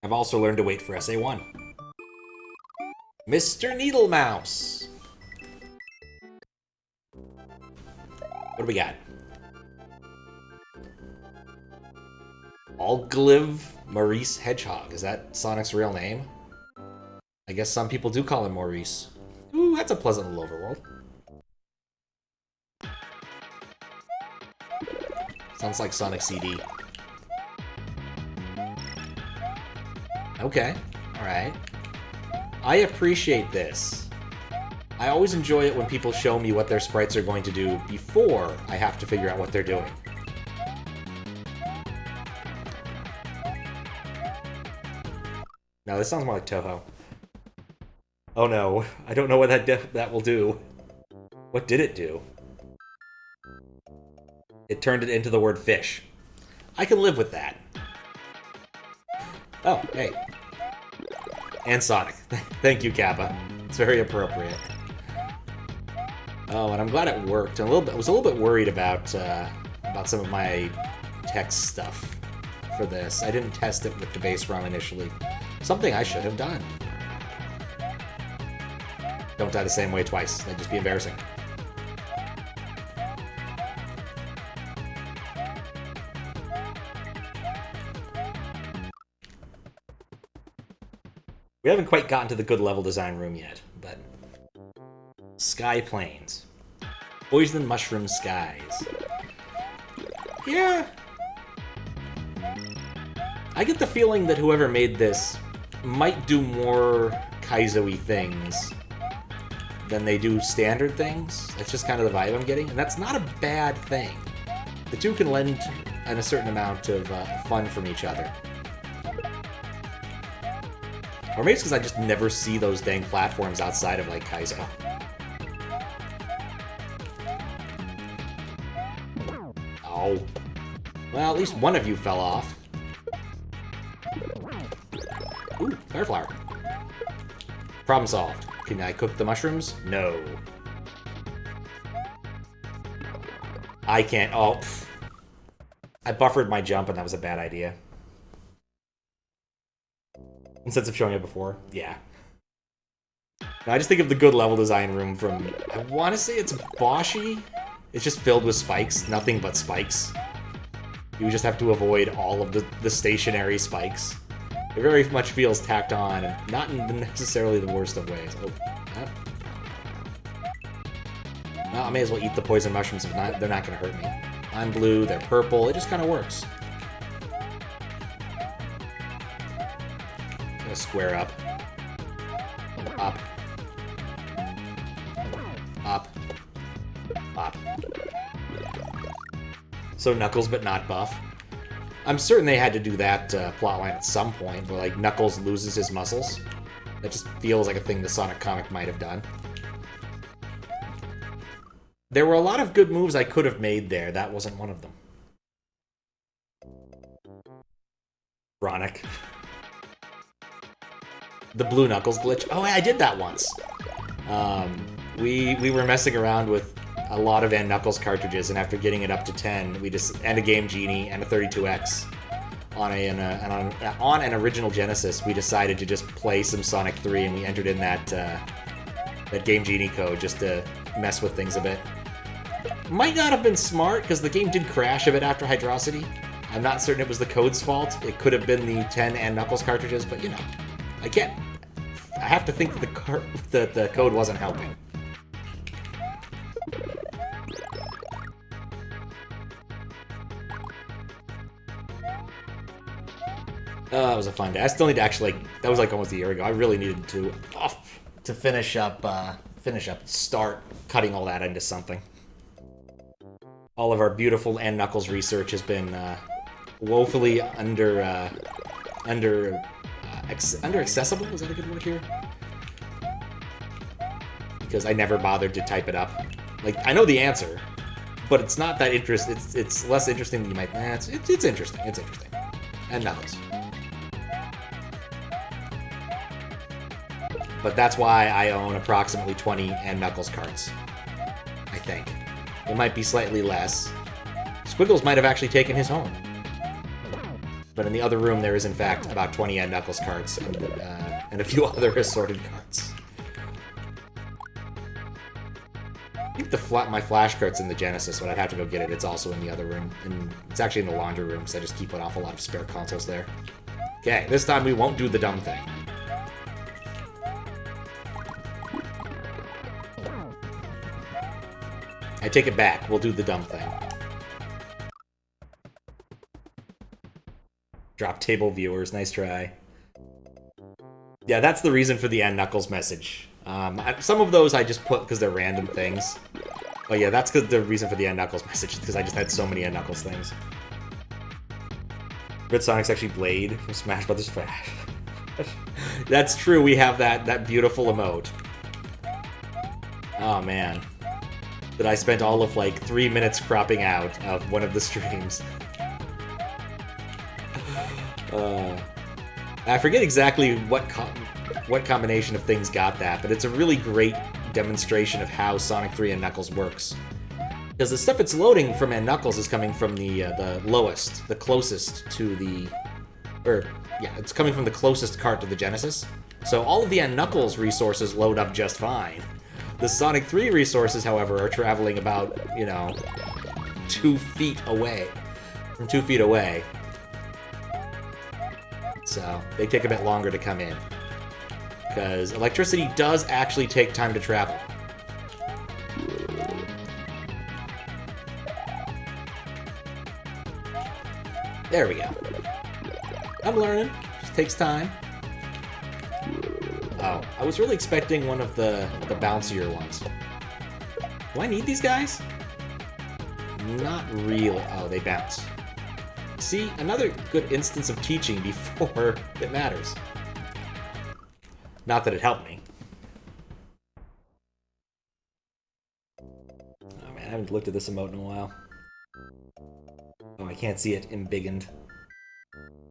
I've also learned to wait for SA1. Mr. Needle Mouse! What do we got? Algliv Maurice Hedgehog. Is that Sonic's real name? I guess some people do call him Maurice. Ooh, that's a pleasant little overworld. Sounds like Sonic CD. Okay, alright. I appreciate this. I always enjoy it when people show me what their sprites are going to do before I have to figure out what they're doing. No, this sounds more like Toho. Oh no, I don't know what that will do. What did it do? It turned it into the word fish. I can live with that. Oh, hey. And Sonic. Thank you, Kappa. It's very appropriate. Oh, and I'm glad it worked. I was a little bit worried about some of my text stuff for this. I didn't test it with the BaseROM initially. Something I should have done. Don't die the same way twice. That'd just be embarrassing. We haven't quite gotten to the good level design room yet, but... Sky Plains. Poison Mushroom Skies. Yeah. I get the feeling that whoever made this might do more Kaizo-y things than they do standard things. That's just kind of the vibe I'm getting, and that's not a bad thing. The two can lend a certain amount of fun from each other. Or maybe it's because I just never see those dang platforms outside of, like, Kaizo. Oh. Well, at least one of you fell off. Ooh, Fireflower. Problem solved. Can I cook the mushrooms? No. I can't. Oh, pff. I buffered my jump and that was a bad idea. Instead of showing it before. Yeah. Now, I just think of the good level design room from... I want to say it's Boshi. It's just filled with spikes. Nothing but spikes. You just have to avoid all of the stationary spikes. It very much feels tacked on, and not in necessarily the worst of ways. Oh, well, I may as well eat the poison mushrooms if not, they're not going to hurt me. I'm blue, they're purple, it just kind of works. Gonna square up. Up. Up. Up. So Knuckles, but not buff. I'm certain they had to do that plotline at some point, where like Knuckles loses his muscles. That just feels like a thing the Sonic comic might have done. There were a lot of good moves I could have made there. That wasn't one of them. Ronic. The Blue Knuckles glitch. Oh, I did that once. We were messing around with a lot of Knuckles cartridges, and after getting it up to 10, and a Game Genie and a 32X on an original Genesis, we decided to just play some Sonic 3, and we entered in that Game Genie code just to mess with things a bit. Might not have been smart, because the game did crash a bit after Hydrosity. I'm not certain it was the code's fault. It could have been the 10 and Knuckles cartridges, but you know, I have to think that the code wasn't helping. That was a fun day. I still need to actually, that was like almost a year ago. I really needed to finish up, start cutting all that into something. All of our beautiful and Knuckles research has been woefully under accessible. Is that a good word here? Because I never bothered to type it up. Like, I know the answer, but it's not that interesting. It's less interesting than you might. It's interesting. It's interesting. And Knuckles. But that's why I own approximately 20 and Knuckles carts. I think. It might be slightly less. Squiggles might have actually taken his home. But in the other room, there is, in fact, about 20 N Knuckles carts and a few other assorted carts. I think my flash cart's in the Genesis, but I'd have to go get it. It's also in the other room. And it's actually in the laundry room, because I just keep an awful lot of spare consoles there. Okay, this time we won't do the dumb thing. I take it back. We'll do the dumb thing. Drop table viewers. Nice try. Yeah, that's the reason for the N Knuckles message. Some of those I just put because they're random things. But yeah, that's the reason for the N Knuckles message, because I just had so many N Knuckles things. Red Sonic's actually Blade from Smash Brothers Flash. That's true, we have that beautiful emote. Oh man. That I spent all of like 3 minutes cropping out of one of the streams. I forget exactly what combination of things got that, but it's a really great demonstration of how Sonic 3 and Knuckles works. Because the stuff it's loading from N Knuckles is coming from the lowest, the closest to the... it's coming from the closest cart to the Genesis. So all of the N Knuckles resources load up just fine. The Sonic 3 resources, however, are traveling about, 2 feet away. From 2 feet away. So they take a bit longer to come in. Because electricity does actually take time to travel. There we go. I'm learning. Just takes time. Oh, I was really expecting one of the bouncier ones. Do I need these guys? Not really. Oh, they bounce. See, another good instance of teaching before it matters. Not that it helped me. Oh man, I haven't looked at this emote in a while. Oh, I can't see it embiggened.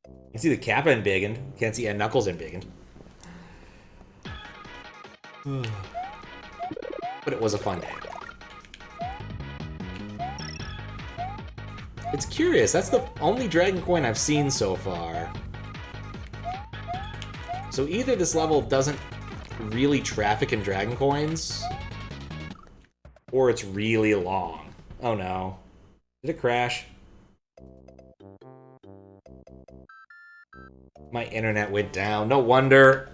I can see the Kappa embiggened. Can't see N Knuckles embiggened. But it was a fun day. It's curious, that's the only Dragon Coin I've seen so far. So either this level doesn't really traffic in Dragon Coins, or it's really long. Oh no. Did it crash? My internet went down, no wonder.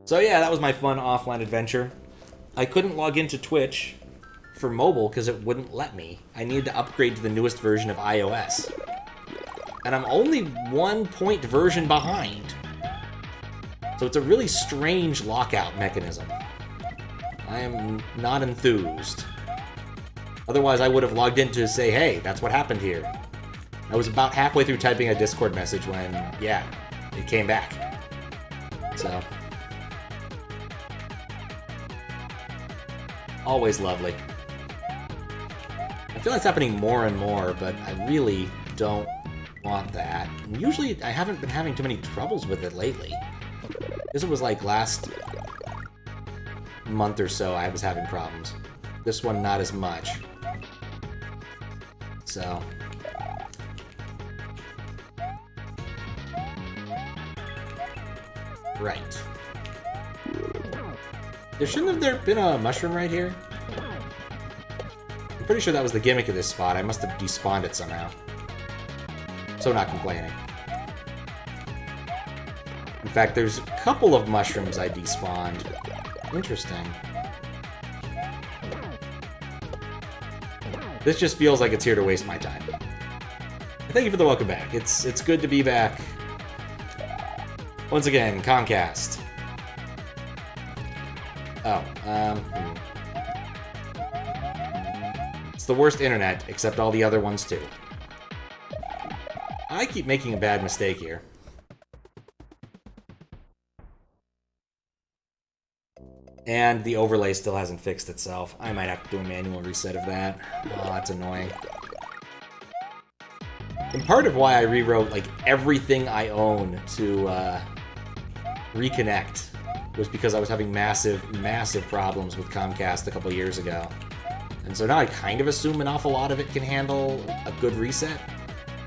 So yeah, that was my fun offline adventure. I couldn't log into Twitch for mobile because it wouldn't let me. I needed to upgrade to the newest version of iOS. And I'm only 1 point version behind. So it's a really strange lockout mechanism. I am not enthused. Otherwise I would have logged in to say, hey, that's what happened here. I was about halfway through typing a Discord message when, yeah, it came back. So... always lovely. I feel like it's happening more and more, but I really don't want that. And usually, I haven't been having too many troubles with it lately. This was like last month or so I was having problems. This one, not as much. So... right. There shouldn't have been a mushroom right here? I'm pretty sure that was the gimmick of this spot. I must have despawned it somehow. So not complaining. In fact, there's a couple of mushrooms I despawned. Interesting. This just feels like it's here to waste my time. Thank you for the welcome back. It's good to be back. Once again, Comcast. Oh, it's the worst internet, except all the other ones too. I keep making a bad mistake here. And the overlay still hasn't fixed itself. I might have to do a manual reset of that. Oh, that's annoying. And part of why I rewrote, like, everything I own to, reconnect was because I was having massive, massive problems with Comcast a couple years ago. And so now I kind of assume an awful lot of it can handle a good reset.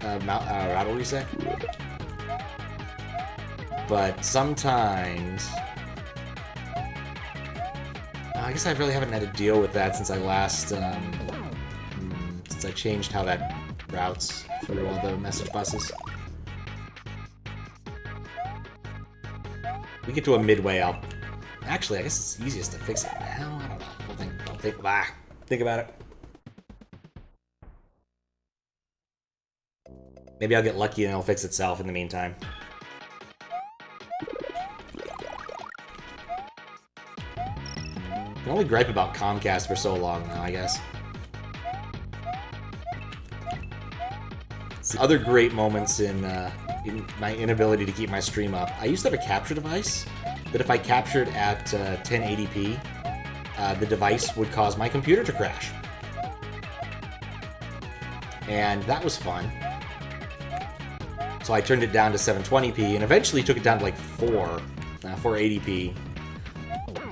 router reset. But sometimes... I guess I really haven't had to deal with that since I last... since I changed how that routes through all the message buses. We get to a midway, I'll... Actually, I guess it's easiest to fix it now. I don't know. Think about it. Maybe I'll get lucky and it'll fix itself in the meantime. I can only gripe about Comcast for so long now, I guess. Other great moments in my inability to keep my stream up. I used to have a capture device that if I captured at 1080p, the device would cause my computer to crash. And that was fun. So I turned it down to 720p and eventually took it down to like 480p.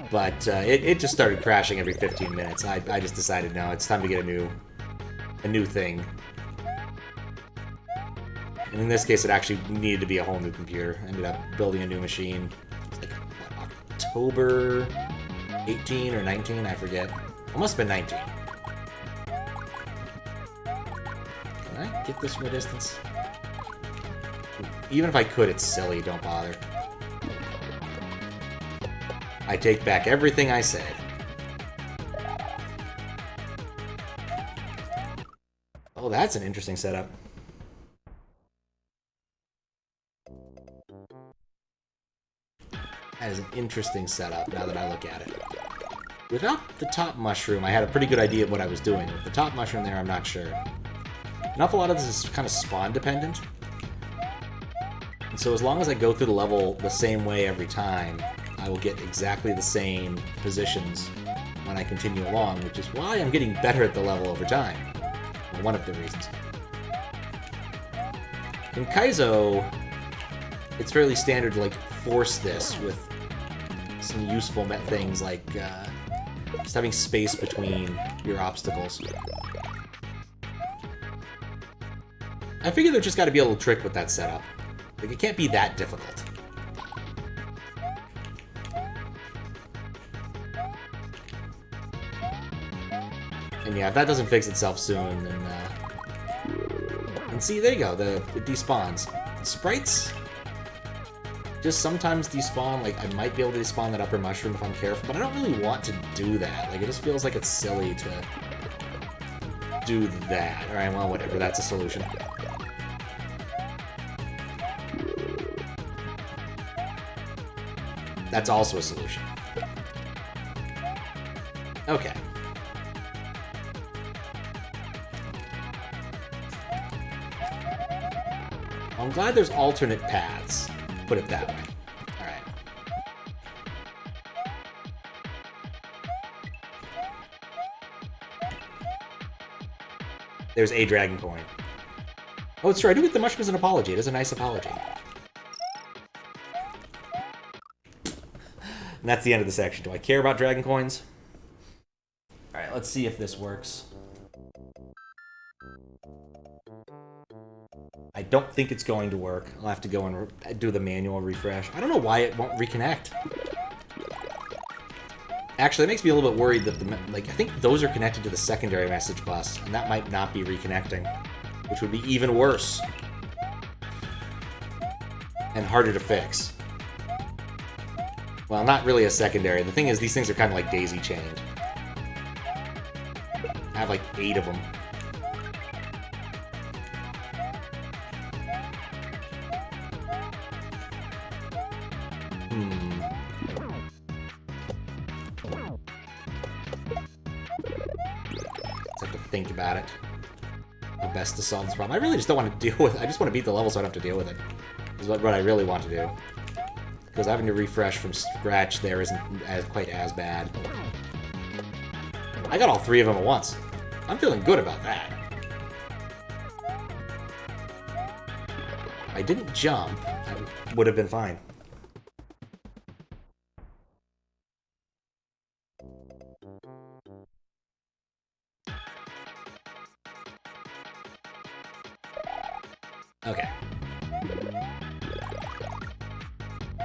But it just started crashing every 15 minutes. I just decided, no, it's time to get a new thing. And in this case, it actually needed to be a whole new computer. I ended up building a new machine. It's like, what, October 18 or 19? I forget. It must have been 19. Can I get this from a distance? Even if I could, it's silly. Don't bother. I take back everything I said. Oh, that's an interesting setup. That is an interesting setup, now that I look at it. Without the top mushroom, I had a pretty good idea of what I was doing. With the top mushroom there, I'm not sure. An awful lot of this is kind of spawn-dependent. And so as long as I go through the level the same way every time, I will get exactly the same positions when I continue along, which is why I'm getting better at the level over time. Well, one of the reasons. In Kaizo, it's fairly standard to, like, force this with some useful things like just having space between your obstacles. I figure there's just got to be a little trick with that setup. Like, it can't be that difficult. And yeah, if that doesn't fix itself soon, then and see, there you go, it despawns. Sprites just sometimes despawn. Like, I might be able to despawn that upper mushroom if I'm careful, but I don't really want to do that. Like, it just feels like it's silly to do that. Alright, well, whatever, that's a solution. That's also a solution. Okay. I'm glad there's alternate paths. Put it that way. Alright. There's a dragon coin. Oh, it's true. I do get the mushroom as an apology. It is a nice apology. And that's the end of the section. Do I care about dragon coins? Alright, let's see if this works. I don't think it's going to work. I'll have to go and do the manual refresh. I don't know why it won't reconnect. Actually, it makes me a little bit worried that I think those are connected to the secondary message bus, and that might not be reconnecting, which would be even worse. And harder to fix. Well, not really a secondary. The thing is, these things are kind of like daisy-chained. I have like 8 of them. Think about it. How best to solve this problem. I really just don't want to deal with it. I just want to beat the level so I don't have to deal with it. Is what I really want to do. Because having to refresh from scratch there isn't quite as bad. I got all 3 of them at once. I'm feeling good about that. If I didn't jump, I would have been fine.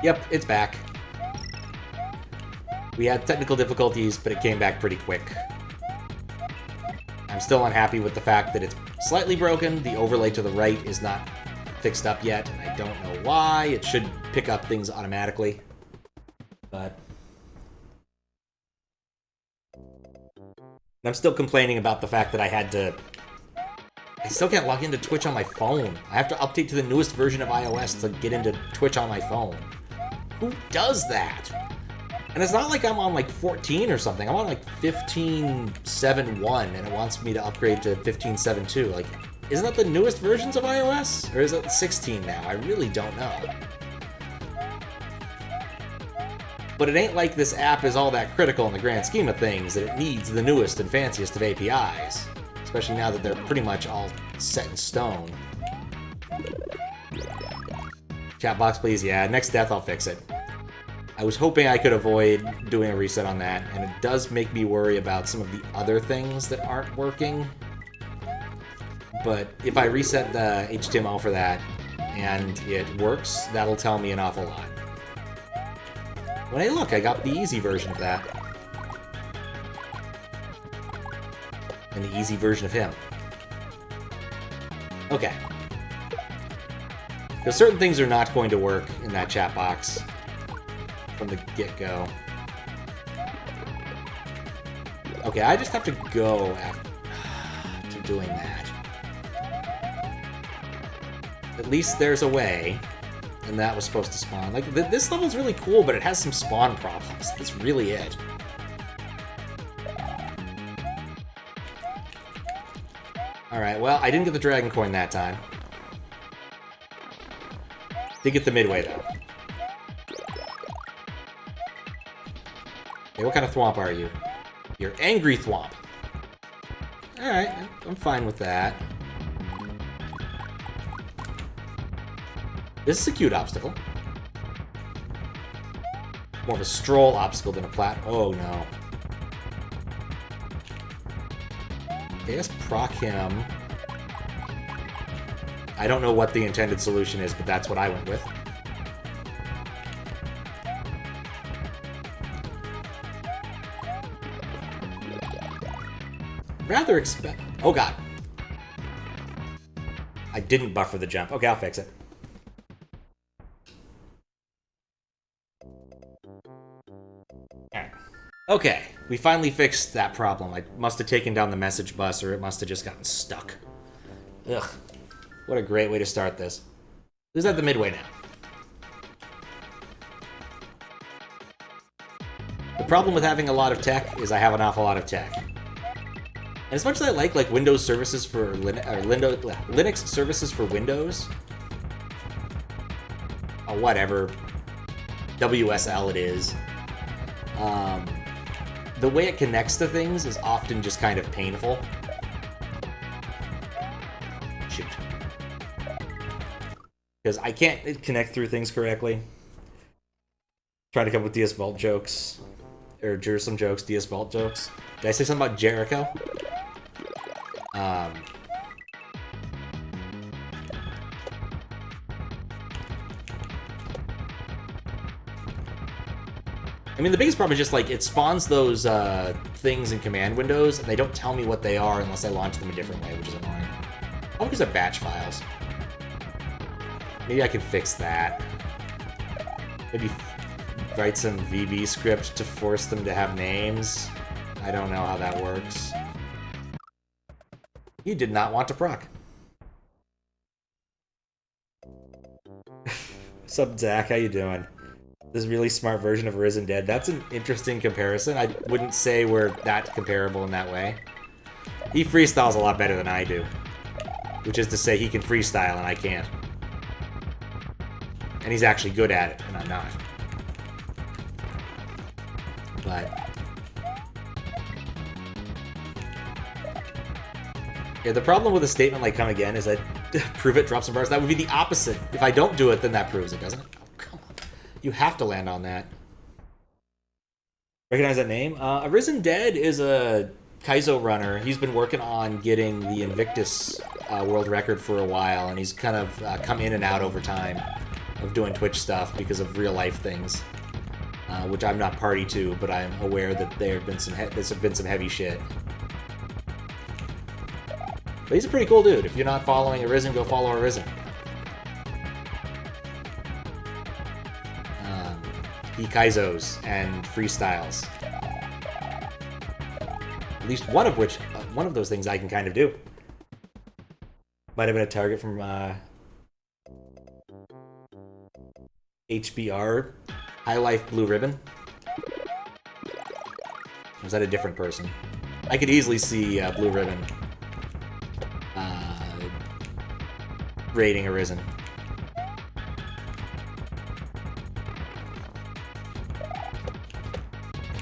Yep, it's back. We had technical difficulties, but it came back pretty quick. I'm still unhappy with the fact that it's slightly broken. The overlay to the right is not fixed up yet, and I don't know why. It should pick up things automatically. But I'm still complaining about the fact that I still can't log into Twitch on my phone. I have to update to the newest version of iOS to get into Twitch on my phone. Who does that? And it's not like I'm on like 14 or something. I'm on like 15.7.1 and it wants me to upgrade to 15.7.2. Like, isn't that the newest versions of iOS? Or is it 16 now? I really don't know. But it ain't like this app is all that critical in the grand scheme of things that it needs the newest and fanciest of APIs. Especially now that they're pretty much all set in stone. Chat box, please. Yeah, next death I'll fix it. I was hoping I could avoid doing a reset on that, and it does make me worry about some of the other things that aren't working. But if I reset the HTML for that, and it works, that'll tell me an awful lot. Well, hey, look, I got the easy version of that. And the easy version of him. Okay. Because certain things are not going to work in that chat box from the get-go. Okay, I just have to go after doing that. At least there's a way. And that was supposed to spawn. Like, this level's really cool, but it has some spawn problems. That's really it. Alright, well, I didn't get the dragon coin that time. Did get the midway, though. Hey, what kind of thwomp are you? You're angry thwomp. Alright, I'm fine with that. This is a cute obstacle. More of a stroll obstacle than a plat. Oh, no. Okay, let's proc him. I don't know what the intended solution is, but that's what I went with. Rather expect... Oh, God. I didn't buffer the jump. Okay, I'll fix it. Okay, we finally fixed that problem. I must have taken down the message bus, or it must have just gotten stuck. Ugh. What a great way to start this. Who's at the midway now? The problem with having a lot of tech is I have an awful lot of tech. And as much as I like Windows services for Linux services for Windows, or whatever, WSL it is, the way it connects to things is often just kind of painful. Shoot. Because I can't connect through things correctly. Trying to come up with DS Vault jokes. Or Jerusalem jokes, DS Vault jokes. Did I say something about Jericho? I mean, the biggest problem is just, like, it spawns those things in command windows, and they don't tell me what they are unless I launch them a different way, which is annoying. Oh, because they're batch files. Maybe I can fix that. Maybe write some VB script to force them to have names. I don't know how that works. You did not want to proc. What's up, Zach? How you doing? This really smart version of Risen Dead. That's an interesting comparison. I wouldn't say we're that comparable in that way. He freestyles a lot better than I do. Which is to say he can freestyle and I can't. And he's actually good at it, and I'm not. But... yeah, the problem with a statement like come again is that prove it, drop some bars. That would be the opposite. If I don't do it, then that proves it, doesn't it? You have to land on that. Recognize that name? Arisen Dead is a Kaizo runner. He's been working on getting the Invictus world record for a while, and he's kind of come in and out over time. of doing Twitch stuff because of real life things, which I'm not party to, but I'm aware that there's been some heavy shit. But he's a pretty cool dude. If you're not following Arisen, go follow Arisen. He kaizos and freestyles. At least one of those things I can kind of do. Might have been a target from HBR, High Life Blue Ribbon. Or was that a different person? I could easily see Blue Ribbon raiding Arisen.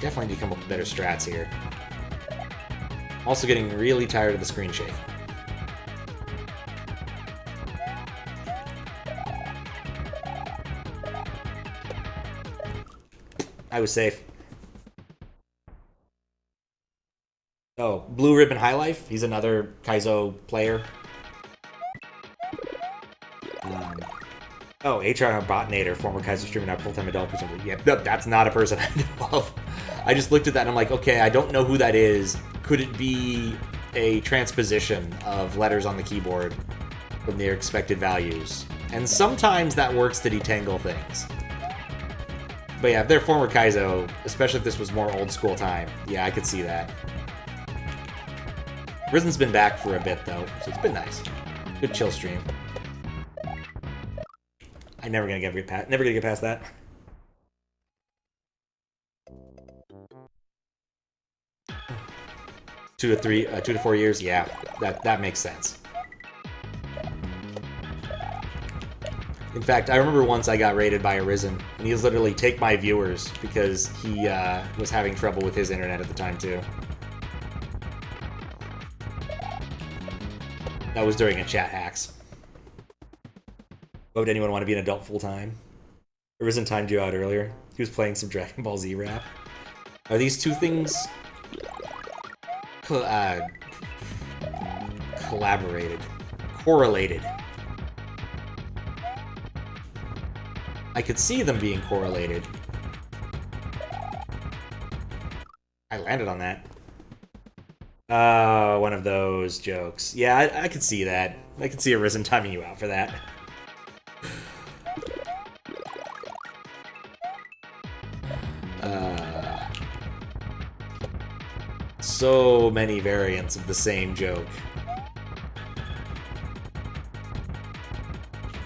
Definitely need to come up with better strats here. Also getting really tired of the screen shake. I was safe. Oh, Blue Ribbon High Life. He's another Kaizo player. Oh, HR Botnator, former Kaizo streamer, now full-time adult person. Yeah, that's not a person I know of. I just looked at that and I'm like, okay, I don't know who that is. Could it be a transposition of letters on the keyboard from their expected values? And sometimes that works to detangle things. But yeah, if they're former Kaizo, especially if this was more old school time, yeah, I could see that. Risen's been back for a bit though, so it's been nice. Good chill stream. I'm never gonna get past that. Two to 4 years, yeah, that makes sense. In fact, I remember once I got raided by Arisen, and he was literally take my viewers because he was having trouble with his internet at the time too. That was during a chat hacks. Why would anyone want to be an adult full-time? Arisen timed you out earlier. He was playing some Dragon Ball Z rap. Are these two things correlated? I could see them being correlated. I landed on that. One of those jokes. Yeah, I could see that. I could see Arisen timing you out for that. So many variants of the same joke.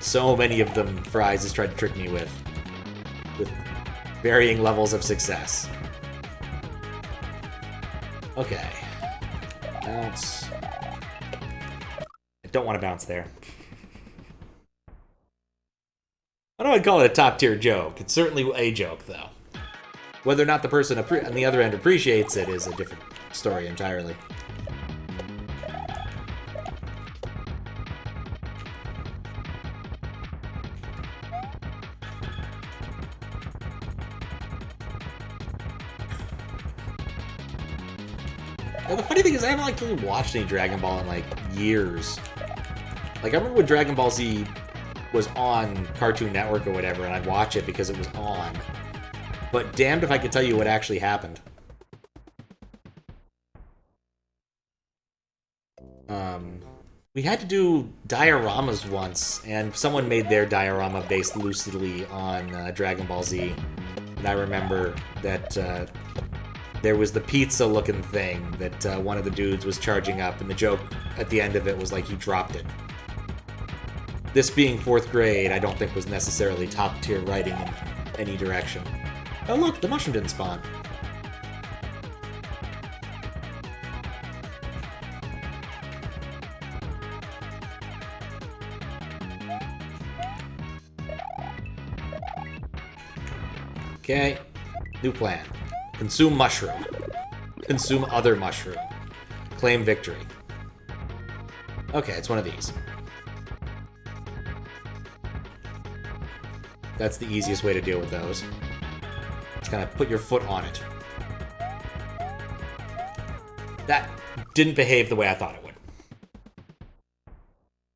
So many of them Fries has tried to trick me with varying levels of success. Okay. Bounce. I don't want to bounce there. I don't want to call it a top-tier joke. It's certainly a joke, though. Whether or not the person on the other end appreciates it is a different story entirely. Now, the funny thing is, I haven't really watched any Dragon Ball in like years. Like I remember when Dragon Ball Z was on Cartoon Network or whatever, and I'd watch it because it was on. But damned if I could tell you what actually happened. We had to do dioramas once, and someone made their diorama based loosely on Dragon Ball Z. And I remember that there was the pizza-looking thing that one of the dudes was charging up, and the joke at the end of it was like he dropped it. This being 4th grade, I don't think was necessarily top-tier writing in any direction. Oh look, the mushroom didn't spawn. Okay, new plan. Consume mushroom. Consume other mushroom. Claim victory. Okay, it's one of these. That's the easiest way to deal with those. Just kind of put your foot on it. That didn't behave the way I thought it would.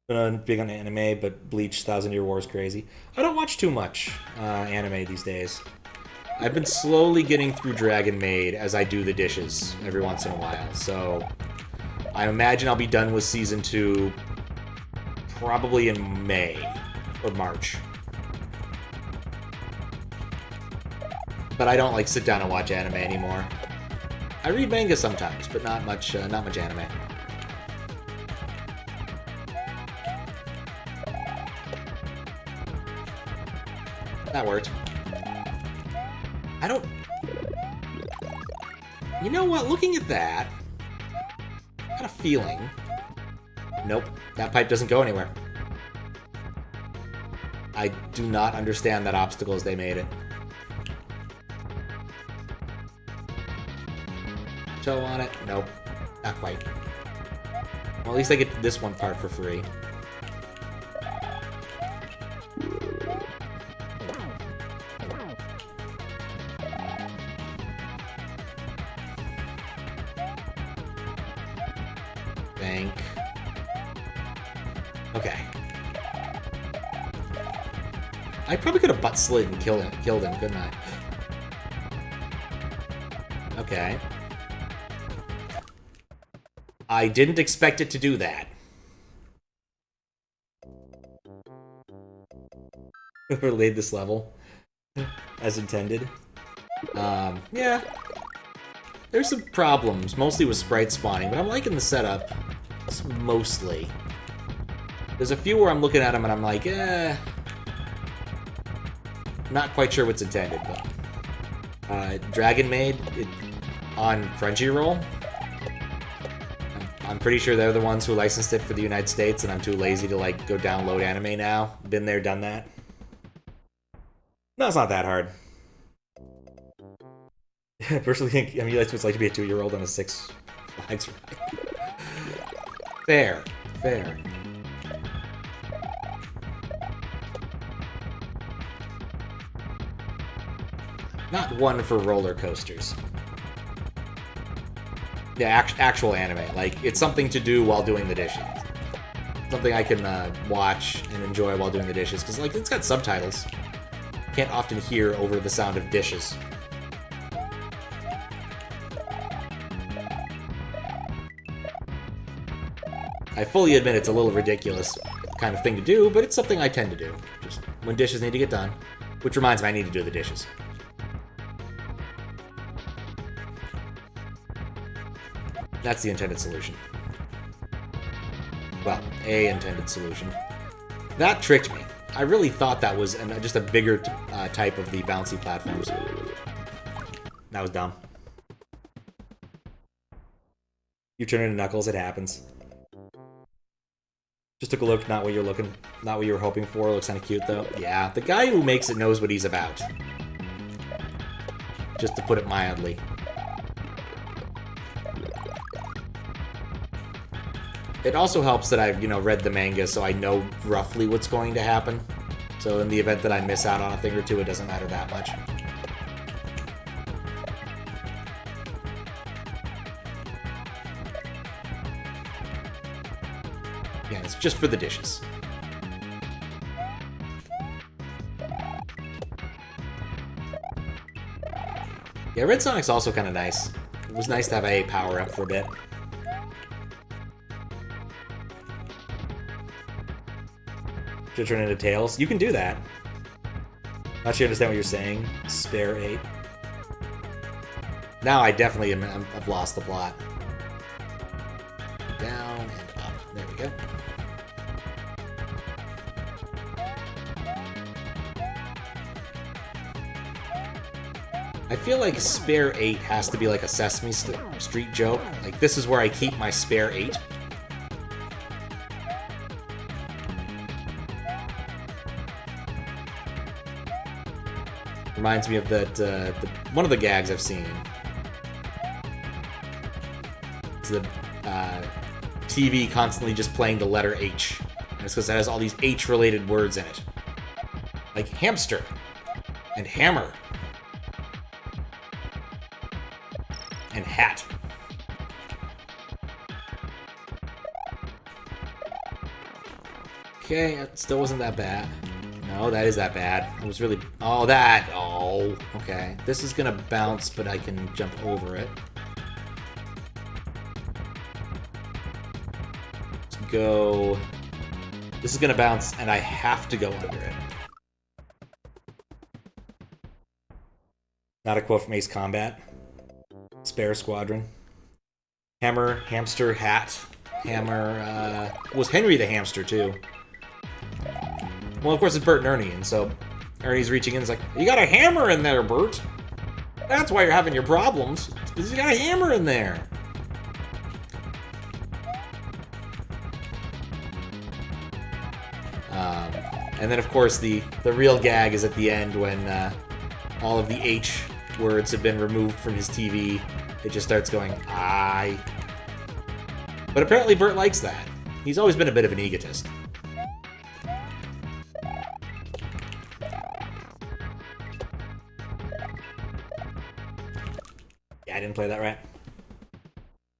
Big on anime, but Bleach, Thousand Year War is crazy. I don't watch too much anime these days. I've been slowly getting through Dragon Maid as I do the dishes every once in a while, so I imagine I'll be done with Season 2 probably in May or March. But I don't, like, sit down and watch anime anymore. I read manga sometimes, but not much anime. That worked. I don't... You know what? Looking at that, I got a feeling... Nope, that pipe doesn't go anywhere. I do not understand that obstacle as they made it. Toe on it? Nope, not quite. Well, at least I get this one part for free. Bank. Okay. I probably could have butt slid and killed him, couldn't I? Okay. I didn't expect it to do that. Whoever laid this level as intended. Yeah. There's some problems, mostly with sprite spawning, but I'm liking the setup. Mostly. There's a few where I'm looking at them and I'm like, not quite sure what's intended, but Dragon Maid on Crunchyroll. I'm pretty sure they're the ones who licensed it for the United States, and I'm too lazy to, like, go download anime now. Been there, done that. No, it's not that hard. I personally think I mean, that's what it's like to be a 2-year-old on a Six Flags ride. Fair. Fair. Not one for roller coasters. Yeah, actual anime. Like, it's something to do while doing the dishes. Something I can watch and enjoy while doing the dishes. Because, like, it's got subtitles. Can't often hear over the sound of dishes. I fully admit it's a little ridiculous kind of thing to do, but it's something I tend to do. Just when dishes need to get done. Which reminds me, I need to do the dishes. That's the intended solution. Well, a intended solution. That tricked me. I really thought that was just a bigger type of the bouncy platforms. That was dumb. You turn into Knuckles, it happens. Just took a look, not what you're looking, not what you were hoping for. Looks kind of cute, though. Yeah, the guy who makes it knows what he's about. Just to put it mildly. It also helps that I've, read the manga, so I know roughly what's going to happen. So in the event that I miss out on a thing or two, it doesn't matter that much. Yeah, it's just for the dishes. Yeah, Red Sonic's also kind of nice. It was nice to have a power-up for a bit. To turn into Tails. You can do that. Not sure you understand what you're saying. Spare 8. Now I definitely I've lost the plot. Down and up. There we go. I feel like Spare 8 has to be like a Sesame Street joke. Like, this is where I keep my Spare 8. Reminds me of that, one of the gags I've seen. It's the TV constantly just playing the letter H. And it's because it has all these H-related words in it. Like hamster. And hammer. And hat. Okay, it still wasn't that bad. No, that is that bad. It was really... Oh, that! Oh, okay. This is gonna bounce, but I can jump over it. Let's go... This is gonna bounce, and I have to go under it. Not a quote from Ace Combat. Spare Squadron. Hammer, hamster, hat. Hammer, was Henry the hamster, too. Well, of course, it's Bert and Ernie, and so Ernie's reaching in and is like, you got a hammer in there, Bert! That's why you're having your problems, because you got a hammer in there! And then, of course, the real gag is at the end when all of the H words have been removed from his TV. It just starts going, I. But apparently Bert likes that. He's always been a bit of an egotist. Yeah, I didn't play that right.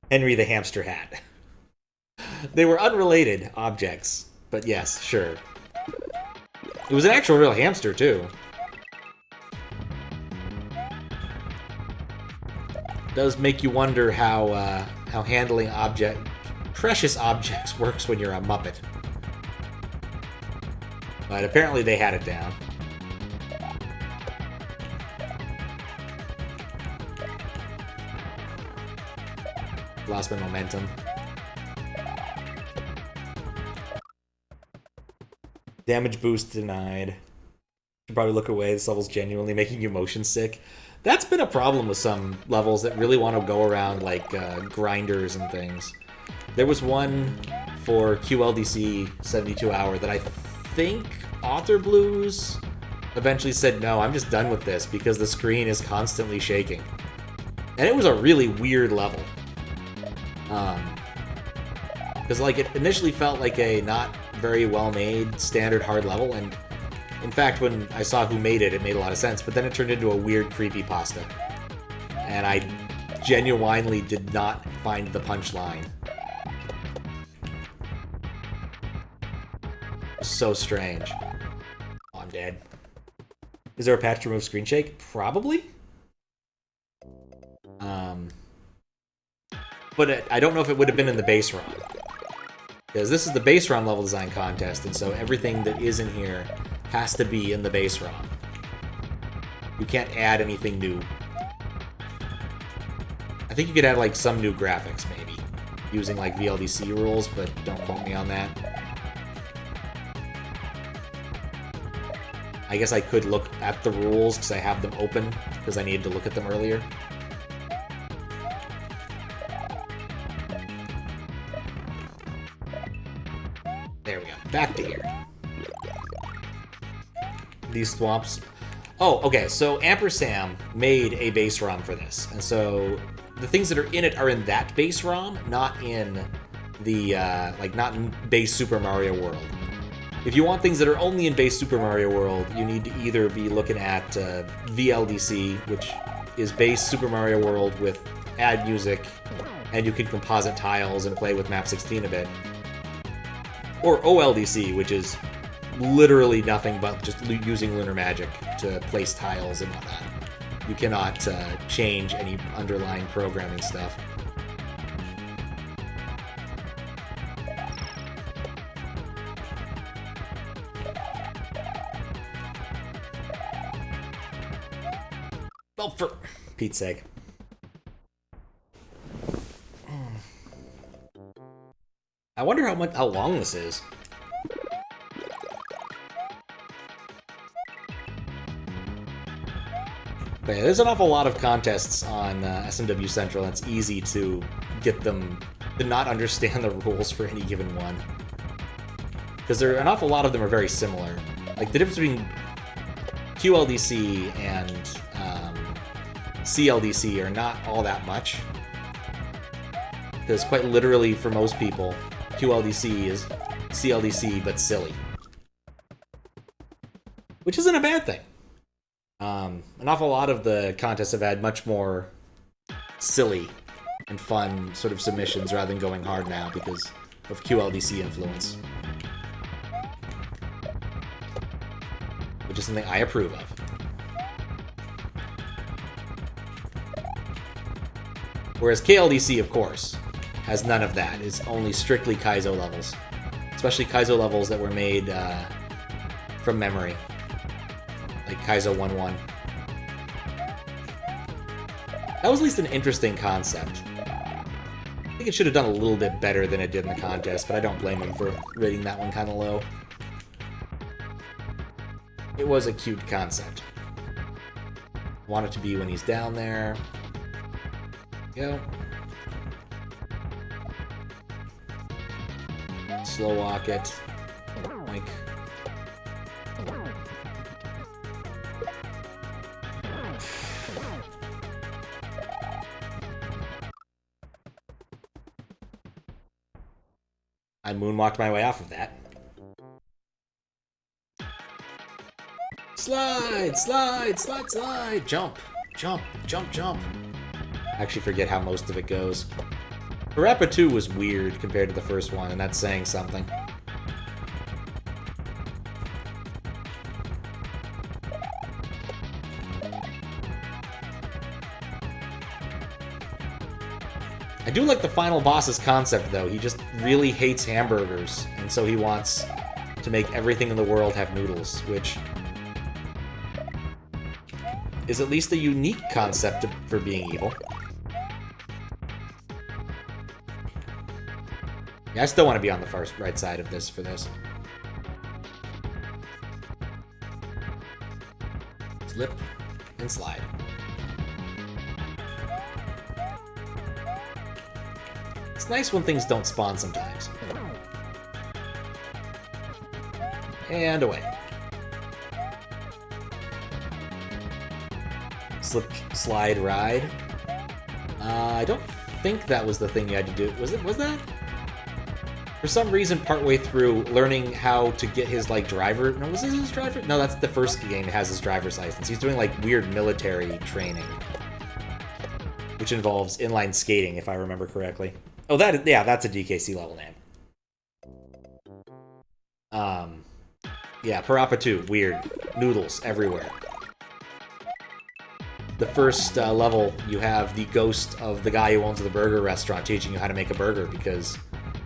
Henry the hamster hat. They were unrelated objects, but yes, sure. It was an actual real hamster, too. It does make you wonder how handling precious objects works when you're a Muppet. But apparently they had it down. Lost my momentum. Damage boost denied. Should probably look away. This level's genuinely making you motion sick. That's been a problem with some levels that really want to go around like grinders and things. There was one for QLDC 72 Hour that I think Author Blues eventually said, no, I'm just done with this because the screen is constantly shaking. And it was a really weird level. Because like it initially felt like a not very well-made standard hard level, and in fact when I saw who made it, it made a lot of sense, but then it turned into a weird creepypasta. And I genuinely did not find the punchline. So strange. Oh, I'm dead. Is there a patch to remove screen shake? Probably? But I don't know if it would have been in the BaseROM. Because this is the BaseROM level design contest, and so everything that is in here has to be in the BaseROM. You can't add anything new. I think you could add like some new graphics, maybe, using like VLDC rules, but don't quote me on that. I guess I could look at the rules because I have them open, because I needed to look at them earlier. There we go. Back to here. These swamps. Oh, okay. So Ampersand made a BaseROM for this, and so the things that are in it are in that BaseROM, not in the not in Base Super Mario World. If you want things that are only in Base Super Mario World, you need to either be looking at VLDC, which is Base Super Mario World with add music, and you can composite tiles and play with Map 16 a bit. Or OLDC, which is literally nothing but just using lunar magic to place tiles and whatnot. You cannot change any underlying programming stuff. Well, for Pete's sake. I wonder how long this is. But yeah, there's an awful lot of contests on SMW Central, and it's easy to get them to not understand the rules for any given one. Because an awful lot of them are very similar. Like, the difference between QLDC and CLDC are not all that much. Because quite literally, for most people, QLDC is CLDC, but silly. Which isn't a bad thing. An awful lot of the contests have had much more silly and fun sort of submissions rather than going hard now because of QLDC influence. which is something I approve of. Whereas KLDC, of course, has none of that. It's only strictly Kaizo levels. Especially Kaizo levels that were made from memory. Like Kaizo 1-1. That was at least an interesting concept. I think it should have done a little bit better than it did in the contest, but I don't blame him for rating that one kind of low. It was a cute concept. Want it to be when he's down there. Go. Slow walk it. Like. I moonwalked my way off of that. Slide, slide, slide, slide. Jump, jump, jump, jump. I actually forget how most of it goes. Parappa 2 was weird compared to the first one, and that's saying something. I do like the final boss's concept, though. He just really hates hamburgers, and so he wants to make everything in the world have noodles, which is at least a unique concept for being evil. Yeah, I still want to be on the right side of this for this. Slip and slide. It's nice when things don't spawn sometimes. And away. Slip, slide, ride. I don't think that was the thing you had to do. Was that? For some reason, partway through, learning how to get his, like, driver... No, was this his driver? No, that's the first game that has his driver's license. He's doing, like, weird military training. Which involves inline skating, if I remember correctly. Oh, yeah, that's a DKC level name. Yeah, Parappa 2, weird. Noodles everywhere. The first level, you have the ghost of the guy who owns the burger restaurant teaching you how to make a burger because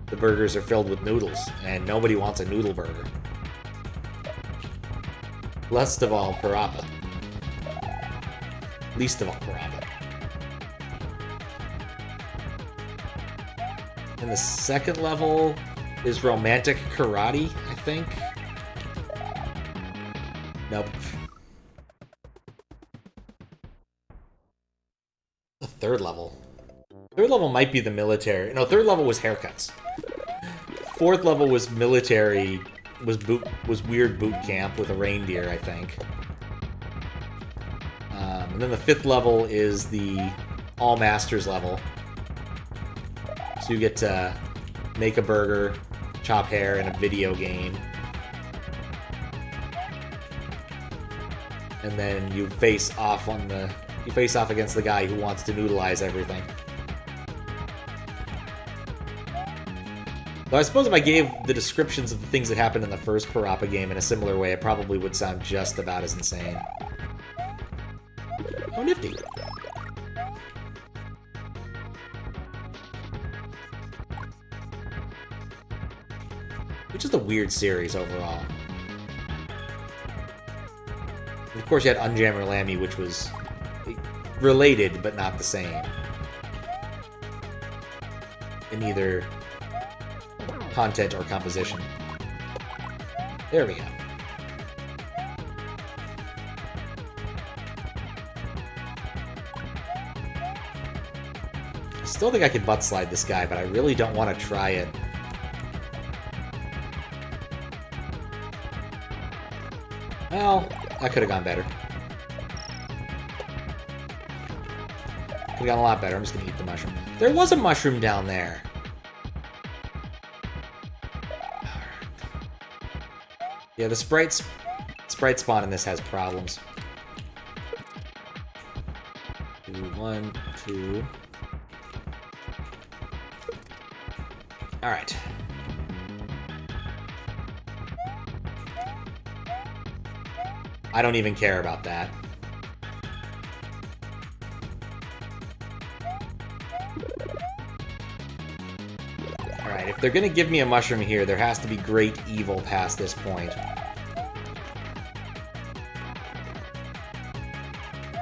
the burgers are filled with noodles, and nobody wants a noodle burger. Least of all, Parappa. Least of all, Parappa. And the second level is romantic karate, I think. Nope. The third level. Third level might be the military. No, third level was haircuts. Fourth level was military. Was weird boot camp with a reindeer, I think. And then the fifth level is the all masters level. So you get to make a burger, chop hair in a video game. And then you face off against the guy who wants to noodleize everything. Though I suppose if I gave the descriptions of the things that happened in the first Parappa game in a similar way, it probably would sound just about as insane. Oh, nifty. Which is a weird series overall. And of course, you had Unjammer Lammy, which was related, but not the same. In either content or composition. There we go. I still think I could butt slide this guy, but I really don't want to try it. Well, that could have gone better. Could have gone a lot better. I'm just going to eat the mushroom. There was a mushroom down there. Yeah, the sprite spawn in this has problems. 2, 1, 2. Alright. I don't even care about that. Alright, if they're gonna give me a mushroom here, there has to be great evil past this point.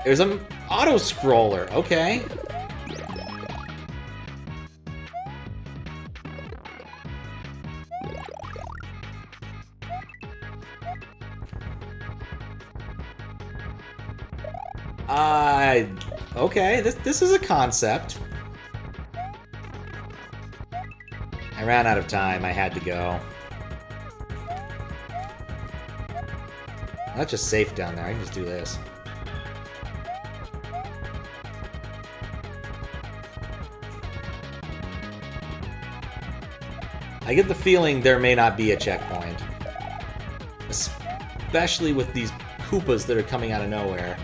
There's an auto-scroller, okay. Okay, this is a concept. I ran out of time, I had to go. That's just safe down there, I can just do this. I get the feeling there may not be a checkpoint. Especially with these Koopas that are coming out of nowhere.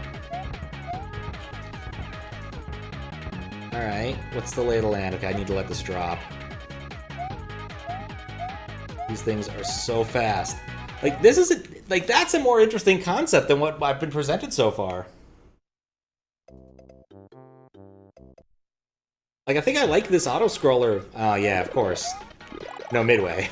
Alright, what's the lay of the land? Okay, I need to let this drop. These things are so fast. Like, this is like, that's a more interesting concept than what I've been presented so far. Like, I think I like this auto-scroller. Oh, yeah, of course. No, Midway.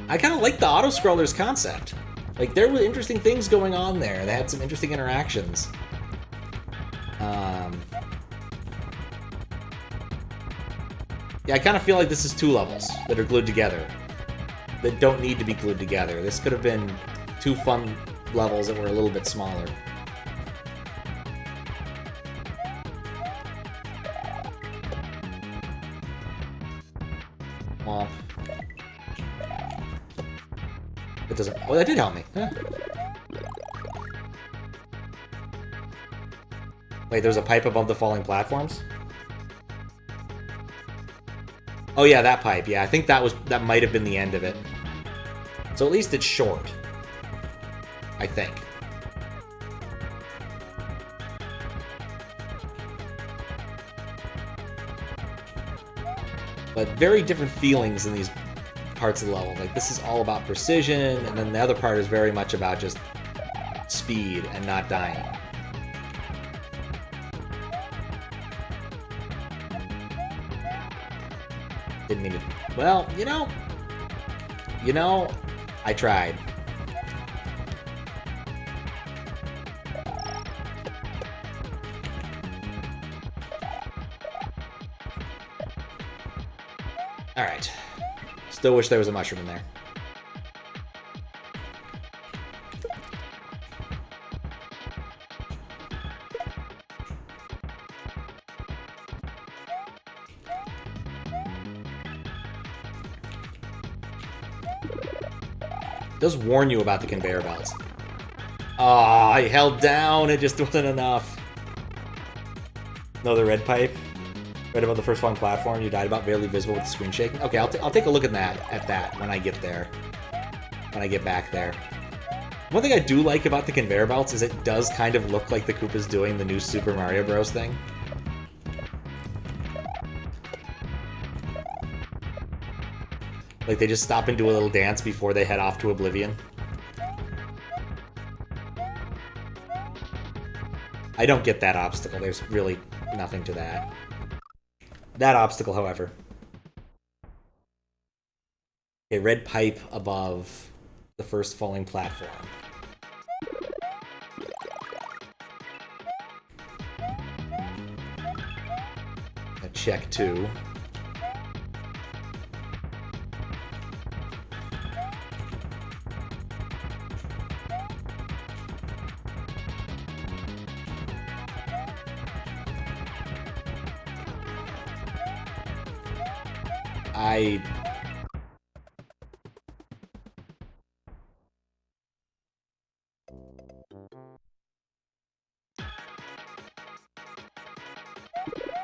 I kind of like the auto-scroller's concept. Like, there were interesting things going on there. They had some interesting interactions. Yeah, I kind of feel like this is 2 levels that are glued together. That don't need to be glued together. This could have been 2 fun levels that were a little bit smaller. Womp. It doesn't... Oh, that did help me. Huh. Wait, there's a pipe above the falling platforms? Oh yeah, that pipe. Yeah, I think that might have been the end of it. So at least it's short. I think. But very different feelings in these parts of the level. Like, this is all about precision, and then the other part is very much about just speed and not dying. Didn't mean to... Well, you know, I tried. Alright. Still wish there was a mushroom in there. It does warn you about the conveyor belts. Oh, I held down. It just wasn't enough. No, the red pipe. Right above the first one platform. You died about barely visible with the screen shaking. Okay, I'll take a look at that when I get there. When I get back there. One thing I do like about the conveyor belts is it does kind of look like the Koopa's doing the new Super Mario Bros. Thing. Like, they just stop and do a little dance before they head off to oblivion. I don't get that obstacle. There's really nothing to that. That obstacle, however. Okay, red pipe above the first falling platform. A check 2.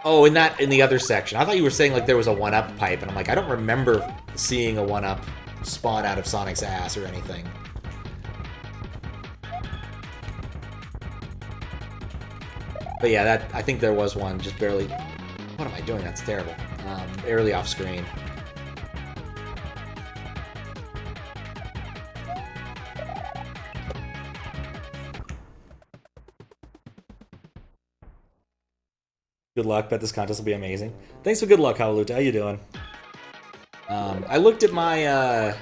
Oh, in the other section. I thought you were saying like there was a 1-up pipe, and I'm like, I don't remember seeing a 1-up spawn out of Sonic's ass or anything. But yeah, I think there was one, just barely... What am I doing? That's terrible. Barely off screen. Good luck. Bet this contest will be amazing. Thanks for good luck, Howluta. How you doing? I looked at my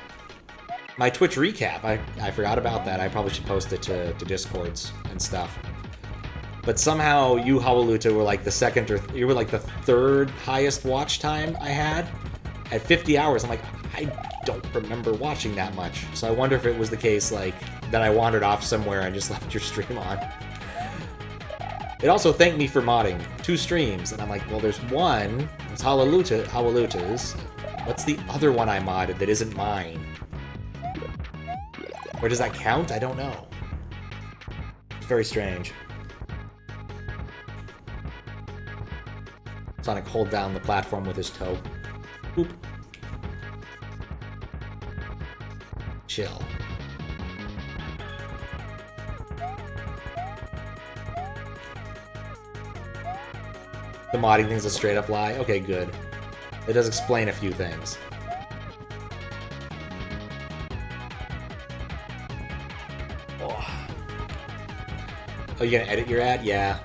my Twitch recap. I forgot about that. I probably should post it to Discords and stuff. But somehow you, Howluta, were like the second or you were like the third highest watch time I had at 50 hours. I'm like, I don't remember watching that much. So I wonder if it was the case like that I wandered off somewhere and just left your stream on. It also thanked me for modding 2 streams, and I'm like, well, there's one. It's Howluta's. What's the other one I modded that isn't mine? Or does that count? I don't know. It's very strange. Sonic hold down the platform with his toe. Oop. Chill. The modding thing's a straight up lie? Okay, good. It does explain a few things. Oh, you gonna edit your ad? Yeah.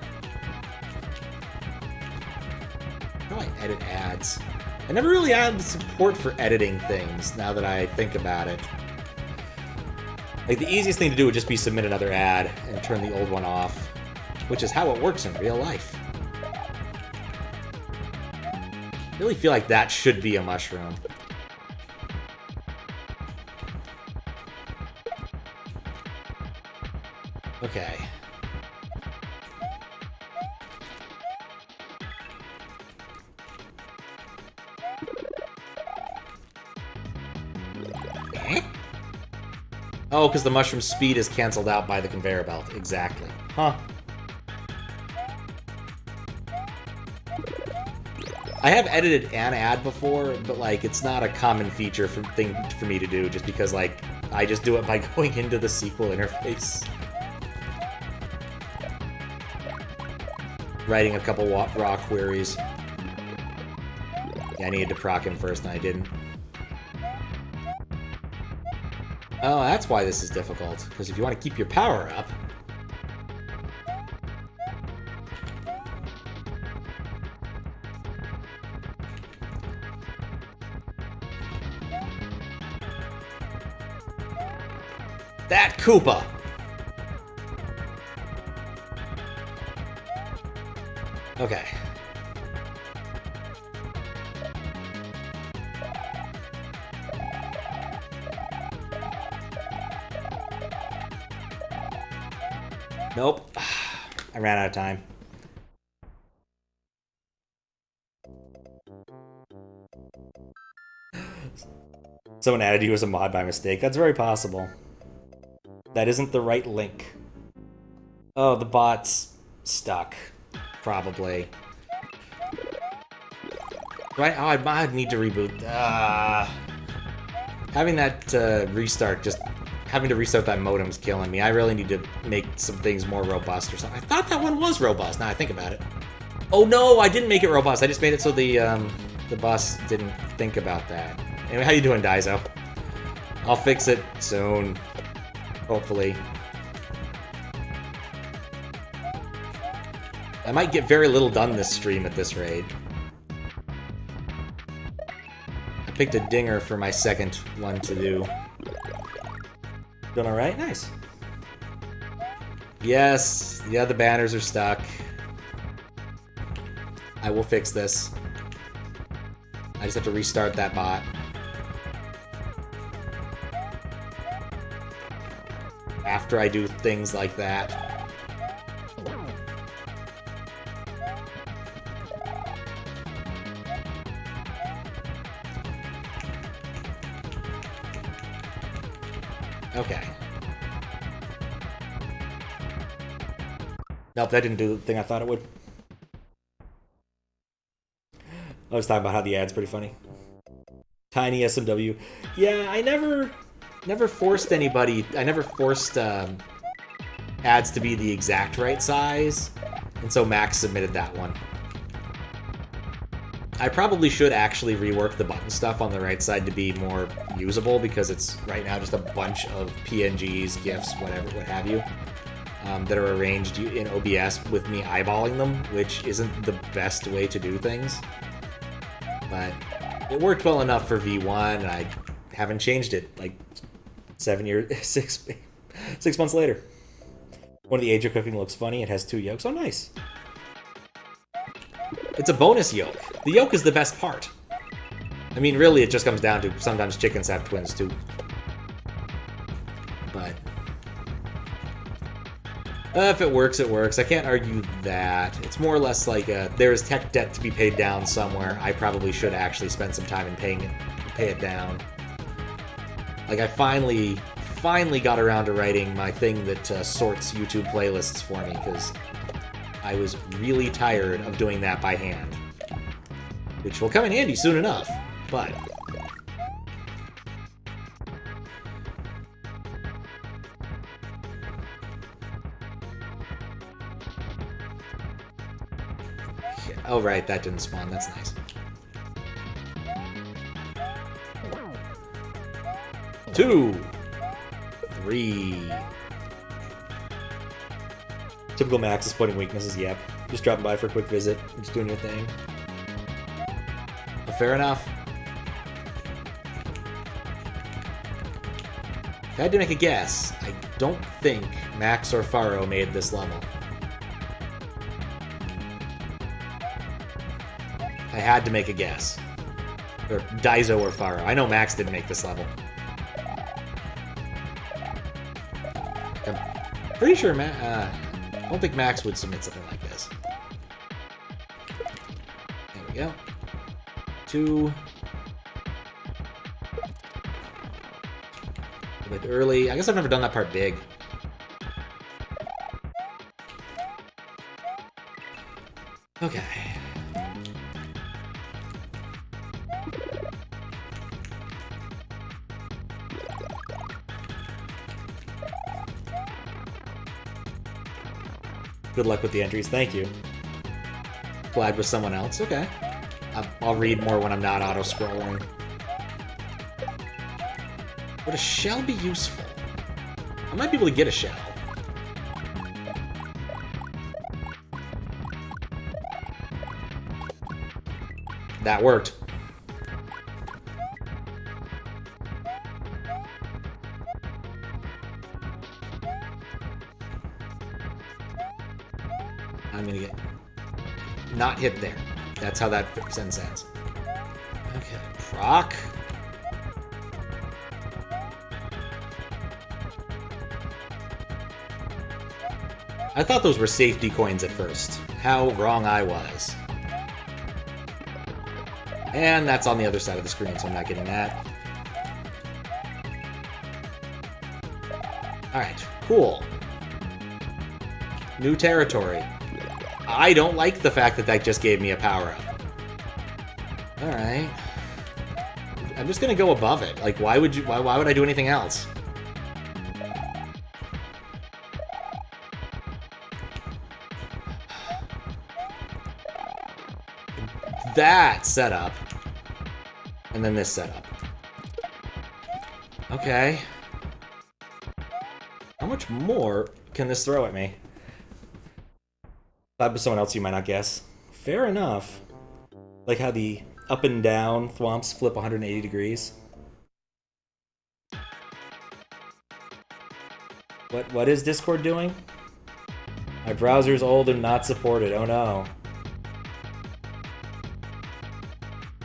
How do I edit ads? I never really had support for editing things, now that I think about it. Like, the easiest thing to do would just be submit another ad and turn the old one off, which is how it works in real life. I really feel like that should be a mushroom. Okay. Oh, because the mushroom speed is canceled out by the conveyor belt. Exactly. Huh. I have edited an ad before, but like it's not a common feature thing for me to do, just because like I just do it by going into the SQL interface, writing a couple raw queries. Yeah, I needed to proc him first, and I didn't. Oh, that's why this is difficult, because if you want to keep your power up. That Koopa! Okay. Nope. I ran out of time. Someone added you as a mod by mistake. That's very possible. That isn't the right link. Oh, the bot's stuck. Probably. Right? Oh, I'd need to reboot. Having that restart, just having to restart that modem's killing me. I really need to make some things more robust or something. I thought that one was robust, now I think about it. Oh no, I didn't make it robust. I just made it so the bus didn't think about that. Anyway, how you doing, Daizo? I'll fix it soon. Hopefully. I might get very little done this stream at this rate. I picked a dinger for my second one to do. Doing alright? Nice. Yes, yeah, the banners are stuck. I will fix this. I just have to restart that bot. After I do things like that. Okay. Nope, that didn't do the thing I thought it would. I was talking about how the ad's pretty funny. Tiny SMW. Yeah, I never forced anybody. I never forced ads to be the exact right size, and so Max submitted that one. I probably should actually rework the button stuff on the right side to be more usable, because it's right now just a bunch of PNGs, GIFs, whatever, what have you. that are arranged in OBS with me eyeballing them, which isn't the best way to do things. But it worked well enough for V1, and I haven't changed it like 6 months later. One of the Asia cooking looks funny. It has 2 yolks. Oh, nice. It's a bonus yolk. The yolk is the best part. I mean, really, it just comes down to sometimes chickens have twins, too. But if it works, it works. I can't argue that. It's more or less like there is tech debt to be paid down somewhere. I probably should actually spend some time in pay it down. Like, I finally got around to writing my thing that sorts YouTube playlists for me, because I was really tired of doing that by hand. Which will come in handy soon enough, but... Oh, right, that didn't spawn. That's nice. Two. 3. Typical Max is putting weaknesses, yep. Just dropping by for a quick visit. Just doing your thing. Fair enough. If I had to make a guess, I don't think Max or Faro made this level. If I had to make a guess. Or Daizo or Faro. I know Max didn't make this level. I'm pretty sure I don't think Max would submit something like this. There we go. 2. A bit early. I guess I've never done that part big. Okay. Good luck with the entries. Thank you. Glad with someone else. Okay. I'll read more when I'm not auto-scrolling. Would a shell be useful? I might be able to get a shell. That worked. I'm gonna get not hit there. That's how that sense ends. Okay, proc. I thought those were safety coins at first. How wrong I was. And that's on the other side of the screen, so I'm not getting that. Alright, cool. New territory. I don't like the fact that that just gave me a power-up. Alright. I'm just gonna go above it. Like, why would I do anything else? That setup. And then this setup. Okay. How much more can this throw at me? That was someone else you might not guess. Fair enough. Like how the up and down thwomps flip 180 degrees. What is Discord doing? My browser's old and not supported. Oh no.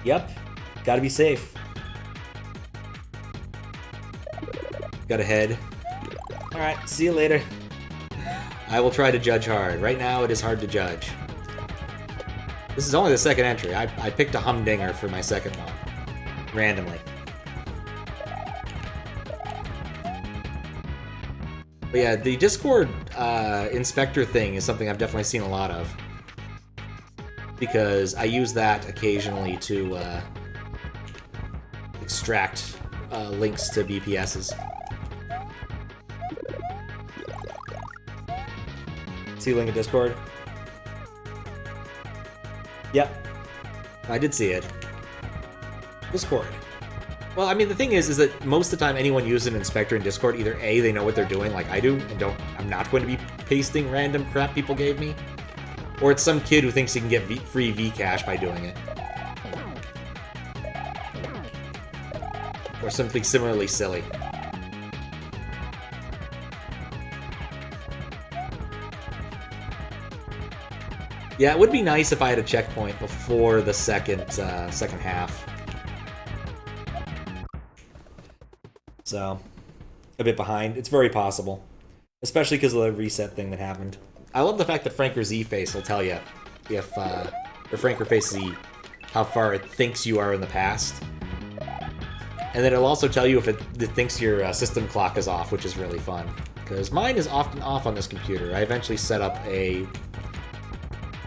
Yep. Gotta be safe. Gotta head. Alright, see you later. I will try to judge hard. Right now, it is hard to judge. This is only the second entry. I picked a humdinger for my second one. Randomly. But yeah, the Discord inspector thing is something I've definitely seen a lot of. Because I use that occasionally to extract links to BPSs. See link in Discord? Yep. I did see it. Discord. Well, I mean, the thing is that most of the time anyone uses an inspector in Discord, either A, they know what they're doing, like I do, and I'm not going to be pasting random crap people gave me. Or it's some kid who thinks he can get free Vcash by doing it. Or something similarly silly. Yeah, it would be nice if I had a checkpoint before the second half. So, a bit behind. It's very possible. Especially because of the reset thing that happened. I love the fact that Franker Z-Face will tell you if, or Franker Face Z, how far it thinks you are in the past. And then it'll also tell you if it thinks your system clock is off, which is really fun. Because mine is often off on this computer. I eventually set up a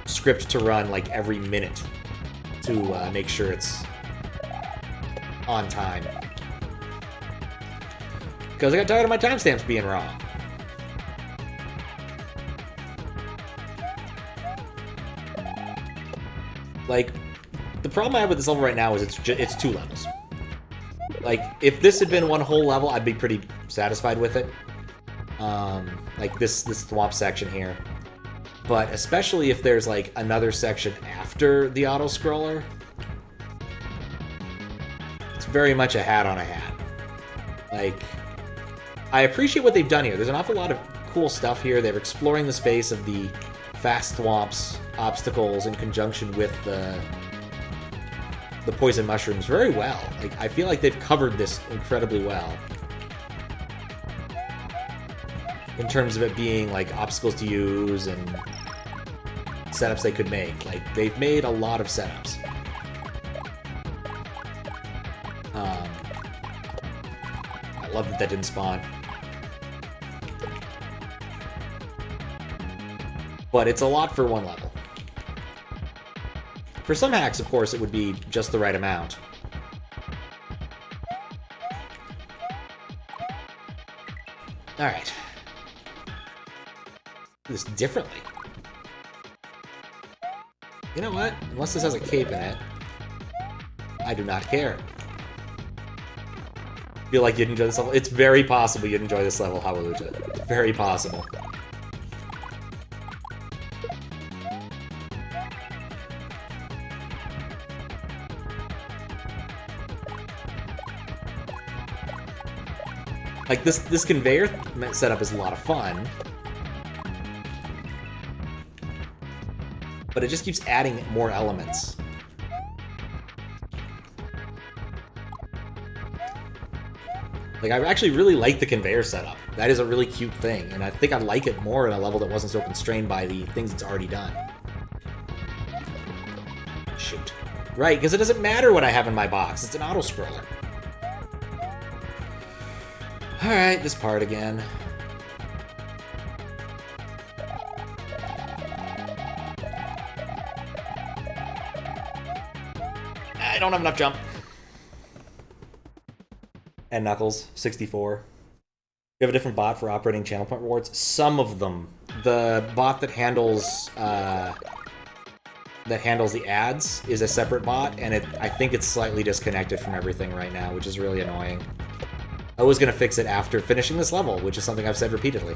script to run like every minute to make sure it's on time. Because I got tired of my timestamps being wrong. Like, the problem I have with this level right now is it's 2 levels. Like, if this had been one whole level, I'd be pretty satisfied with it. Like this thwomp section here. But especially if there's, like, another section after the auto-scroller, it's very much a hat on a hat. Like, I appreciate what they've done here. There's an awful lot of cool stuff here. They're exploring the space of the fast thwomps obstacles in conjunction with the poison mushrooms very well. Like, I feel like they've covered this incredibly well. In terms of it being, like, obstacles to use and setups they could make. Like, they've made a lot of setups. I love that didn't spawn. But it's a lot for one level. For some hacks, of course, it would be just the right amount. Alright. Do this differently. You know what? Unless this has a cape in it, I do not care. Feel like you'd enjoy this level? It's very possible you'd enjoy this level, Hallelujah. Very possible. Like, this conveyor setup is a lot of fun. But it just keeps adding more elements. Like, I actually really like the conveyor setup. That is a really cute thing, and I think I'd like it more in a level that wasn't so constrained by the things it's already done. Shoot. Right, because it doesn't matter what I have in my box. It's an auto-scroller. Alright, this part again. I don't have enough jump. And Knuckles, 64. You have a different bot for operating channel point rewards? Some of them. The bot that handles the ads is a separate bot, and I think it's slightly disconnected from everything right now, which is really annoying. I was going to fix it after finishing this level, which is something I've said repeatedly.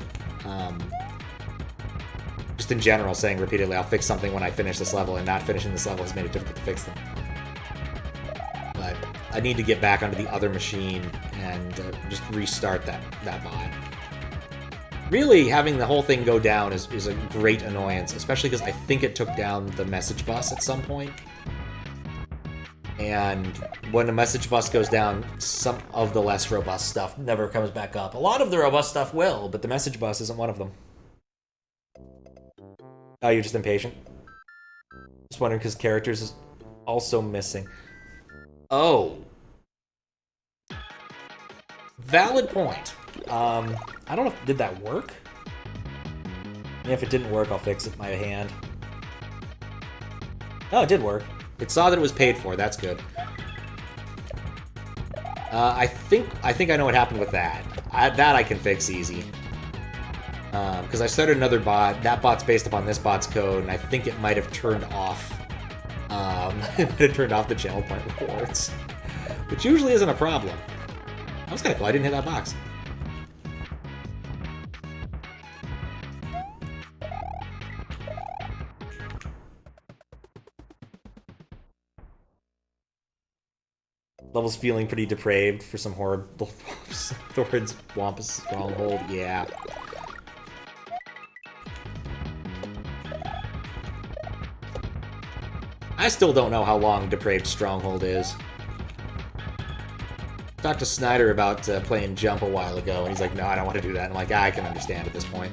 Just in general, saying repeatedly, I'll fix something when I finish this level, and not finishing this level has made it difficult to fix them. But I need to get back onto the other machine and just restart that bot. Really, having the whole thing go down is a great annoyance, especially because I think it took down the message bus at some point. And when the message bus goes down, some of the less robust stuff never comes back up. A lot of the robust stuff will, but the message bus isn't one of them. Oh, you're just impatient? Just wondering because characters is also missing. Oh. Valid point. I don't know did that work? And if it didn't work, I'll fix it by hand. Oh, it did work. It saw that it was paid for. That's good. I think I know what happened with that. That I can fix easy. Because I started another bot. That bot's based upon this bot's code, and I think it might have turned off. It turned off the channel point rewards, which usually isn't a problem. That was kind of cool. I didn't hit that box. Level's feeling pretty depraved for some horrible Thorin's Wampus Stronghold. Yeah. I still don't know how long Depraved Stronghold is. Talked to Snyder about playing Jump a while ago, and he's like, no, I don't want to do that. And I'm like, I can understand at this point.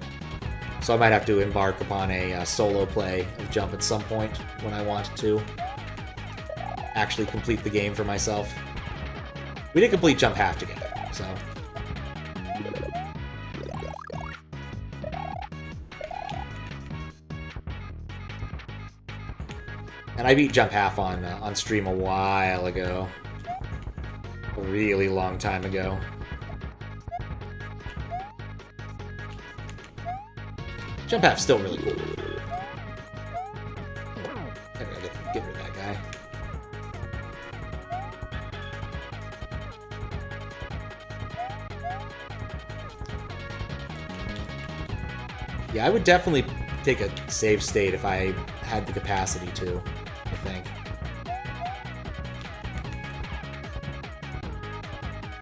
So I might have to embark upon a solo play of Jump at some point when I want to actually complete the game for myself. We did complete Jump half together, so... And I beat Jump half on stream a while ago. A really long time ago. Jump half's still really cool. There we go, get rid of that guy. Yeah, I would definitely take a save state if I had the capacity to, I think.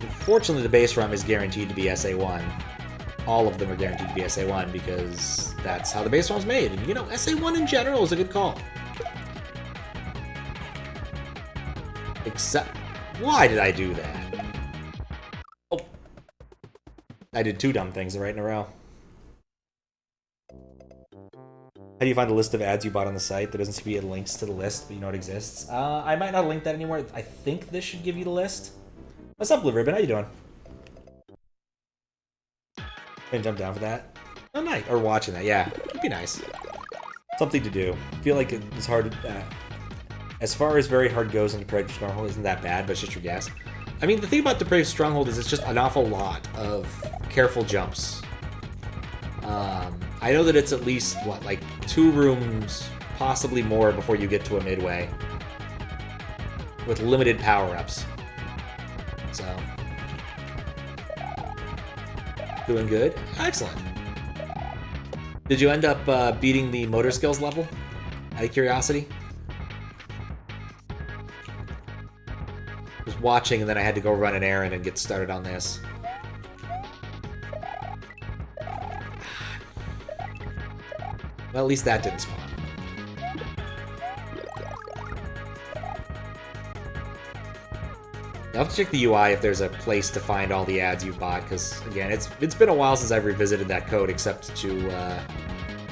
Unfortunately, the base ROM is guaranteed to be SA1. All of them are guaranteed to be SA1 because that's how the base ROM's made. And, you know, SA1 in general is a good call. Except... Why did I do that? Oh. I did two dumb things right in a row. How do you find the list of ads you bought on the site? There doesn't seem to be links to the list, but you know it exists. I might not link that anymore. I think this should give you the list. What's up, Blue Ribbon? How you doing? Gonna jump down for that? Oh, nice. Or watching that, yeah. It'd be nice. Something to do. I feel like it's hard to... as far as very hard goes in Depraved Stronghold, isn't that bad, but it's just your guess. I mean, the thing about Depraved Stronghold is it's just an awful lot of careful jumps. I know that it's at least, what, like 2 rooms, possibly more, before you get to a midway. With limited power-ups. So... Doing good? Excellent. Did you end up beating the motor skills level? Out of curiosity? I was watching and then I had to go run an errand and get started on this. Well, at least that didn't spawn. I'll have to check the UI if there's a place to find all the ads you've bought, because, again, it's been a while since I've revisited that code, except to,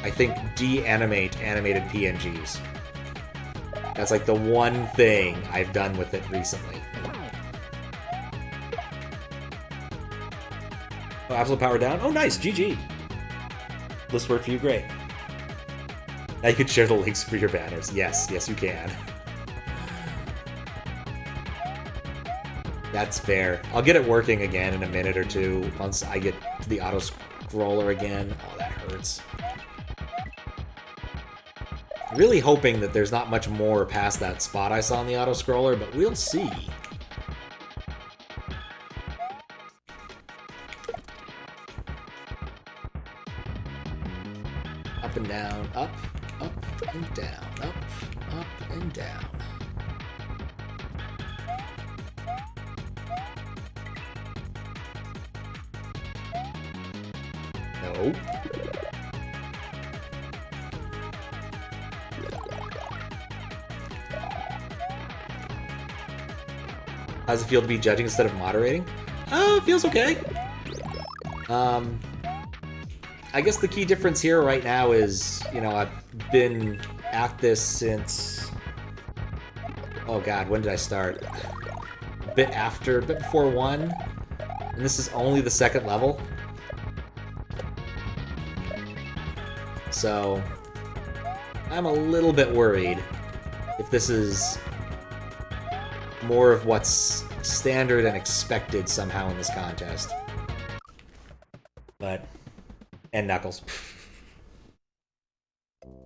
I think, de-animate animated PNGs. That's, like, the one thing I've done with it recently. Oh, absolute power down? Oh, nice! GG! List worked for you, great. Now you can share the links for your banners. Yes, yes you can. That's fair. I'll get it working again in a minute or two once I get to the auto-scroller again. Oh, that hurts. Really hoping that there's not much more past that spot I saw in the auto-scroller, but we'll see. Up and down, up and down, up and down. No. How does it feel to be judging instead of moderating? It feels okay. I guess the key difference here right now is, you know, I've been at this since... Oh god, when did I start? A bit before 1. And this is only the 2nd level. So, I'm a little bit worried if this is more of what's standard and expected somehow in this contest. But, and Knuckles.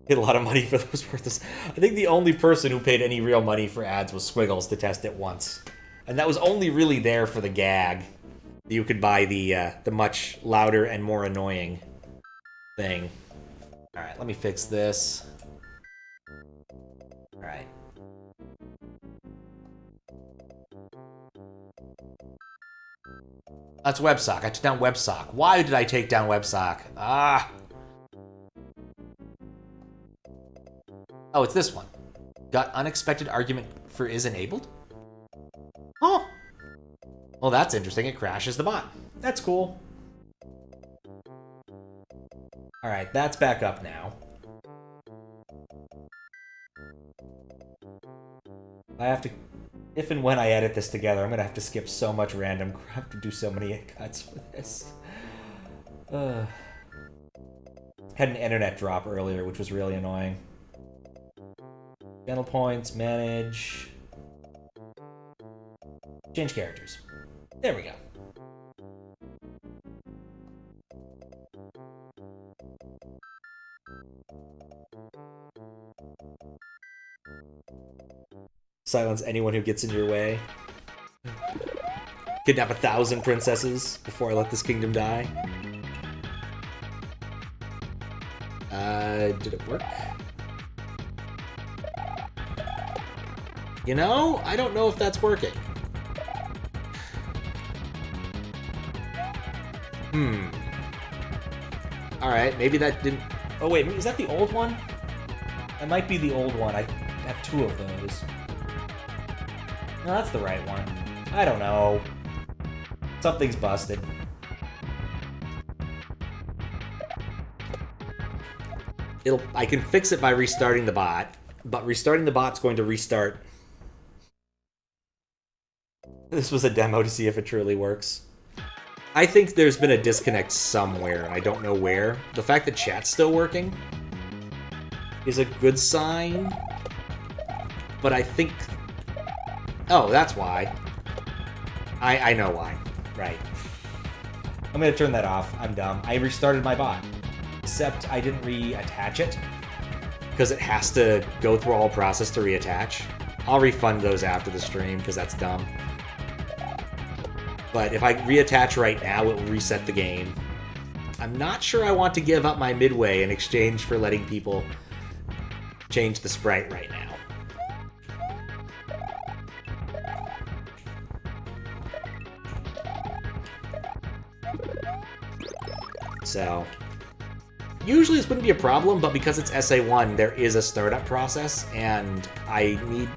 Paid a lot of money for those worthless. I think the only person who paid any real money for ads was Squiggles to test it once. And that was only really there for the gag. You could buy the much louder and more annoying thing. Alright, let me fix this. Alright. That's WebSock. I took down WebSock. Why did I take down WebSock? Ah. Oh, it's this one. Got unexpected argument for is enabled? Oh. Well, that's interesting. It crashes the bot. That's cool. Alright, that's back up now. I have to... If and when I edit this together, I'm gonna have to skip so much random crap to do so many cuts for this. Had an internet drop earlier, which was really annoying. Channel points, manage... Change characters. There we go. Silence anyone who gets in your way. Kidnap 1,000 princesses before I let this kingdom die. Did it work? You know, I don't know if that's working. Alright, maybe that didn't... Oh wait, is that the old one? That might be the old one. I have 2 of those. No, that's the right one. I don't know. Something's busted. I can fix it by restarting the bot, but restarting the bot's going to restart. This was a demo to see if it truly works. I think there's been a disconnect somewhere, and I don't know where. The fact that chat's still working is a good sign, but I think... Oh, that's why. I know why. Right. I'm gonna turn that off. I'm dumb. I restarted my bot. Except I didn't reattach it, because it has to go through a whole process to reattach. I'll refund those after the stream, because that's dumb. But if I reattach right now, it will reset the game. I'm not sure I want to give up my midway in exchange for letting people change the sprite right now. So, usually this wouldn't be a problem, but because it's SA1, there is a startup process, and I need...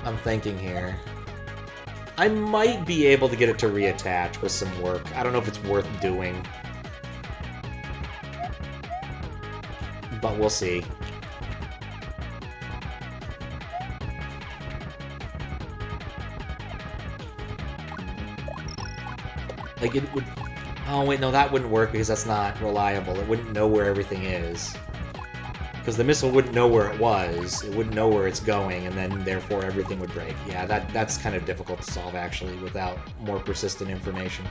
I'm thinking here. I might be able to get it to reattach with some work. I don't know if it's worth doing. But we'll see. Like, it would... Oh, wait, no, that wouldn't work because that's not reliable. It wouldn't know where everything is. Because the missile wouldn't know where it was, it wouldn't know where it's going, and then, therefore, everything would break. Yeah, that's kind of difficult to solve, actually, without more persistent information.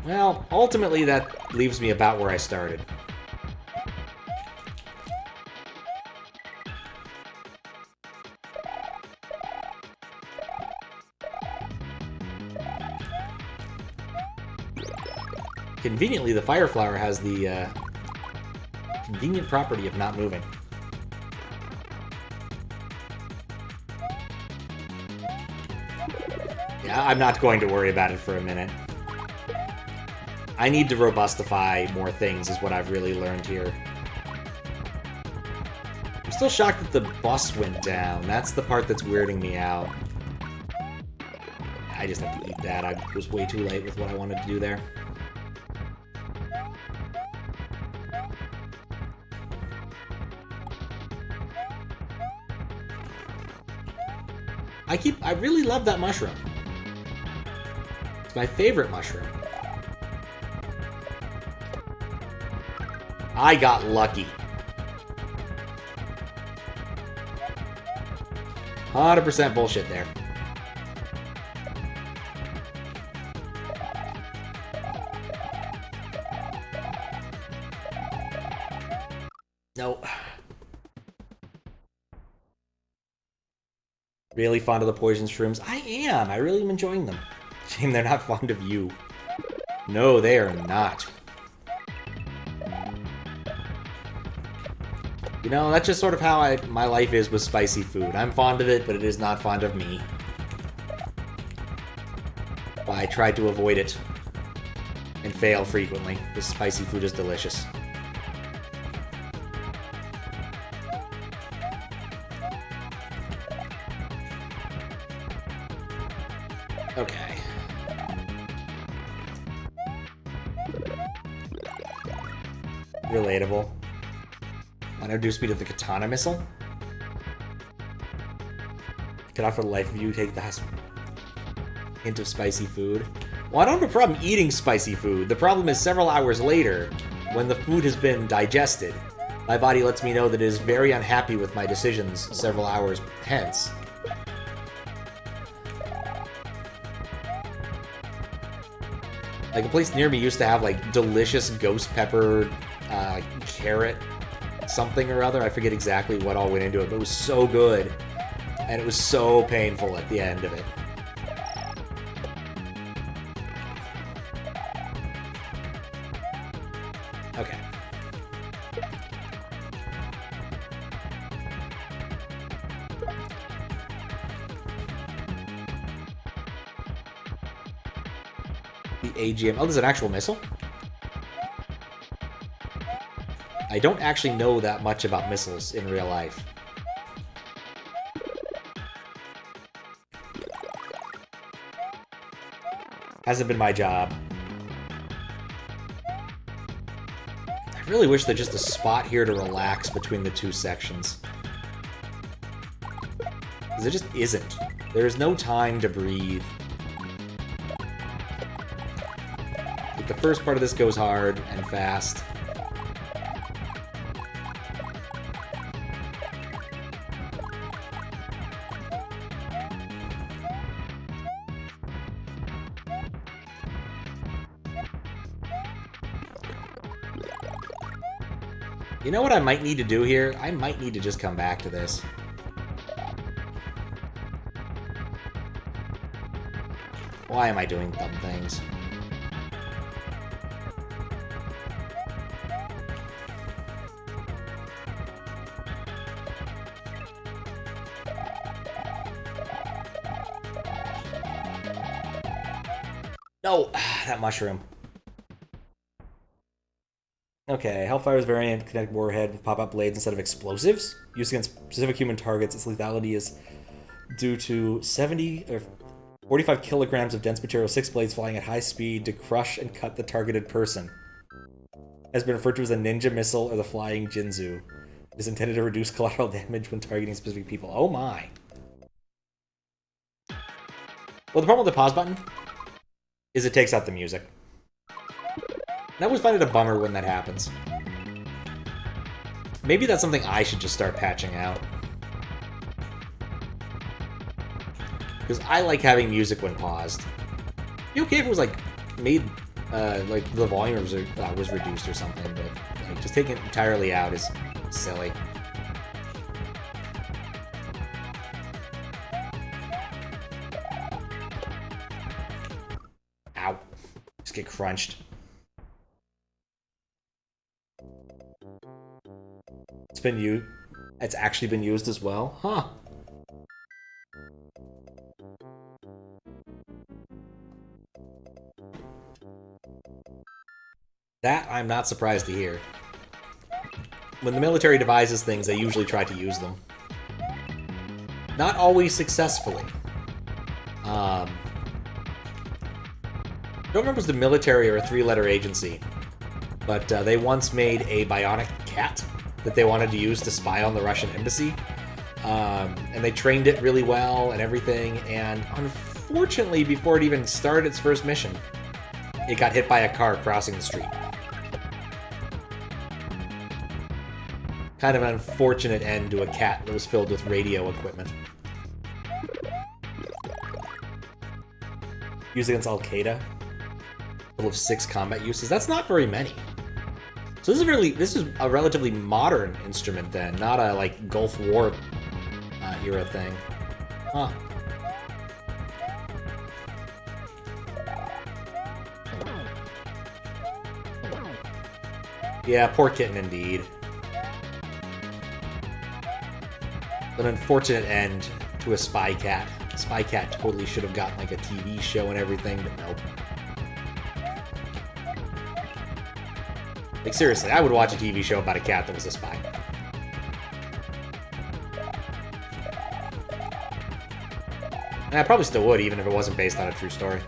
Well, ultimately, that leaves me about where I started. Conveniently, the Fire Flower has the convenient property of not moving. Yeah, I'm not going to worry about it for a minute. I need to robustify more things, is what I've really learned here. I'm still shocked that the bus went down. That's the part that's weirding me out. I just have to eat that. I was way too late with what I wanted to do there. I really love that mushroom. It's my favorite mushroom. I got lucky. 100% bullshit there. No. Really fond of the poison shrooms? I am! I really am enjoying them. Shame they're not fond of you. No, they are not. You know, that's just sort of how my life is with spicy food. I'm fond of it, but it is not fond of me. I tried to avoid it and fail frequently. This spicy food is delicious. Okay. Relatable. Want to introduce me to the katana missile? Cannot for the life of you take that hint of spicy food. Well, I don't have a problem eating spicy food. The problem is several hours later, when the food has been digested, my body lets me know that it is very unhappy with my decisions several hours hence. Like, a place near me used to have, like, delicious ghost pepper, carrot something or other. I forget exactly what all went into it, but it was so good. And it was so painful at the end of it. Okay. The AGM. Oh, there's an actual missile? I don't actually know that much about missiles in real life. Hasn't been my job. I really wish there's just a spot here to relax between the two sections. Because there just isn't. There is no time to breathe. Like, the first part of this goes hard and fast. You know what I might need to do here? I might need to just come back to this. Why am I doing dumb things? No! That mushroom. Okay, Hellfire's variant kinetic warhead with pop-up blades instead of explosives. Used against specific human targets, its lethality is due to 70 or 45 kilograms of dense material, 6 blades flying at high speed to crush and cut the targeted person. Has been referred to as a ninja missile or the flying Jinzu. It is intended to reduce collateral damage when targeting specific people. Oh my. Well, the problem with the pause button is it takes out the music. I always find it a bummer when that happens. Maybe that's something I should just start patching out. Because I like having music when paused. It'd be okay if it was, like, made, like, the volume was reduced or something, but, like, just taking it entirely out is silly. Ow. Just get crunched. It's actually been used as well? Huh. That I'm not surprised to hear. When the military devises things, they usually try to use them. Not always successfully. I don't remember if it was the military or a 3-letter agency, but they once made a bionic cat that they wanted to use to spy on the Russian embassy. And they trained it really well and everything, and unfortunately, before it even started its first mission, it got hit by a car crossing the street. Kind of an unfortunate end to a cat that was filled with radio equipment. Used against Al-Qaeda. Total of 6 combat uses. That's not very many. So this is a relatively modern instrument then, not a like Gulf War era thing. Huh. Yeah, poor kitten indeed. An unfortunate end to a spy cat. Spy Cat totally should have gotten like a TV show and everything, but nope. Like, seriously, I would watch a TV show about a cat that was a spy. And I probably still would, even if it wasn't based on a true story.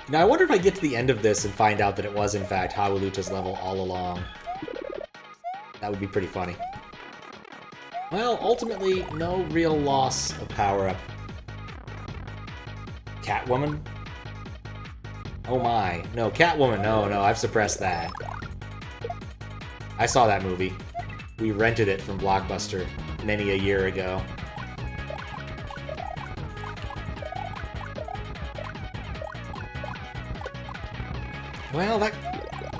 Now, I wonder if I get to the end of this and find out that it was, in fact, Hawaluta's level all along. That would be pretty funny. Well, ultimately, no real loss of power-up. Catwoman? Oh my. No, Catwoman, no, I've suppressed that. I saw that movie. We rented it from Blockbuster many a year ago. Well, that...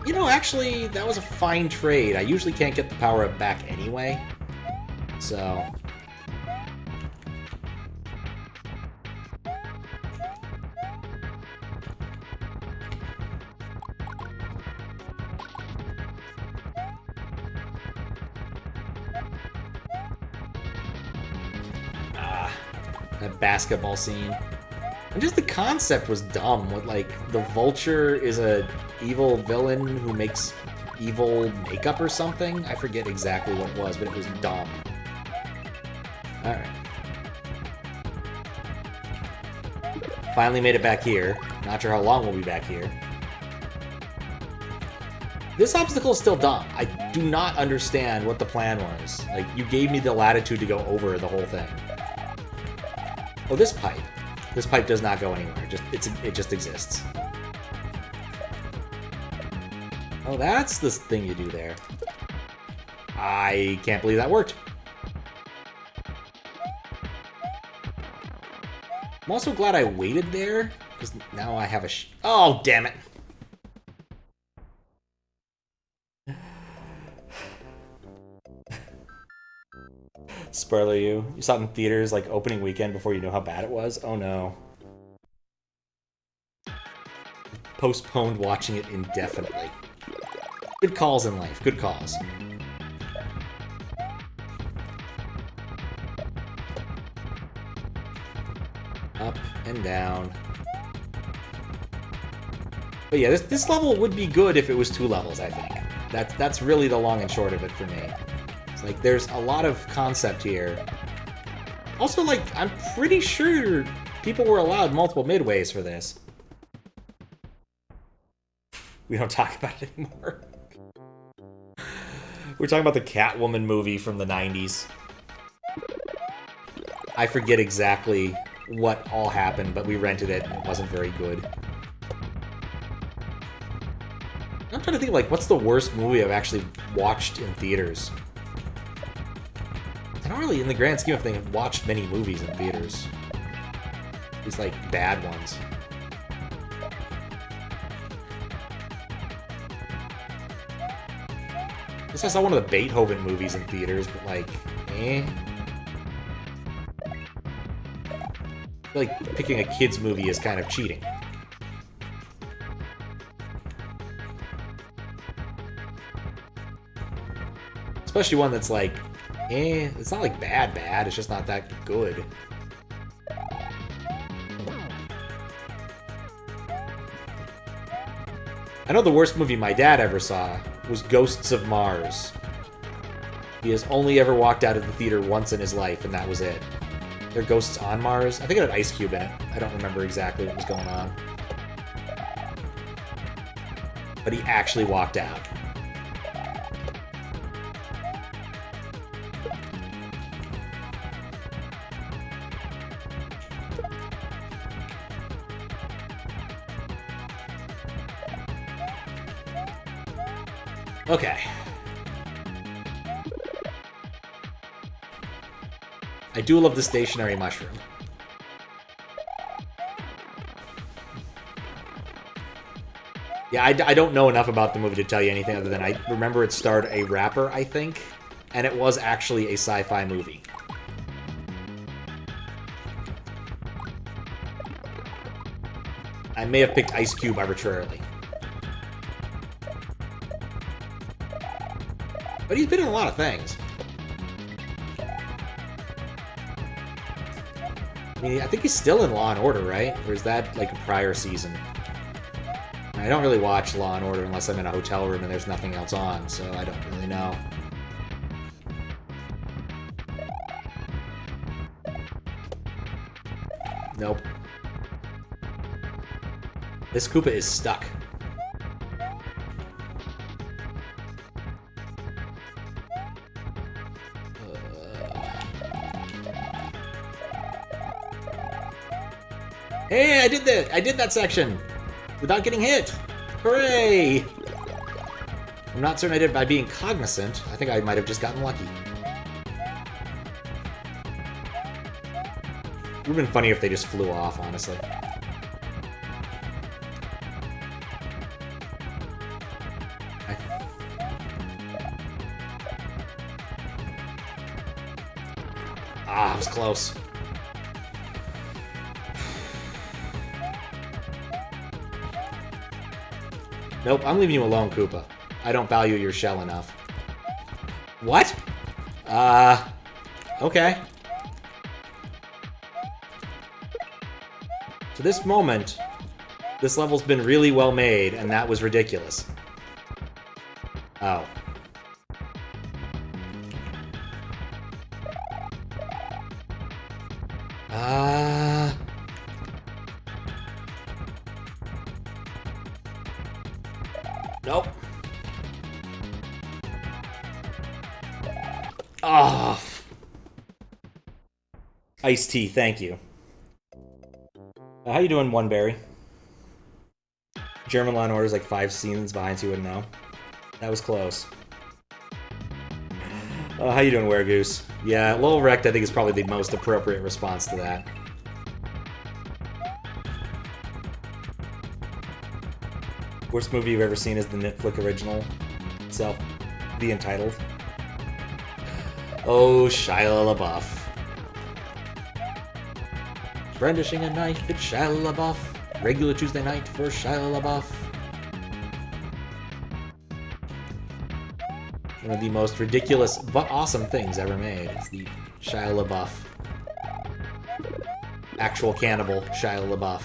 You know, actually, that was a fine trade. I usually can't get the power-up back anyway. So... that basketball scene. And just the concept was dumb. With, like, the Vulture is a evil villain who makes evil makeup or something. I forget exactly what it was, but it was dumb. Alright. Finally made it back here. Not sure how long we'll be back here. This obstacle is still dumb. I do not understand what the plan was. Like, you gave me the latitude to go over the whole thing. Oh, this pipe. This pipe does not go anywhere. It just exists. Oh, that's the thing you do there. I can't believe that worked. I'm also glad I waited there, because now I have a oh, damn it. Spoiler you saw it in theaters like opening weekend before you knew how bad it was? Oh no. Postponed watching it indefinitely. Good calls in life, good calls. Up and down. But yeah, this level would be good if it was 2 levels, I think. That's really the long and short of it for me. It's like, there's a lot of concept here. Also, like, I'm pretty sure people were allowed multiple midways for this. We don't talk about it anymore. We're talking about the Catwoman movie from the 90s. I forget exactly what all happened, but we rented it and it wasn't very good. I'm trying to think, like, what's the worst movie I've actually watched in theaters? I don't really, in the grand scheme of things, have watched many movies in theaters. These, like, bad ones. I guess I saw one of the Beethoven movies in theaters, but, like, eh. I feel like picking a kid's movie is kind of cheating. Especially one that's like, eh, it's not like bad, it's just not that good. I know the worst movie my dad ever saw was Ghosts of Mars. He has only ever walked out of the theater once in his life, and that was it. There are ghosts on Mars? I think it had Ice Cube in it. I don't remember exactly what was going on. But he actually walked out. Okay. I do love the stationary mushroom. Yeah, I don't know enough about the movie to tell you anything other than I remember it starred a rapper, I think, and it was actually a sci-fi movie. may have picked Ice Cube arbitrarily. But he's been in a lot of things. I mean, I think he's still in Law & Order, right? Or is that, like, a prior season? I don't really watch Law & Order unless I'm in a hotel room and there's nothing else on, so I don't really know. Nope. This Koopa is stuck. Hey, I did that! I did that section! Without getting hit! Hooray! I'm not certain I did it by being cognizant. I think I might have just gotten lucky. It would have been funny if they just flew off, honestly. Ah, it was close. Nope, I'm leaving you alone, Koopa. I don't value your shell enough. What? Okay. To this moment, this level's been really well made, and that was ridiculous. Oh. Nope. Ah. Iced tea, thank you. How you doing, One Berry? German Law & Order is like 5 scenes behind, so you wouldn't know. That was close. How you doing, Weregoose? Yeah, Lowell Wrecked, I think, is probably the most appropriate response to that. Worst movie you've ever seen is the Netflix original itself, The Entitled. Oh, Shia LaBeouf. Brandishing a knife, it's Shia LaBeouf. Regular Tuesday night for Shia LaBeouf. One of the most ridiculous but awesome things ever made is the Shia LaBeouf. Actual cannibal Shia LaBeouf.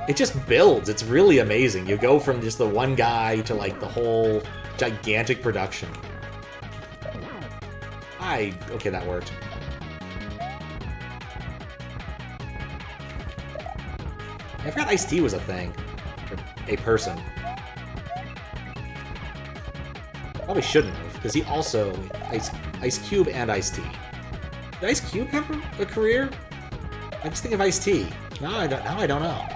It just builds. It's really amazing. You go from just the one guy to like the whole gigantic production. Okay, that worked. I forgot Ice-T was a thing. Or a person. Probably shouldn't have, because he also... Ice Cube and Ice-T. Did Ice Cube have a career? I just think of Ice-T. Now I don't know.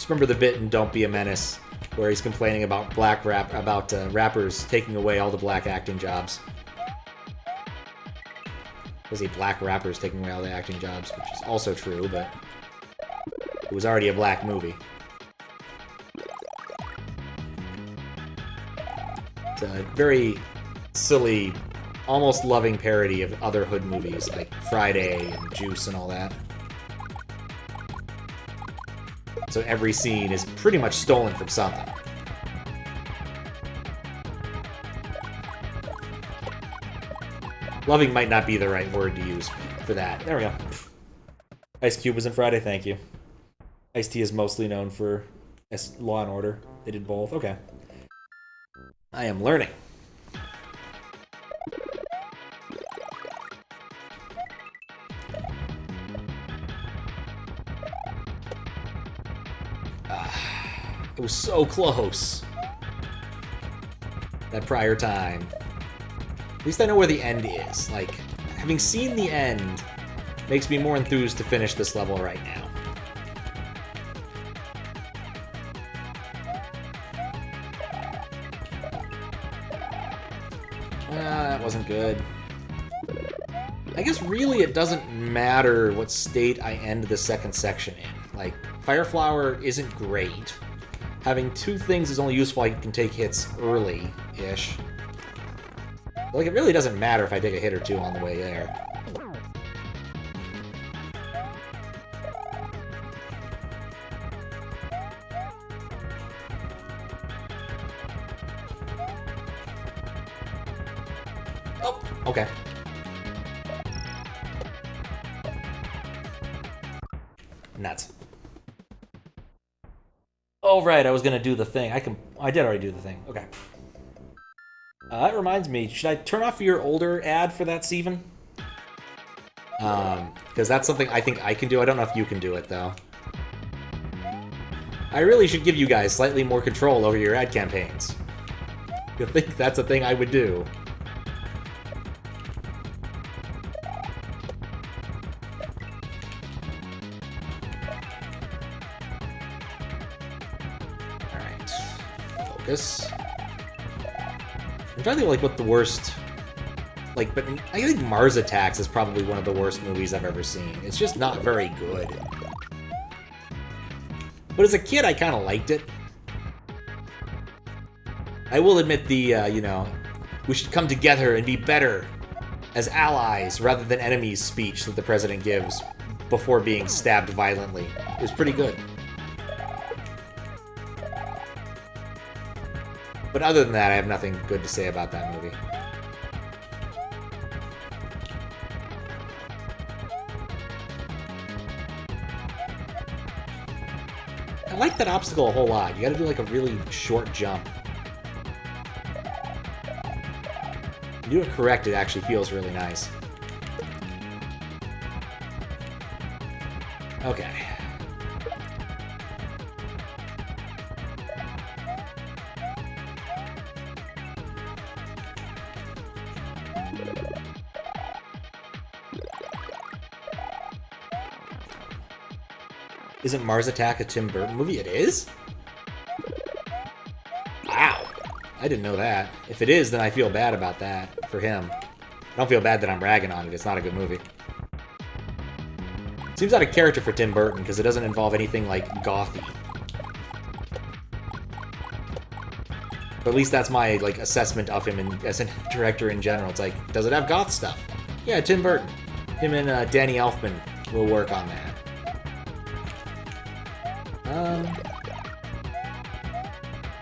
Remember the bit in Don't Be a Menace, where he's complaining about rappers taking away all the black acting jobs. Was he black rappers taking away all the acting jobs, which is also true, but it was already a black movie. It's a very silly, almost loving parody of other hood movies, like Friday and Juice and all that. So every scene is pretty much stolen from something. Loving might not be the right word to use for that. There we go. Ice Cube was in Friday, thank you. Ice-T is mostly known for Law & Order. They did both. Okay. I am learning. It was so close. That prior time. At least I know where the end is. Like, having seen the end makes me more enthused to finish this level right now. That wasn't good. I guess really it doesn't matter what state I end the second section in. Like, Fire Flower isn't great. Having two things is only useful I can take hits early-ish. Like, it really doesn't matter if I take a hit or two on the way there. Oh, okay. Nuts. Oh, right, I was gonna do the thing. I did already do the thing. Okay. That reminds me, should I turn off your older ad for that, Steven? Because that's something I think I can do. I don't know if you can do it, though. I really should give you guys slightly more control over your ad campaigns. I think that's a thing I would do. Alright. Focus. I'm trying to think, like, what the worst... Like, but I think Mars Attacks is probably one of the worst movies I've ever seen. It's just not very good. But as a kid, I kind of liked it. I will admit the, you know, we should come together and be better as allies rather than enemies speech that the president gives before being stabbed violently is pretty good. But other than that, I have nothing good to say about that movie. I like that obstacle a whole lot. You gotta do like a really short jump. You do it correct, it actually feels really nice. Okay. Isn't Mars Attack a Tim Burton movie? It is? Wow. I didn't know that. If it is, then I feel bad about that for him. I don't feel bad that I'm ragging on it. It's not a good movie. Seems out of character for Tim Burton because it doesn't involve anything like gothy. But at least that's my like assessment of him as a director in general. It's like, does it have goth stuff? Yeah, Tim Burton. Him and Danny Elfman will work on that.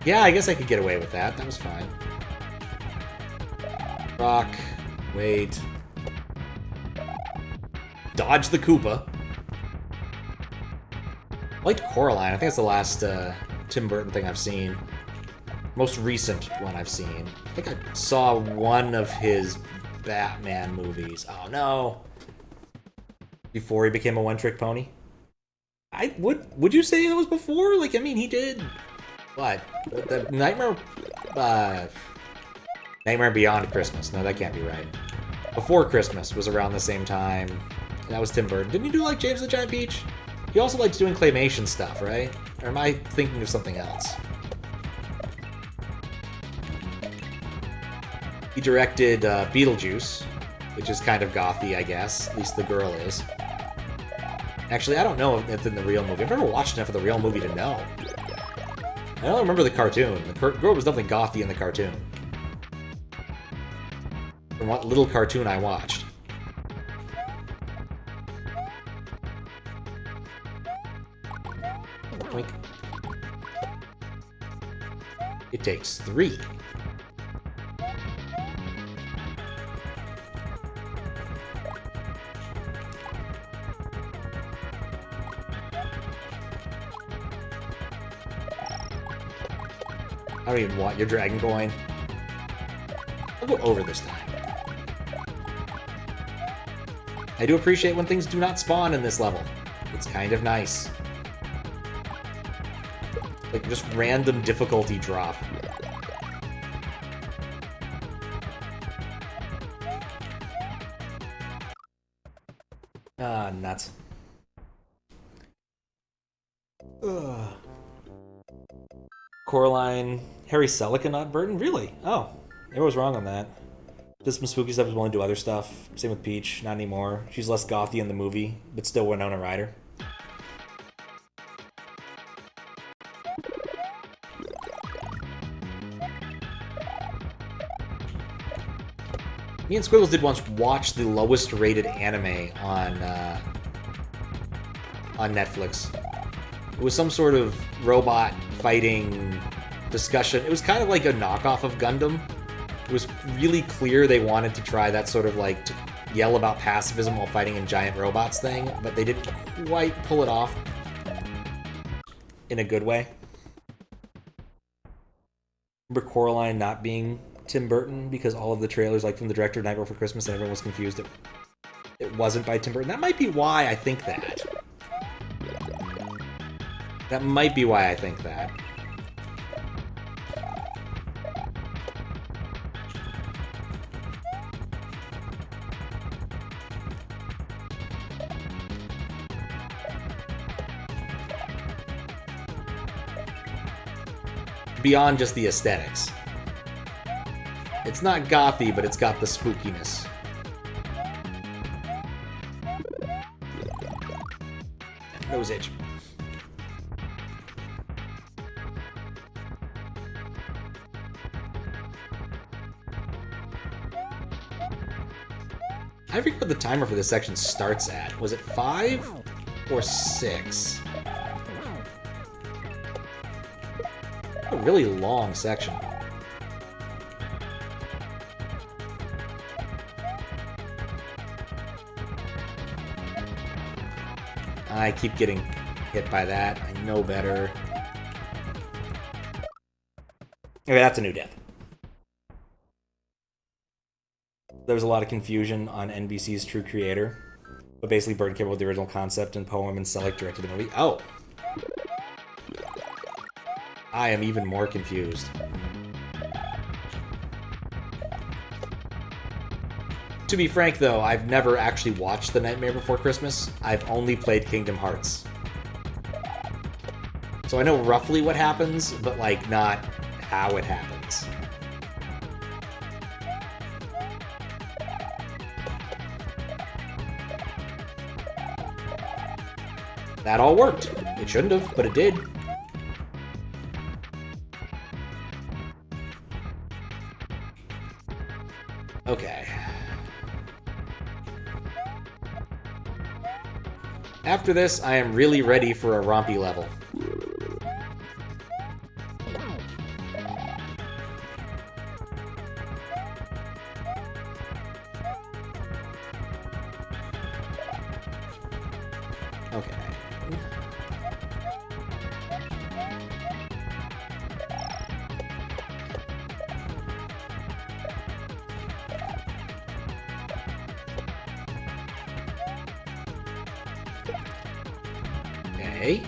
Yeah, I guess I could get away with that. That was fine. Rock. Wait. Dodge the Koopa. I liked Coraline. I think it's the last Tim Burton thing I've seen. Most recent one I've seen. I think I saw one of his Batman movies. Oh, no. Before he became a one-trick pony? Would you say it was before? Like, I mean, he did... What? The Nightmare Beyond Christmas. No, that can't be right. Before Christmas was around the same time. That was Tim Burton. Didn't he do, like, James and the Giant Peach? He also likes doing claymation stuff, right? Or am I thinking of something else? He directed Beetlejuice, which is kind of gothy, I guess. At least the girl is. Actually, I don't know if it's in the real movie. I've never watched enough of the real movie to know. I don't remember the cartoon. The girl was definitely gothy in the cartoon. From what little cartoon I watched. Oink. It takes 3. I don't even want your dragon coin. I'll go over this time. I do appreciate when things do not spawn in this level. It's kind of nice. Like, just random difficulty drop. Ah, nuts. Ugh. Coraline, Harry Selick and not Burton? Really? Oh, I was wrong on that. Does some spooky stuff, is willing to do other stuff. Same with Peach, not anymore. She's less gothy in the movie, but still Winona Ryder. Me and Squiggles did once watch the lowest rated anime on Netflix. It was some sort of robot fighting discussion. It was kind of like a knockoff of Gundam. It was really clear they wanted to try that sort of like to yell about pacifism while fighting in giant robots thing, but they didn't quite pull it off in a good way. Remember Coraline not being Tim Burton because all of the trailers, like from the director of Nightmare Before Christmas, and everyone was confused it wasn't by Tim Burton. That might be why I think that. That might be why I think that. Beyond just the aesthetics. It's not gothy, but it's got the spookiness. Nose itch. I forget what the timer for this section starts at. Was it 5 or 6? A really long section. I keep getting hit by that. I know better. Okay, that's a new death. There was a lot of confusion on NBC's True Creator, but basically Burton came up with the original concept and poem and Selleck directed the movie. Oh! I am even more confused. To be frank, though, I've never actually watched The Nightmare Before Christmas. I've only played Kingdom Hearts. So I know roughly what happens, but, like, not how it happens. That all worked. It shouldn't have, but it did. Okay. After this, I am really ready for a rompy level. Okay. Okay.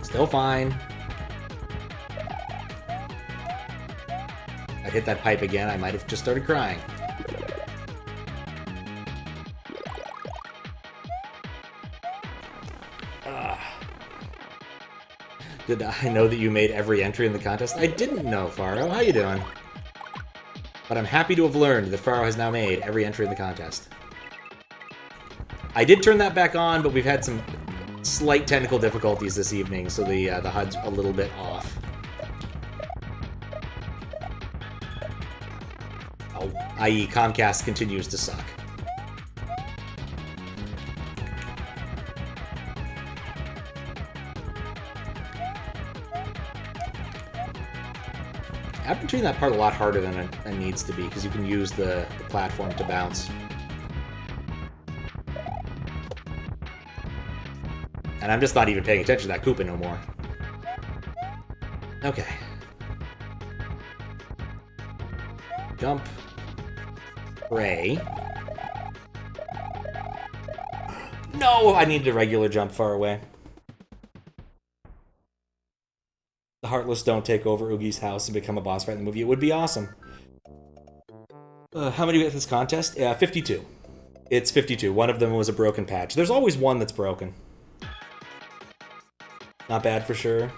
Still fine. If I hit that pipe again, I might have just started crying. Did I know that you made every entry in the contest? I didn't know, Faro. How you doing? But I'm happy to have learned that Faro has now made every entry in the contest. I did turn that back on, but we've had some slight technical difficulties this evening, so the HUD's a little bit off. Oh, i.e. Comcast continues to suck. I've been treating that part a lot harder than it needs to be, because you can use the platform to bounce. And I'm just not even paying attention to that Koopa no more. Okay. Jump. Pray. No! I needed a regular jump far away. The Heartless don't take over Oogie's house and become a boss fight in the movie. It would be awesome. How many do we get this contest? 52. It's 52. One of them was a broken patch. There's always one that's broken. Not bad for sure.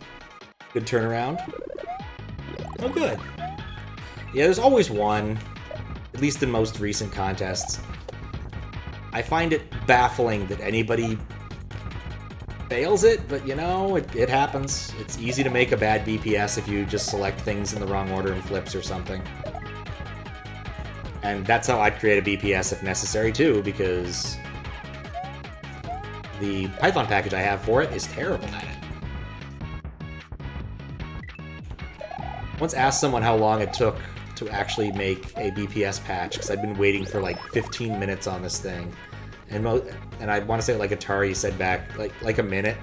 Good turnaround. Oh, good. Yeah, there's always one, at least in most recent contests. I find it baffling that anybody fails it, but you know, it happens. It's easy to make a bad BPS if you just select things in the wrong order in flips or something. And that's how I'd create a BPS if necessary too, because the Python package I have for it is terrible at it. Once asked someone how long it took to actually make a BPS patch, because I'd been waiting for like 15 minutes on this thing. And I want to say like Atari said back, like a minute,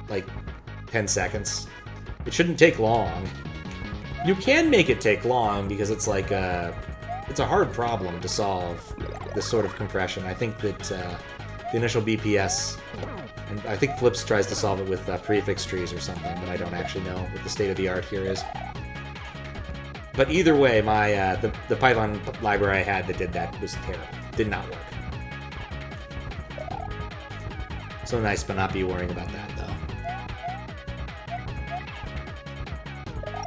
like 10 seconds. It shouldn't take long. You can make it take long because it's like it's a hard problem to solve, this sort of compression. I think that the initial BPS, and I think Flips tries to solve it with prefix trees or something, but I don't actually know what the state of the art here is. But either way, my the Python library I had that did that was terrible. Did not work. So nice to not be worrying about that, though.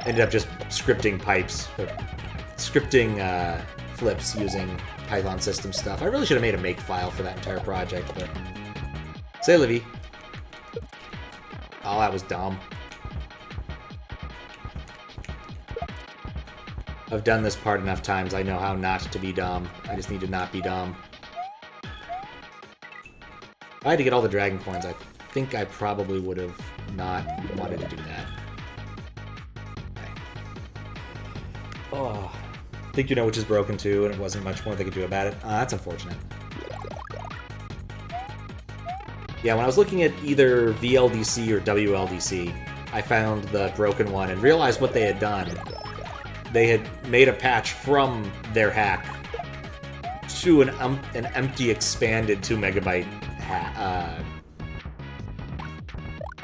Ended up just scripting pipes, scripting flips using Python system stuff. I really should have made a make file for that entire project, but... Say, Livy. Oh, that was dumb. I've done this part enough times, I know how not to be dumb. I just need to not be dumb. If I had to get all the dragon coins, I think I probably would have not wanted to do that. Okay. Oh, I think you know which is broken too, and it wasn't much more they could do about it. That's unfortunate. Yeah, when I was looking at either VLDC or WLDC, I found the broken one and realized what they had done. They had made a patch from their hack to an empty expanded 2 megabyte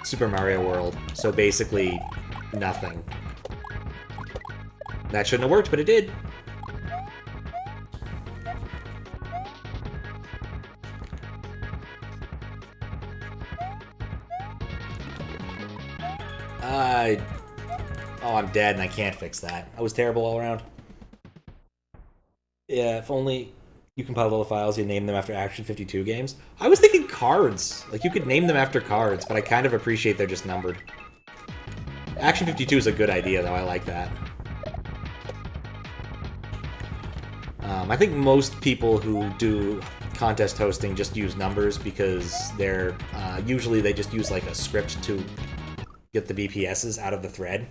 Super Mario World. So basically, nothing. That shouldn't have worked, but it did. Oh, I'm dead and I can't fix that. I was terrible all around. Yeah, if only you compiled all the files, you name them after Action 52 games. I was thinking cards. Like, you could name them after cards, but I kind of appreciate they're just numbered. Action 52 is a good idea, though. I like that. I think most people who do contest hosting just use numbers because they're usually they just use like a script to get the BPSs out of the thread.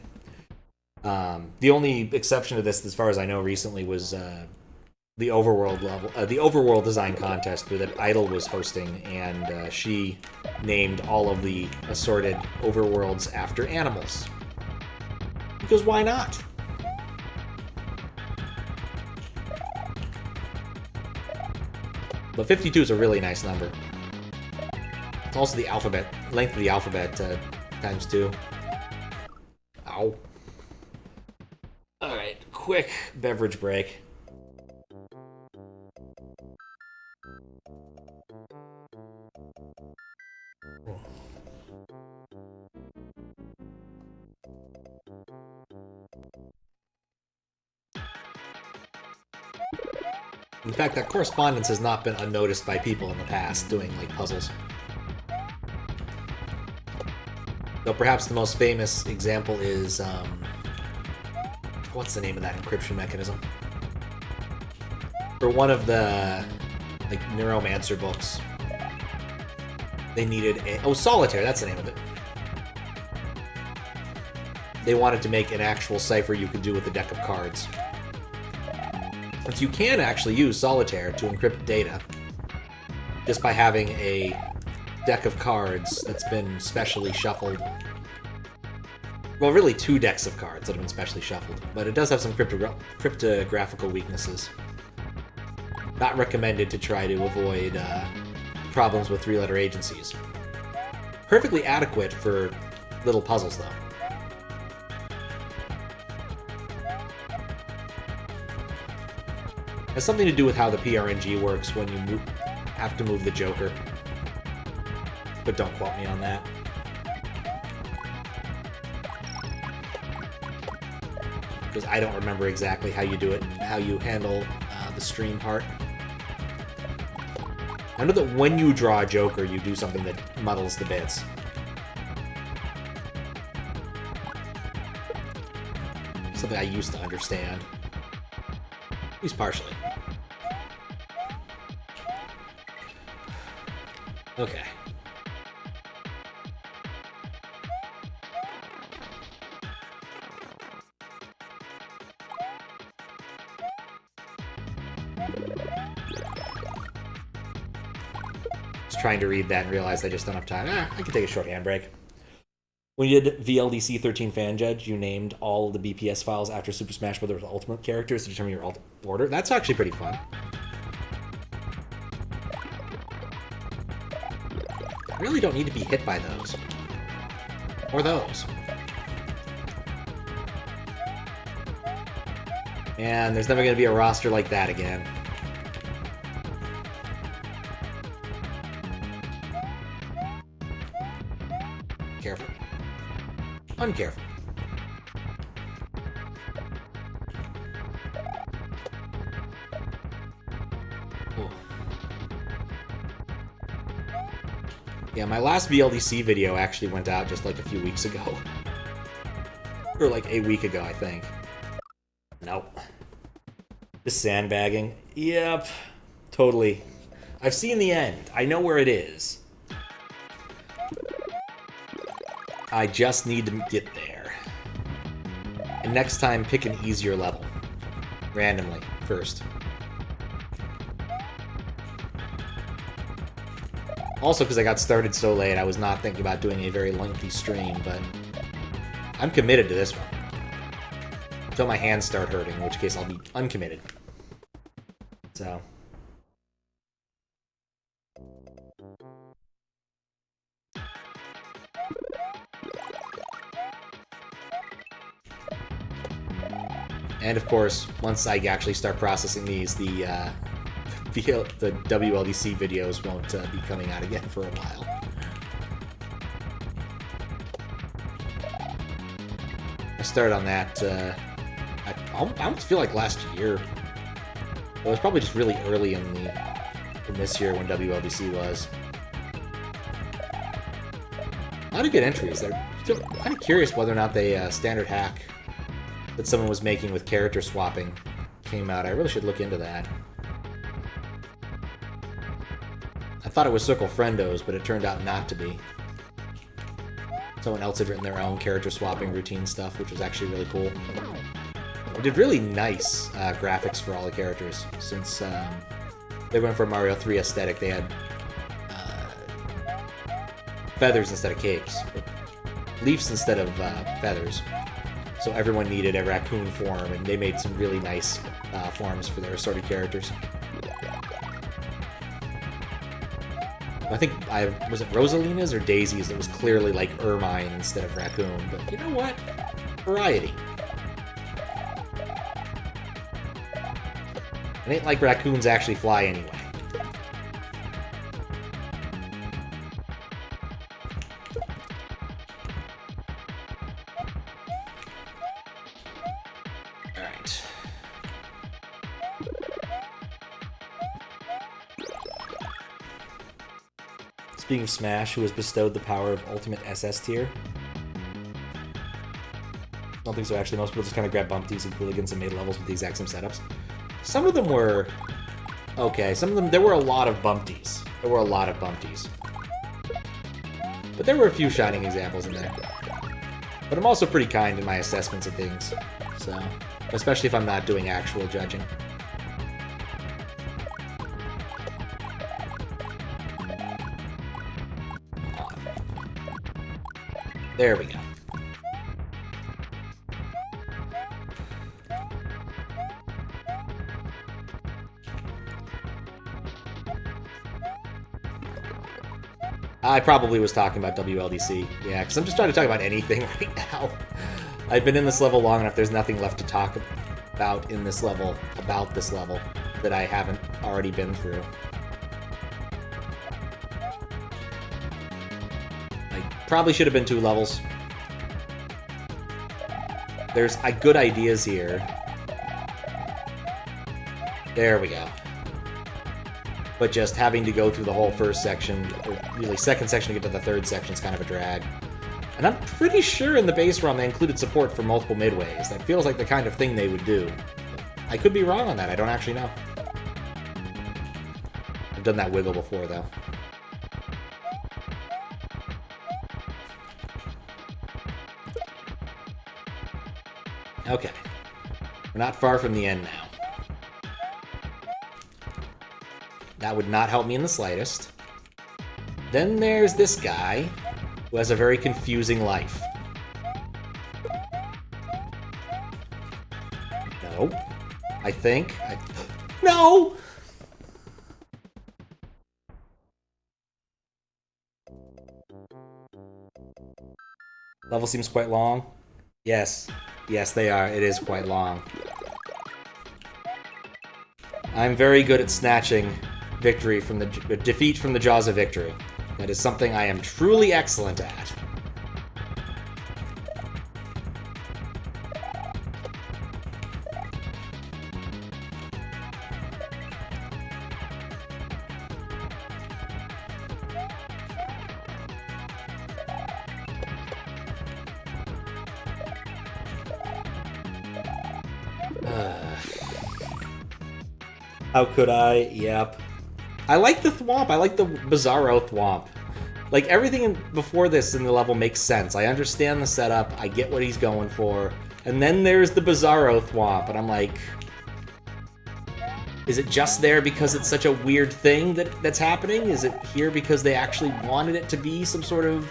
The only exception to this, as far as I know, recently was the Overworld level, the Overworld design contest that Idle was hosting, and she named all of the assorted Overworlds after animals. Because why not? But 52 is a really nice number. It's also the alphabet, length of the alphabet times 2. Ow. Alright, quick beverage break. In fact, that correspondence has not been unnoticed by people in the past doing, like, puzzles. Though perhaps the most famous example is, what's the name of that encryption mechanism? For one of the, like, Neuromancer books, they needed a... Oh, Solitaire, that's the name of it. They wanted to make an actual cipher you could do with a deck of cards. And so you can actually use Solitaire to encrypt data just by having a deck of cards that's been specially shuffled. Well, really 2 decks of cards that have been specially shuffled, but it does have some cryptographical weaknesses. Not recommended to try to avoid problems with 3-letter agencies. Perfectly adequate for little puzzles, though. Has something to do with how the PRNG works when you have to move the Joker. But don't quote me on that. because I don't remember exactly how you do it, how you handle the stream part. I know that when you draw a Joker, you do something that muddles the bits. Something I used to understand. At least partially. Okay. Just trying to read that and realize I just don't have time. I can take a short handbrake. When you did VLDC 13 Fan Judge, you named all the BPS files after Super Smash Bros. Ultimate characters to determine your ultimate order. That's actually pretty fun. I really don't need to be hit by those. Or those. And there's never going to be a roster like that again. Careful. Uncareful. Ooh. Yeah, my last VLDC video actually went out just like a few weeks ago. Or like a week ago, I think. Nope. Just sandbagging. Yep. Totally. I've seen the end. I know where it is. I just need to get there. And next time, pick an easier level. Randomly, first. Also, because I got started so late, I was not thinking about doing a very lengthy stream, but I'm committed to this one. Until my hands start hurting, in which case I'll be uncommitted. So... And of course, once I actually start processing these, the WLDC videos won't be coming out again for a while. I started on that, I almost feel like last year. It was probably just really early in this year when WLDC was. A lot of good entries. They're still kind of curious whether or not they standard hack that someone was making with character swapping came out. I really should look into that. I thought it was Circle Friendos, but it turned out not to be. Someone else had written their own character swapping routine stuff, which was actually really cool. They did really nice graphics for all the characters, since they went for a Mario 3 aesthetic. They had feathers instead of capes, leaves instead of feathers. So everyone needed a raccoon form, and they made some really nice forms for their assorted characters. I think was it Rosalina's or Daisy's that was clearly like Ermine instead of raccoon, but you know what? Variety. It ain't like raccoons actually fly anyway. Alright. Speaking of Smash, who was bestowed the power of Ultimate SS tier? I don't think so, actually. Most people just kind of grabbed bumpties and hooligans and made levels with the exact same setups. Some of them were... okay, some of them... there were a lot of bumpties. But there were a few shining examples in there. But I'm also pretty kind in my assessments of things. So... especially if I'm not doing actual judging. There we go. I probably was talking about WLDC. Yeah, because I'm just trying to talk about anything right now. I've been in this level long enough, there's nothing left to talk about in this level, that I haven't already been through. I probably should have been 2 levels. There's good ideas here. There we go. But just having to go through the whole first section, or really second section to get to the third section is kind of a drag. And I'm pretty sure in the BaseROM they included support for multiple midways. That feels like the kind of thing they would do. I could be wrong on that, I don't actually know. I've done that wiggle before, though. Okay. We're not far from the end now. That would not help me in the slightest. Then there's this guy, who has a very confusing life. No. I think. No! Level seems quite long. Yes. Yes, they are. It is quite long. I'm very good at snatching victory from the defeat from the jaws of victory. That is something I am truly excellent at. How could I? Yep. I like the thwomp. I like the Bizarro thwomp. Like, everything before this in the level makes sense. I understand the setup. I get what he's going for. And then there's the Bizarro thwomp. And I'm like... Is it just there because it's such a weird thing that's happening? Is it here because they actually wanted it to be some sort of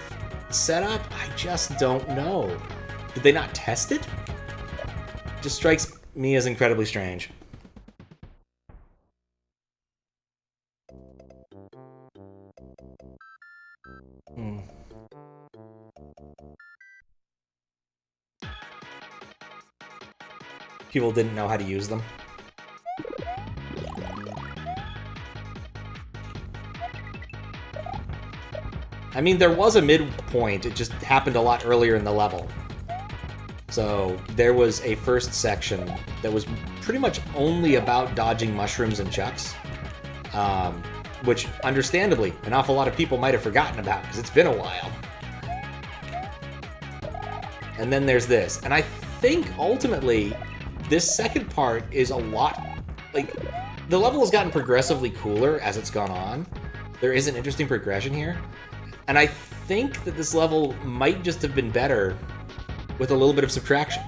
setup? I just don't know. Did they not test it? It just strikes me as incredibly strange. People didn't know how to use them. I mean, there was a midpoint, it just happened a lot earlier in the level. So, there was a first section that was pretty much only about dodging mushrooms and chucks. Which, understandably, an awful lot of people might have forgotten about, because it's been a while. And then there's this. And I think, ultimately, this second part is a lot... Like, the level has gotten progressively cooler as it's gone on. There is an interesting progression here. And I think that this level might just have been better with a little bit of subtraction.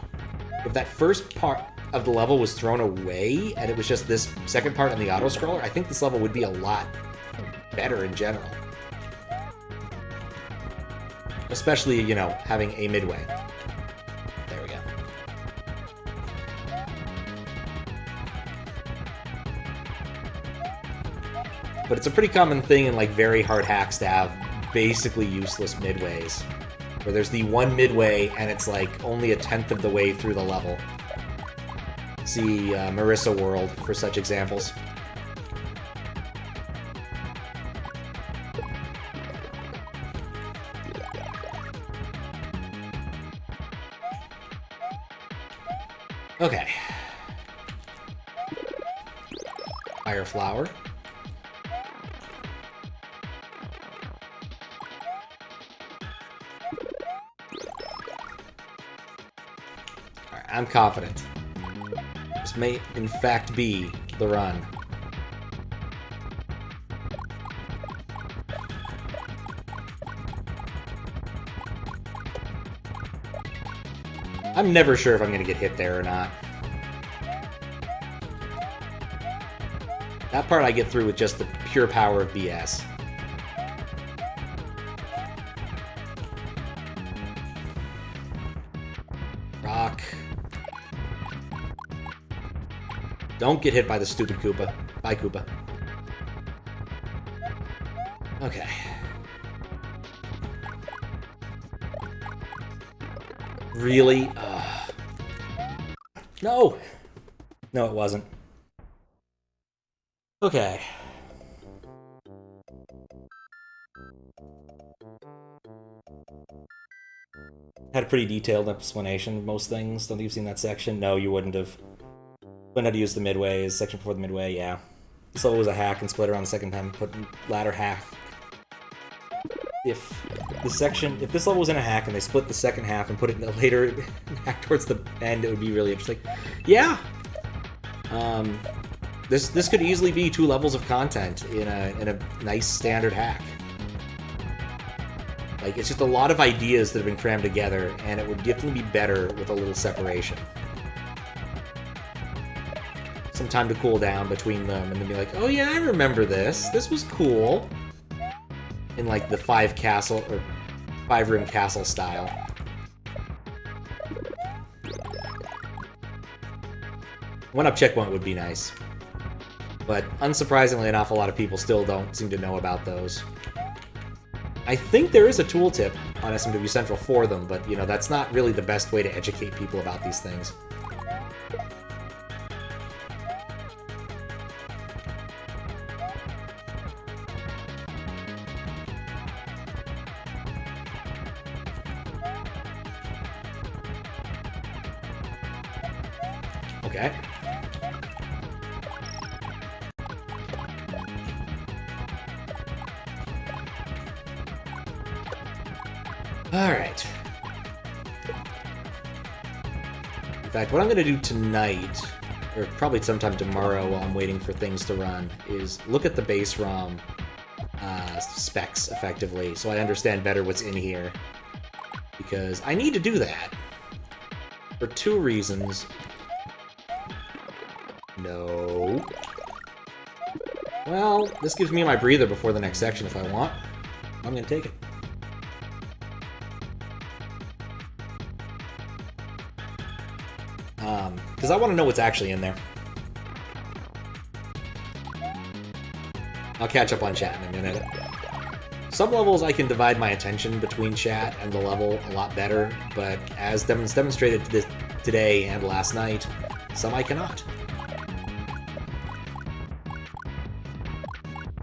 If that first part of the level was thrown away, and it was just this second part in the auto-scroller, I think this level would be a lot better in general. Especially, you know, having a midway. There we go. But it's a pretty common thing in, like, very hard hacks to have basically useless midways. Where there's the one midway, and it's, like, only 1/10 of the way through the level. See Marissa World for such examples. Okay. Fire flower. Alright, I'm confident. This may, in fact, be the run. I'm never sure if I'm going to get hit there or not. That part I get through with just the pure power of BS. Rock. Don't get hit by the stupid Koopa. Bye, Koopa. Okay. Really? No! No, it wasn't. Okay. had a pretty detailed explanation of most things. Don't think you've seen that section? No, you wouldn't have. Wouldn't have to use the midways. Section before the midway, yeah. This level was a hack and split around the second time. Put latter half. If this level was in a hack and they split the second half and put it in the later hack towards the end, it would be really interesting. Yeah. This could easily be 2 levels of content in a nice standard hack. Like, it's just a lot of ideas that have been crammed together, and it would definitely be better with a little separation. Some time to cool down between them, and then be like, oh yeah, I remember this. This was cool. In like the 5-room castle style. One-up checkpoint would be nice. But unsurprisingly, an awful lot of people still don't seem to know about those. I think there is a tooltip on SMW Central for them, but, you know, that's not really the best way to educate people about these things. Okay. Alright. In fact, what I'm going to do tonight, or probably sometime tomorrow while I'm waiting for things to run, is look at the BaseROM specs, effectively, so I understand better what's in here. Because I need to do that. For 2 reasons. No. Well, this gives me my breather before the next section if I want. I'm going to take it. Because I want to know what's actually in there. I'll catch up on chat in a minute. Some levels I can divide my attention between chat and the level a lot better, but as demonstrated today and last night, some I cannot.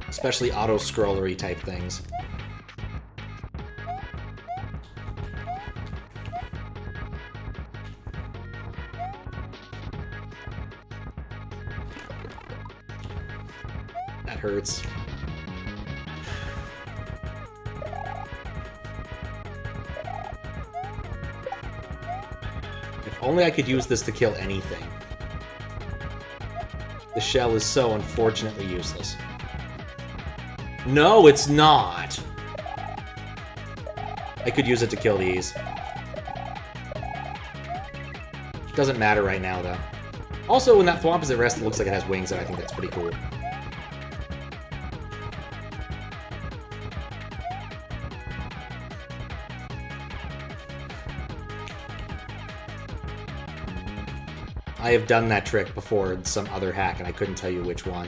Especially auto-scrollery type things. That hurts. If only I could use this to kill anything. The shell is so unfortunately useless. No, it's not! I could use it to kill these. Doesn't matter right now, though. Also, when that thwomp is at rest, it looks like it has wings, and I think that's pretty cool. I have done that trick before in some other hack, and I couldn't tell you which one.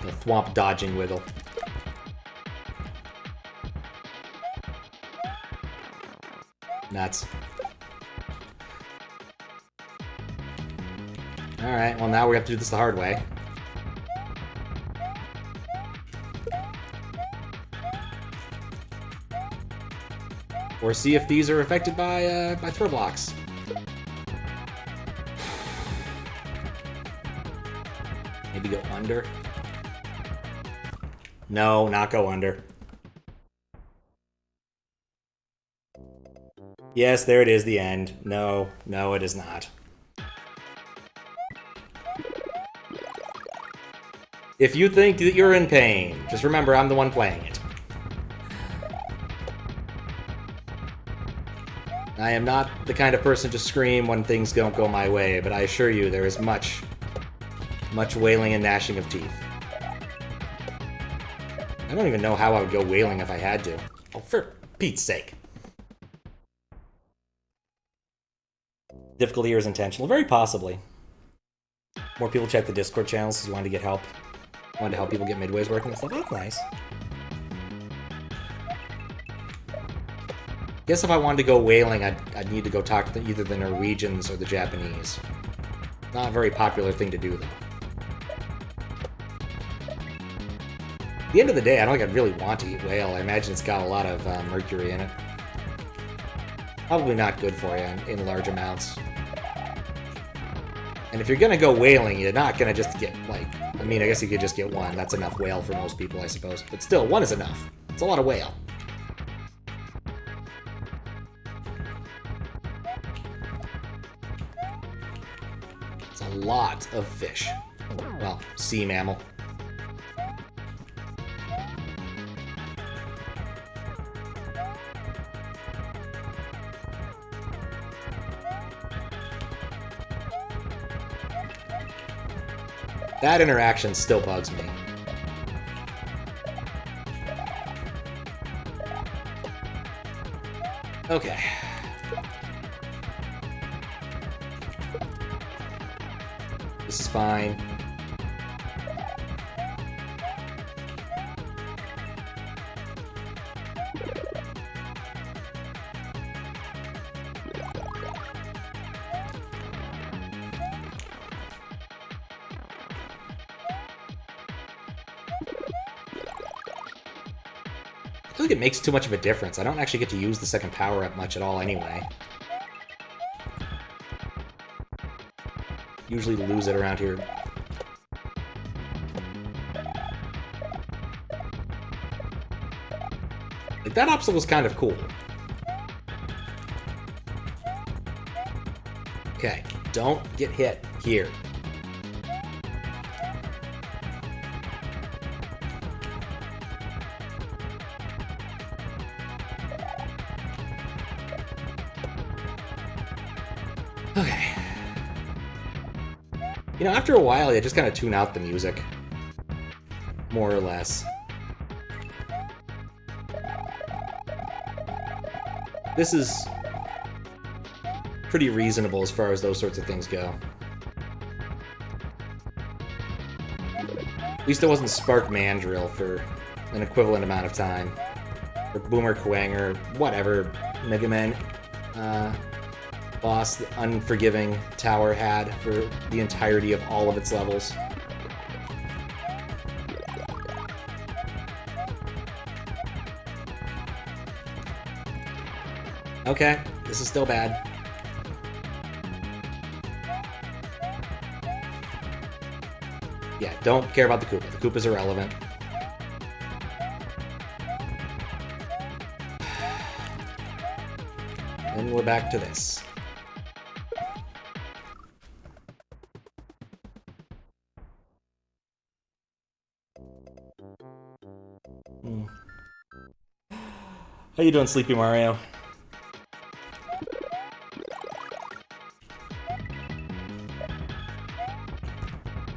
The thwomp dodging wiggle. Nuts. Alright, well now we have to do this the hard way. Or see if these are affected by throw blocks. Maybe go under. No, not go under. Yes, there it is, the end. No, no, it is not. If you think that you're in pain, just remember I'm the one playing it. I am not the kind of person to scream when things don't go my way, but I assure you there is much wailing and gnashing of teeth. I don't even know how I would go wailing if I had to. Oh, for Pete's sake. Difficulty here is intentional. Very possibly. More people check the Discord channels because you wanted to get help. Wanted to help people get midways working and stuff. Oh, that's nice. Guess if I wanted to go whaling, I'd need to go talk to either the Norwegians or the Japanese. Not a very popular thing to do, though. the end of the day, I don't think I'd really want to eat whale. I imagine it's got a lot of mercury in it. Probably not good for you in large amounts. And if you're gonna go whaling, you're not gonna just get, like... I mean, I guess you could just get one. That's enough whale for most people, I suppose. But still, one is enough. It's a lot of whale. It's a lot of fish. Well, sea mammal. That interaction still bugs me. Okay. This is fine. I feel like it makes too much of a difference. I don't actually get to use the second power-up much at all anyway. Usually lose it around here. Like, that obstacle's kind of cool. Okay, don't get hit here. Okay. You know, after a while, you just kind of tune out the music. More or less. This is pretty reasonable as far as those sorts of things go. At least it wasn't Spark Mandrill for an equivalent amount of time. Or Boomer Kuang, or whatever Mega Man boss the Unforgiving Tower had for the entirety of all of its levels. Okay, this is still bad. Yeah, don't care about the Koopa. The Koopa's irrelevant. Then we're back to this. How you doing, Sleepy Mario?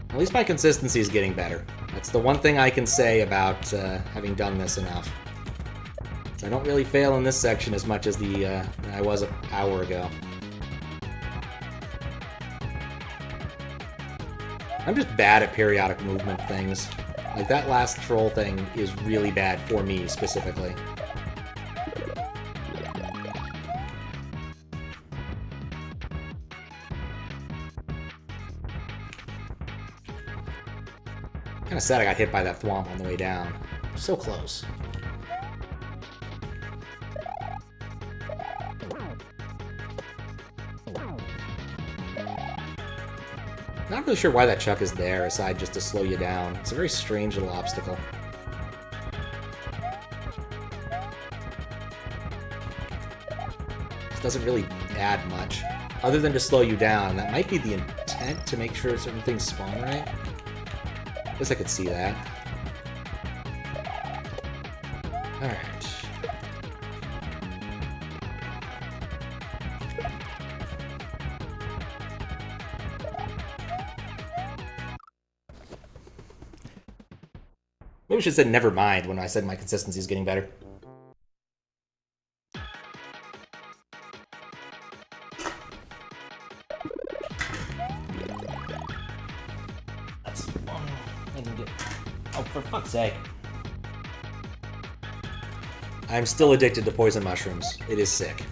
At least my consistency is getting better. That's the one thing I can say about having done this enough. So I don't really fail in this section as much as I was an hour ago. I'm just bad at periodic movement things. Like, that last troll thing is really bad for me, specifically. Kinda sad I got hit by that thwomp on the way down. So close. Not really sure why that chuck is there, aside just to slow you down. It's a very strange little obstacle. This doesn't really add much, other than to slow you down. That might be the intent, to make sure certain things spawn right. Guess I could see that. Alright. Maybe I should have said never mind when I said my consistency is getting better. That's long. I can get... Oh, for fuck's sake. I'm still addicted to poison mushrooms. It is sick.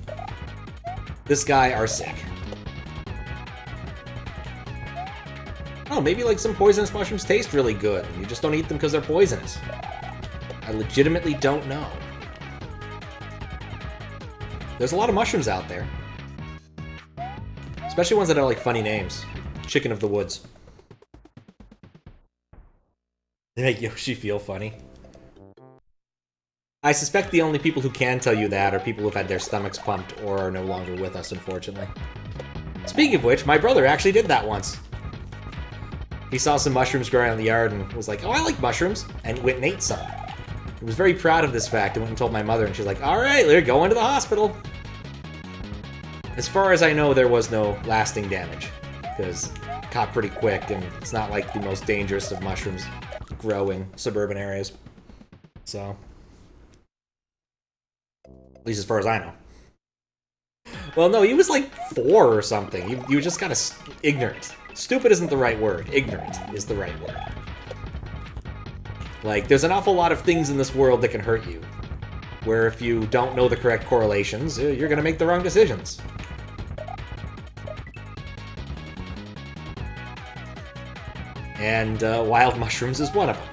This guy are sick. Oh, maybe like some poisonous mushrooms taste really good, and you just don't eat them because they're poisonous. I legitimately don't know. There's a lot of mushrooms out there. Especially ones that have, like, funny names. Chicken of the Woods. They make Yoshi feel funny. I suspect the only people who can tell you that are people who've had their stomachs pumped or are no longer with us, unfortunately. Speaking of which, my brother actually did that once. He saw some mushrooms growing in the yard and was like, oh, I like mushrooms, and went and ate some. He was very proud of this fact and went and told my mother, and she's like, all right, they're going to the hospital. As far as I know, there was no lasting damage, because it caught pretty quick, and it's not like the most dangerous of mushrooms grow in suburban areas. So, at least as far as I know. Well, no, he was like 4 or something. He was just kind of ignorant. Stupid isn't the right word. Ignorant is the right word. Like, there's an awful lot of things in this world that can hurt you, where if you don't know the correct correlations, you're going to make the wrong decisions. And wild mushrooms is one of them.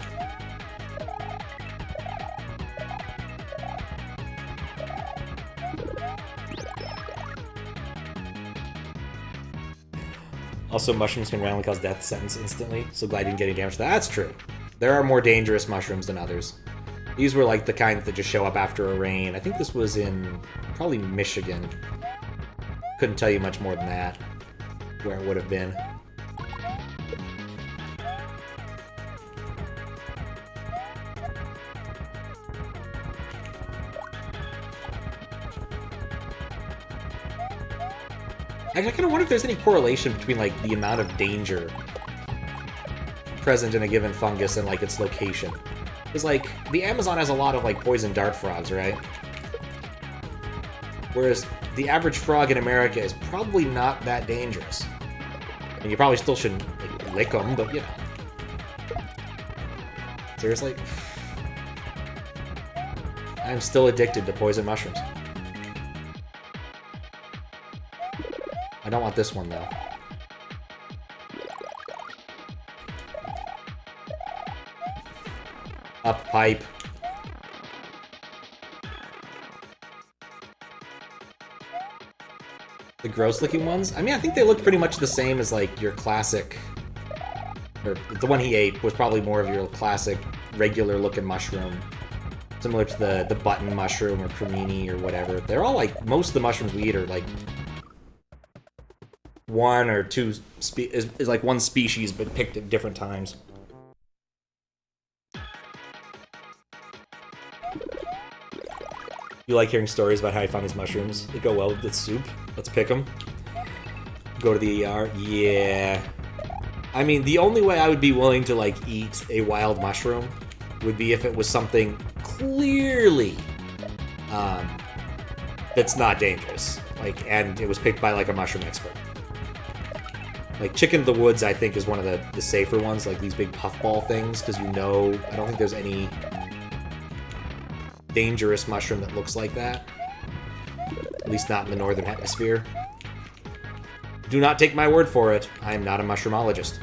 Also, mushrooms can randomly cause death sentence instantly, so glad you didn't get any damage to that. That's true. There are more dangerous mushrooms than others. These were like the kind that just show up after a rain. I think this was in probably Michigan. Couldn't tell you much more than that, where it would have been. Actually, I kind of wonder if there's any correlation between, like, the amount of danger present in a given fungus and, like, its location. Because, like, the Amazon has a lot of, like, poison dart frogs, right? Whereas the average frog in America is probably not that dangerous. And you probably still shouldn't, like, lick them, but, you know. Seriously? I'm still addicted to poison mushrooms. I don't want this one, though. Up pipe. The gross-looking ones? I mean, I think they look pretty much the same as, like, your classic... Or, the one he ate was probably more of your classic, regular-looking mushroom. Similar to the button mushroom or cremini or whatever. They're all, like... Most of the mushrooms we eat are, like... One or two is like one species, but picked at different times. You like hearing stories about how you found these mushrooms? They go well with the soup. Let's pick them. Go to the ER. Yeah. I mean, the only way I would be willing to, like, eat a wild mushroom would be if it was something clearly that's not dangerous. Like, and it was picked by, like, a mushroom expert. Like, chicken of the woods, I think, is one of the safer ones, like these big puffball things, because you know, I don't think there's any dangerous mushroom that looks like that. At least not in the northern hemisphere. Do not take my word for it. I am not a mushroomologist.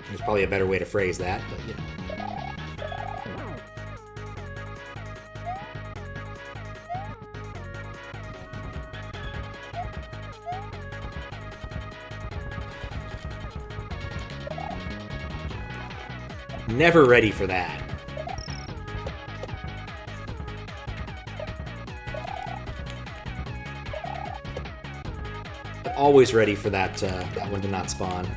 There's probably a better way to phrase that, but, you know. Never ready for that. But always ready for that that one to not spawn.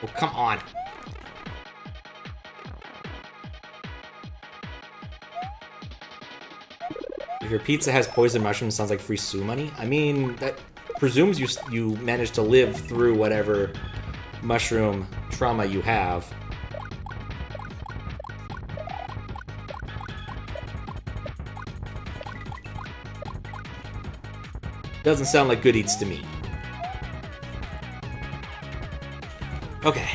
Oh, come on. If your pizza has poison mushrooms, sounds like free sue money. I mean, that presumes you managed to live through whatever mushroom trauma you have. Doesn't sound like good eats to me. Okay.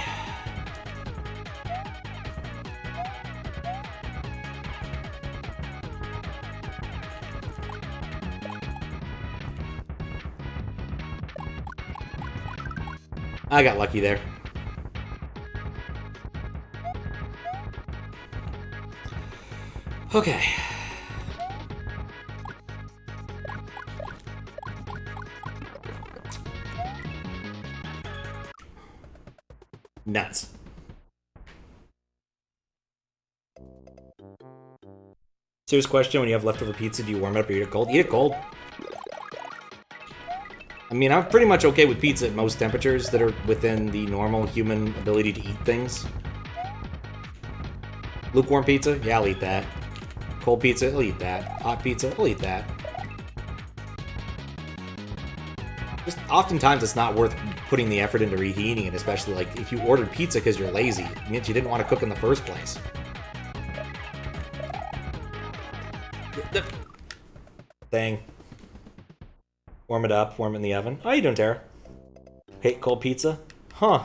I got lucky there. Okay. Nuts. Serious question, when you have leftover pizza, do you warm it up or eat it cold? Eat it cold. I mean, I'm pretty much okay with pizza at most temperatures that are within the normal human ability to eat things. Lukewarm pizza? Yeah, I'll eat that. Cold pizza? I'll eat that. Hot pizza? I'll eat that. Just oftentimes it's not worth putting the effort into reheating it, especially like if you ordered pizza because you're lazy. It means you didn't want to cook in the first place. Thing. Warm it up, warm it in the oven. How you doing, Tara? Hate cold pizza? Huh.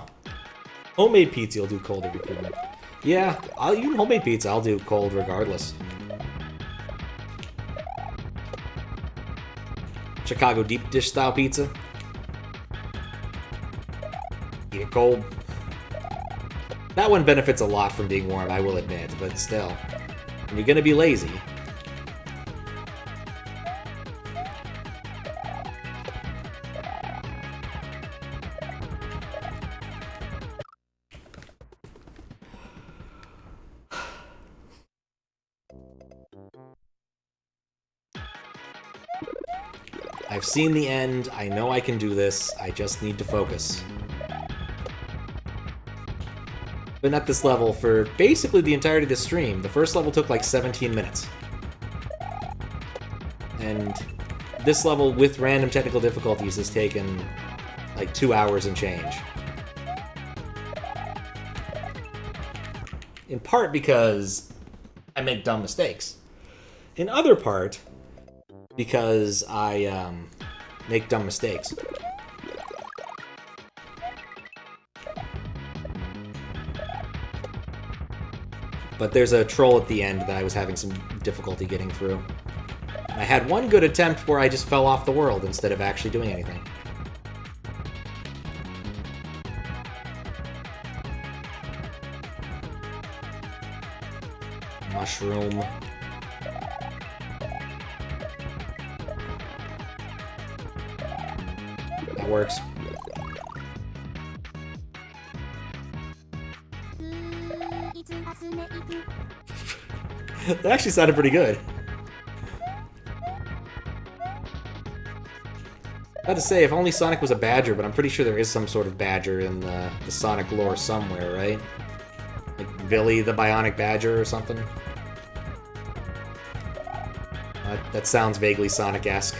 Homemade pizza you'll do cold every few minutes. Yeah, even homemade pizza I'll do cold regardless. Chicago deep dish style pizza. Eat it cold. That one benefits a lot from being warm, I will admit, but still. When you're gonna be lazy. I've seen the end, I know I can do this, I just need to focus. Been at this level for basically the entirety of the stream. The first level took like 17 minutes. And this level with random technical difficulties has taken like 2 hours and change. In part because I make dumb mistakes. In other part, because I make dumb mistakes. But there's a troll at the end that I was having some difficulty getting through. I had one good attempt where I just fell off the world instead of actually doing anything. Mushroom. That works. That actually sounded pretty good. I had to say, if only Sonic was a badger, but I'm pretty sure there is some sort of badger in the Sonic lore somewhere, right? Like Billy the Bionic Badger or something? That sounds vaguely Sonic-esque.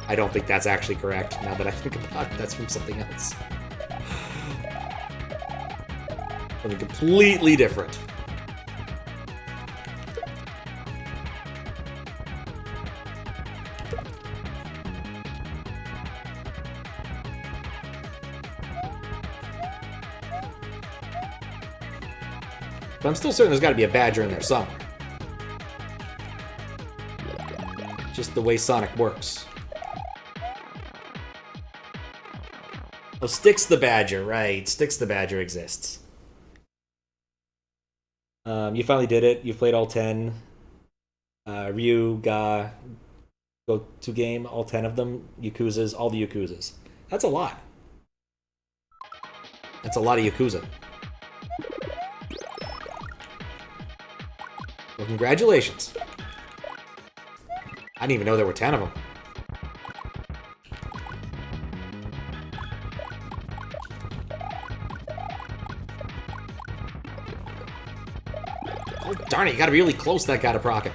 I don't think that's actually correct, now that I think about it. That's from something else. Something completely different. But I'm still certain there's got to be a badger in there somewhere. Just the way Sonic works. Oh, Styx the Badger, right. Styx the Badger exists. You finally did it. You've played all 10. Ryu, Ga, Go to game, all 10 of them. Yakuzas, all the Yakuzas. That's a lot. That's a lot of Yakuza. Well, congratulations. I didn't even know there were 10 of them. Oh, darn it, you gotta be really close to that guy to proc it.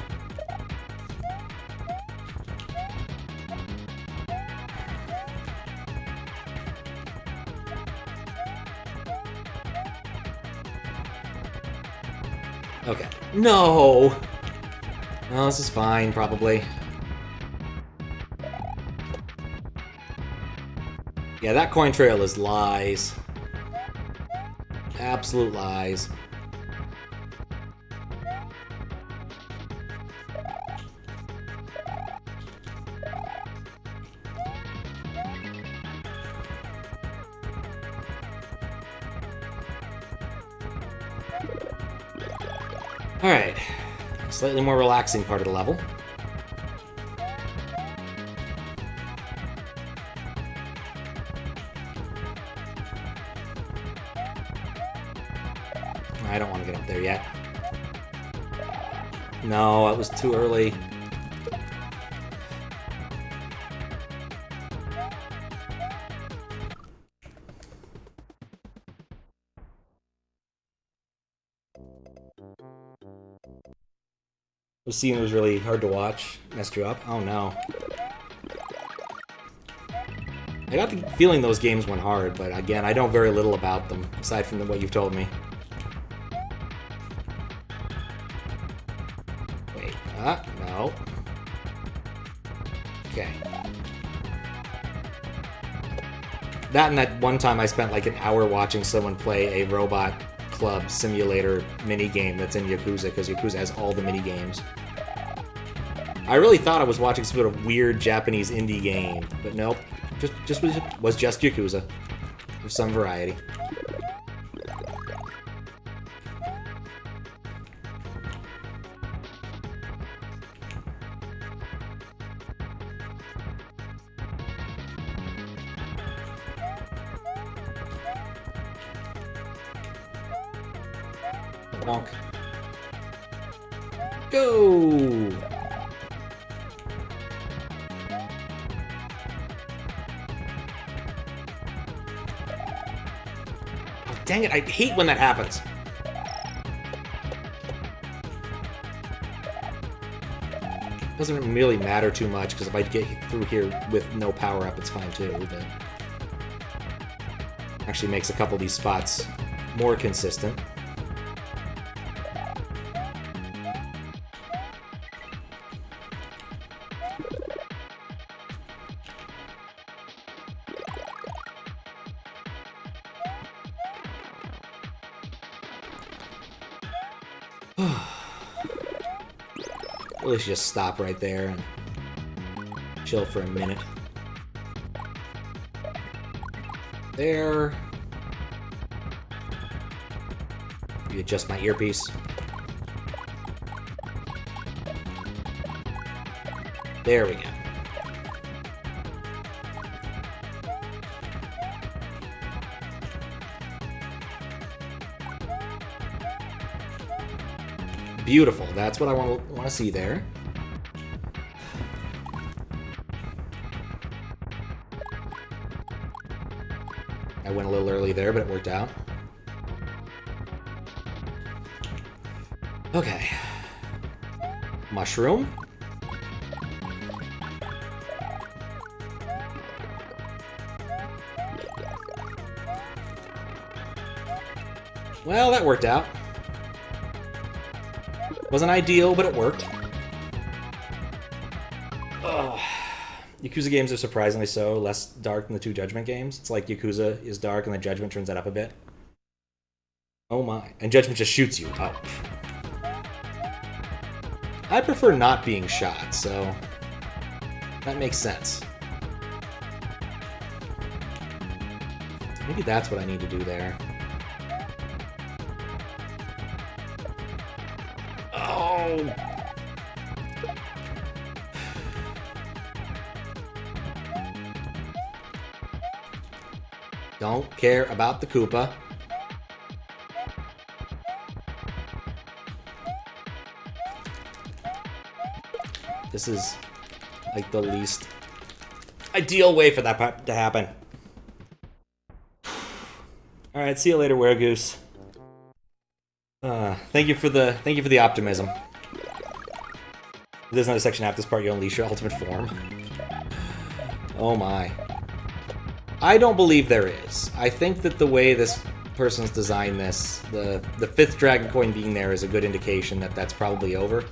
Okay. No! No, this is fine, probably. Yeah, that coin trail is lies. Absolute lies. Alright. Slightly more relaxing part of the level. I don't want to get up there yet. No, it was too early. The scene was really hard to watch. Messed you up? Oh no. I got the feeling those games went hard, but again, I know very little about them, aside from what you've told me. Wait, no. Okay. That and that one time I spent like an hour watching someone play a robot club simulator minigame that's in Yakuza, because Yakuza has all the minigames. I really thought I was watching some sort of weird Japanese indie game, but nope. Was just Yakuza. Of some variety. Bonk. Go! Dang it, I hate when that happens. Doesn't really matter too much, because if I get through here with no power-up, it's fine too, but... Actually makes a couple of these spots more consistent. Really should just stop right there and chill for a minute. There. You adjust my earpiece. There we go. Beautiful. That's what I want to see there. I went a little early there, but it worked out. Okay. Mushroom. Well, that worked out. Wasn't ideal, but it worked. Oh. Yakuza games are surprisingly so less dark than the two Judgment games. It's like Yakuza is dark and the Judgment turns that up a bit. Oh my. And Judgment just shoots you. Oh. I prefer not being shot, so that makes sense. Maybe that's what I need to do there. Oh! Don't care about the Koopa. This is like the least ideal way for that to happen. All right, see you later, Weregoose. Thank you for the optimism. There's another section after this part. You unleash your ultimate form. Oh my. I don't believe there is. I think that the way this person's designed this, the fifth Dragon Coin being there is a good indication that that's probably over.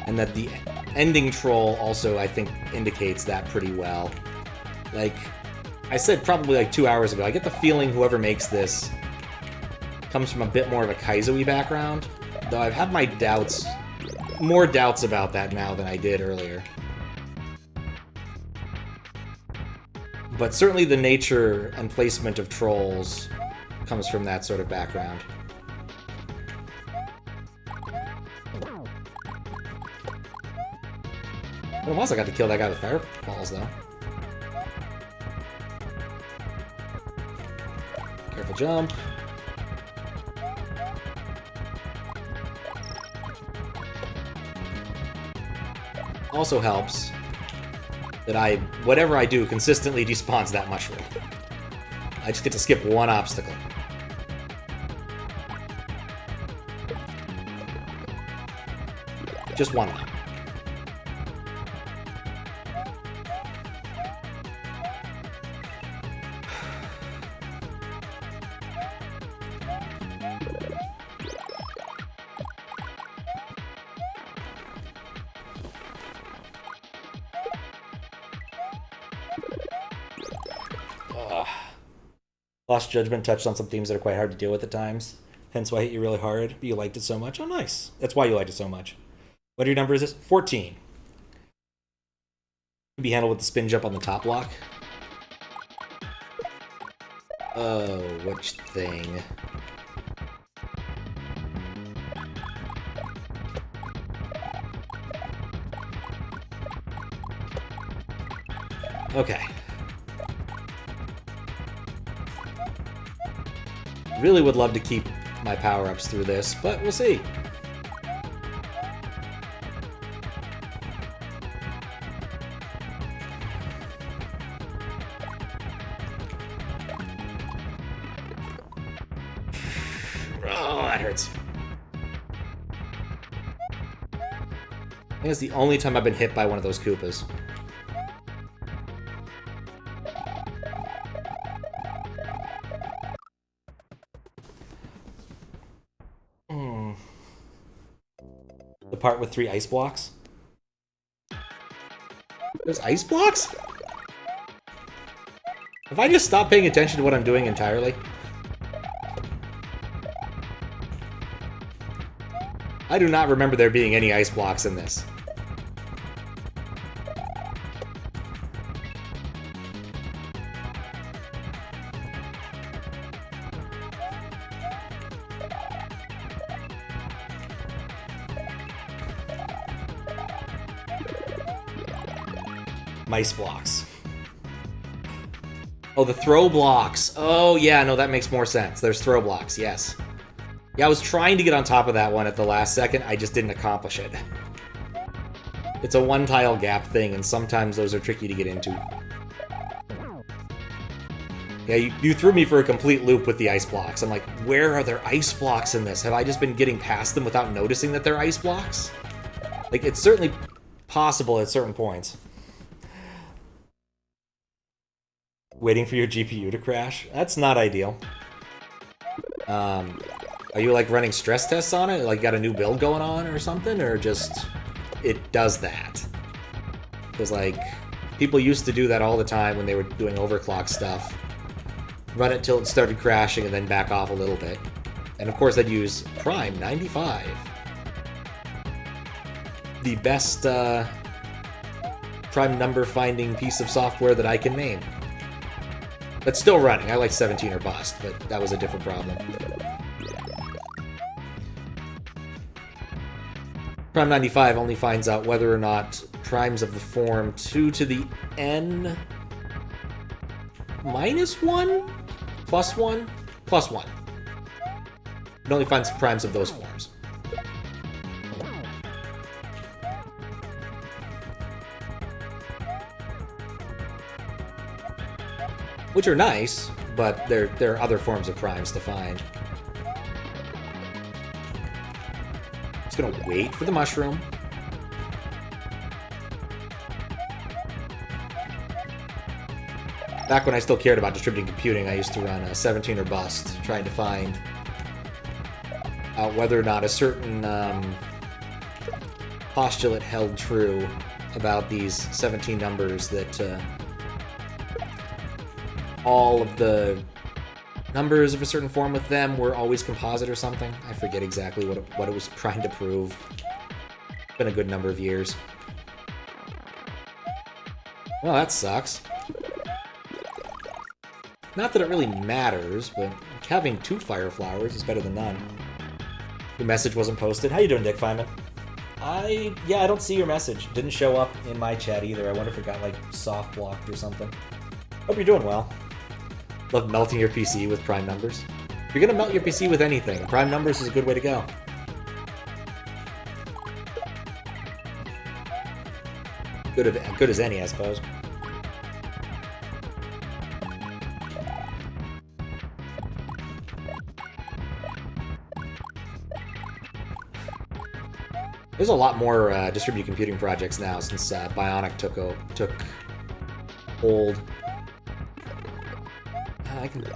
And that the ending troll also, I think, indicates that pretty well. Like I said probably like 2 hours ago, I get the feeling whoever makes this comes from a bit more of a Kaizo-y background, though I've had my doubts, more doubts about that now than I did earlier. But certainly the nature and placement of trolls comes from that sort of background. I also got to kill that guy with fireballs, though. Careful jump. Also helps that whatever I do consistently despawns that mushroom. I just get to skip one obstacle. Just one. Lost Judgment touched on some themes that are quite hard to deal with at times. Hence why I hit you really hard, but you liked it so much. Oh, nice. That's why you liked it so much. What your number is this? 14. Can be handled with the spin jump on the top block. Oh, which thing? Okay. Really would love to keep my power-ups through this, but we'll see. Oh, that hurts. I think it's the only time I've been hit by one of those Koopas. The part with 3 ice blocks? There's ice blocks? Have I just stopped paying attention to what I'm doing entirely? I do not remember there being any ice blocks in this. Ice blocks. Oh, the throw blocks. Oh, yeah, no, that makes more sense. There's throw blocks, yes. Yeah, I was trying to get on top of that one at the last second. I just didn't accomplish it. It's a one-tile gap thing, and sometimes those are tricky to get into. Yeah, you threw me for a complete loop with the ice blocks. I'm like, where are there ice blocks in this? Have I just been getting past them without noticing that they're ice blocks? Like, it's certainly possible at certain points. Waiting for your GPU to crash? That's not ideal. Are you, like, running stress tests on it? Like, got a new build going on or something? Or just, it does that? Because, like, people used to do that all the time when they were doing overclock stuff. Run it till it started crashing and then back off a little bit. And, of course, I'd use Prime 95. The best, prime number finding piece of software that I can name. That's still running. I like 17 or bust, but that was a different problem. Prime 95 only finds out whether or not primes of the form 2 to the n minus 1? Plus 1? Plus 1. It only finds primes of those forms. Which are nice, but there are other forms of primes to find. Just gonna wait for the mushroom. Back when I still cared about distributed computing, I used to run a 17 or bust, trying to find out whether or not a certain postulate held true about these 17 numbers that all of the numbers of a certain form with them were always composite or something. I forget exactly what it was trying to prove. It's been a good number of years. Well, that sucks. Not that it really matters, but having 2 fire flowers is better than none. Your message wasn't posted. How you doing, Dick Feynman? Yeah, I don't see your message. Didn't show up in my chat either. I wonder if it got, like, soft blocked or something. Hope you're doing well. Love melting your PC with prime numbers. If you're gonna melt your PC with anything, prime numbers is a good way to go. Good as any, I suppose. There's a lot more distributed computing projects now since Bionic took hold.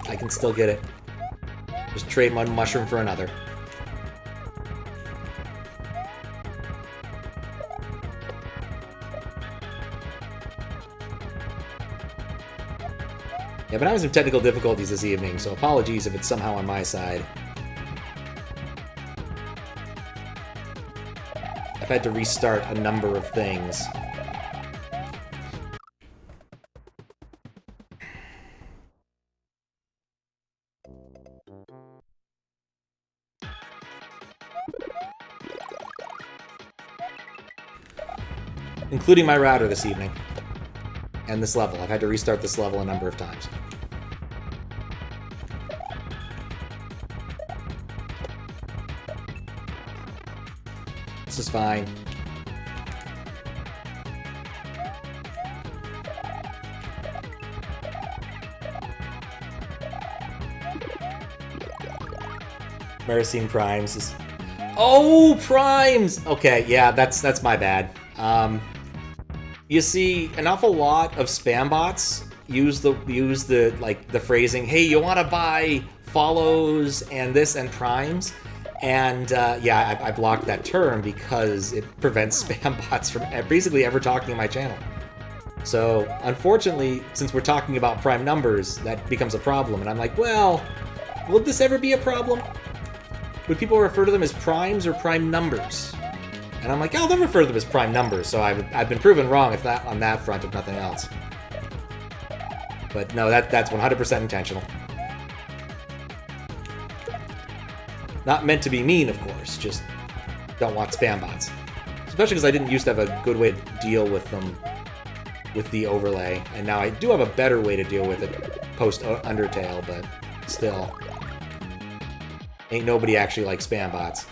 I can still get it. Just trade one mushroom for another. Yeah, but I'm having some technical difficulties this evening, so apologies if it's somehow on my side. I've had to restart a number of things. Including my router this evening. And this level. I've had to restart this level a number of times. This is fine. Mercine Primes is... Oh, Primes! Okay, yeah, that's my bad. You see, an awful lot of spam bots use the phrasing, "Hey, you want to buy follows and this and primes?" And yeah, I blocked that term because it prevents spam bots from basically ever talking to my channel. So unfortunately, since we're talking about prime numbers, that becomes a problem. And I'm like, well, will this ever be a problem? Would people refer to them as primes or prime numbers? And I'm like, I'll never refer to them as prime numbers, so I've been proven wrong on that front, if nothing else. But no, that's 100% intentional. Not meant to be mean, of course, just don't want spam bots. Especially because I didn't used to have a good way to deal with them with the overlay, and now I do have a better way to deal with it post-Undertale, but still. Ain't nobody actually like spam bots.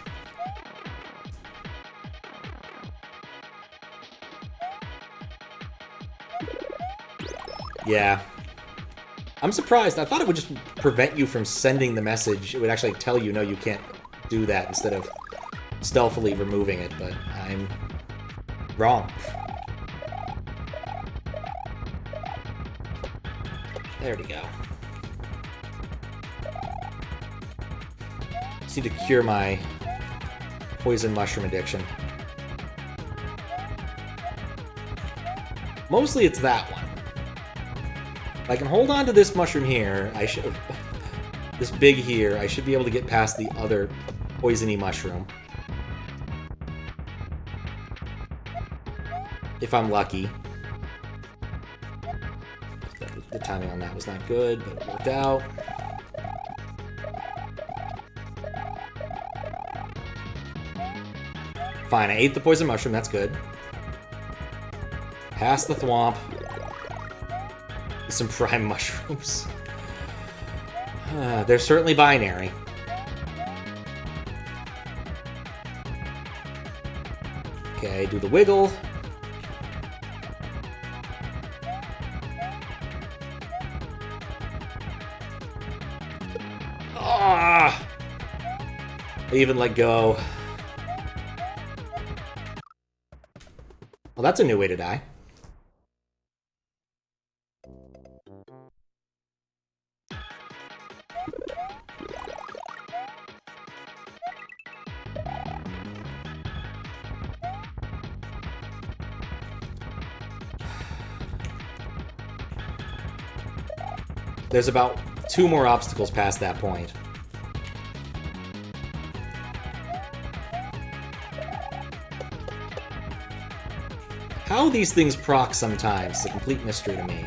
Yeah. I'm surprised. I thought it would just prevent you from sending the message. It would actually tell you, no, you can't do that, instead of stealthily removing it, but I'm wrong. There we go. Just need to cure my poison mushroom addiction. Mostly it's that one. If I can hold on to this mushroom here, I should... This big here, I should be able to get past the other poisony mushroom. If I'm lucky. The timing on that was not good, but it worked out. Fine, I ate the poison mushroom, that's good. Past the thwomp. Some prime mushrooms. They're certainly binary. Okay, do the wiggle. Ah! I even let go. Well, that's a new way to die. There's about 2 more obstacles past that point. How these things proc sometimes is a complete mystery to me.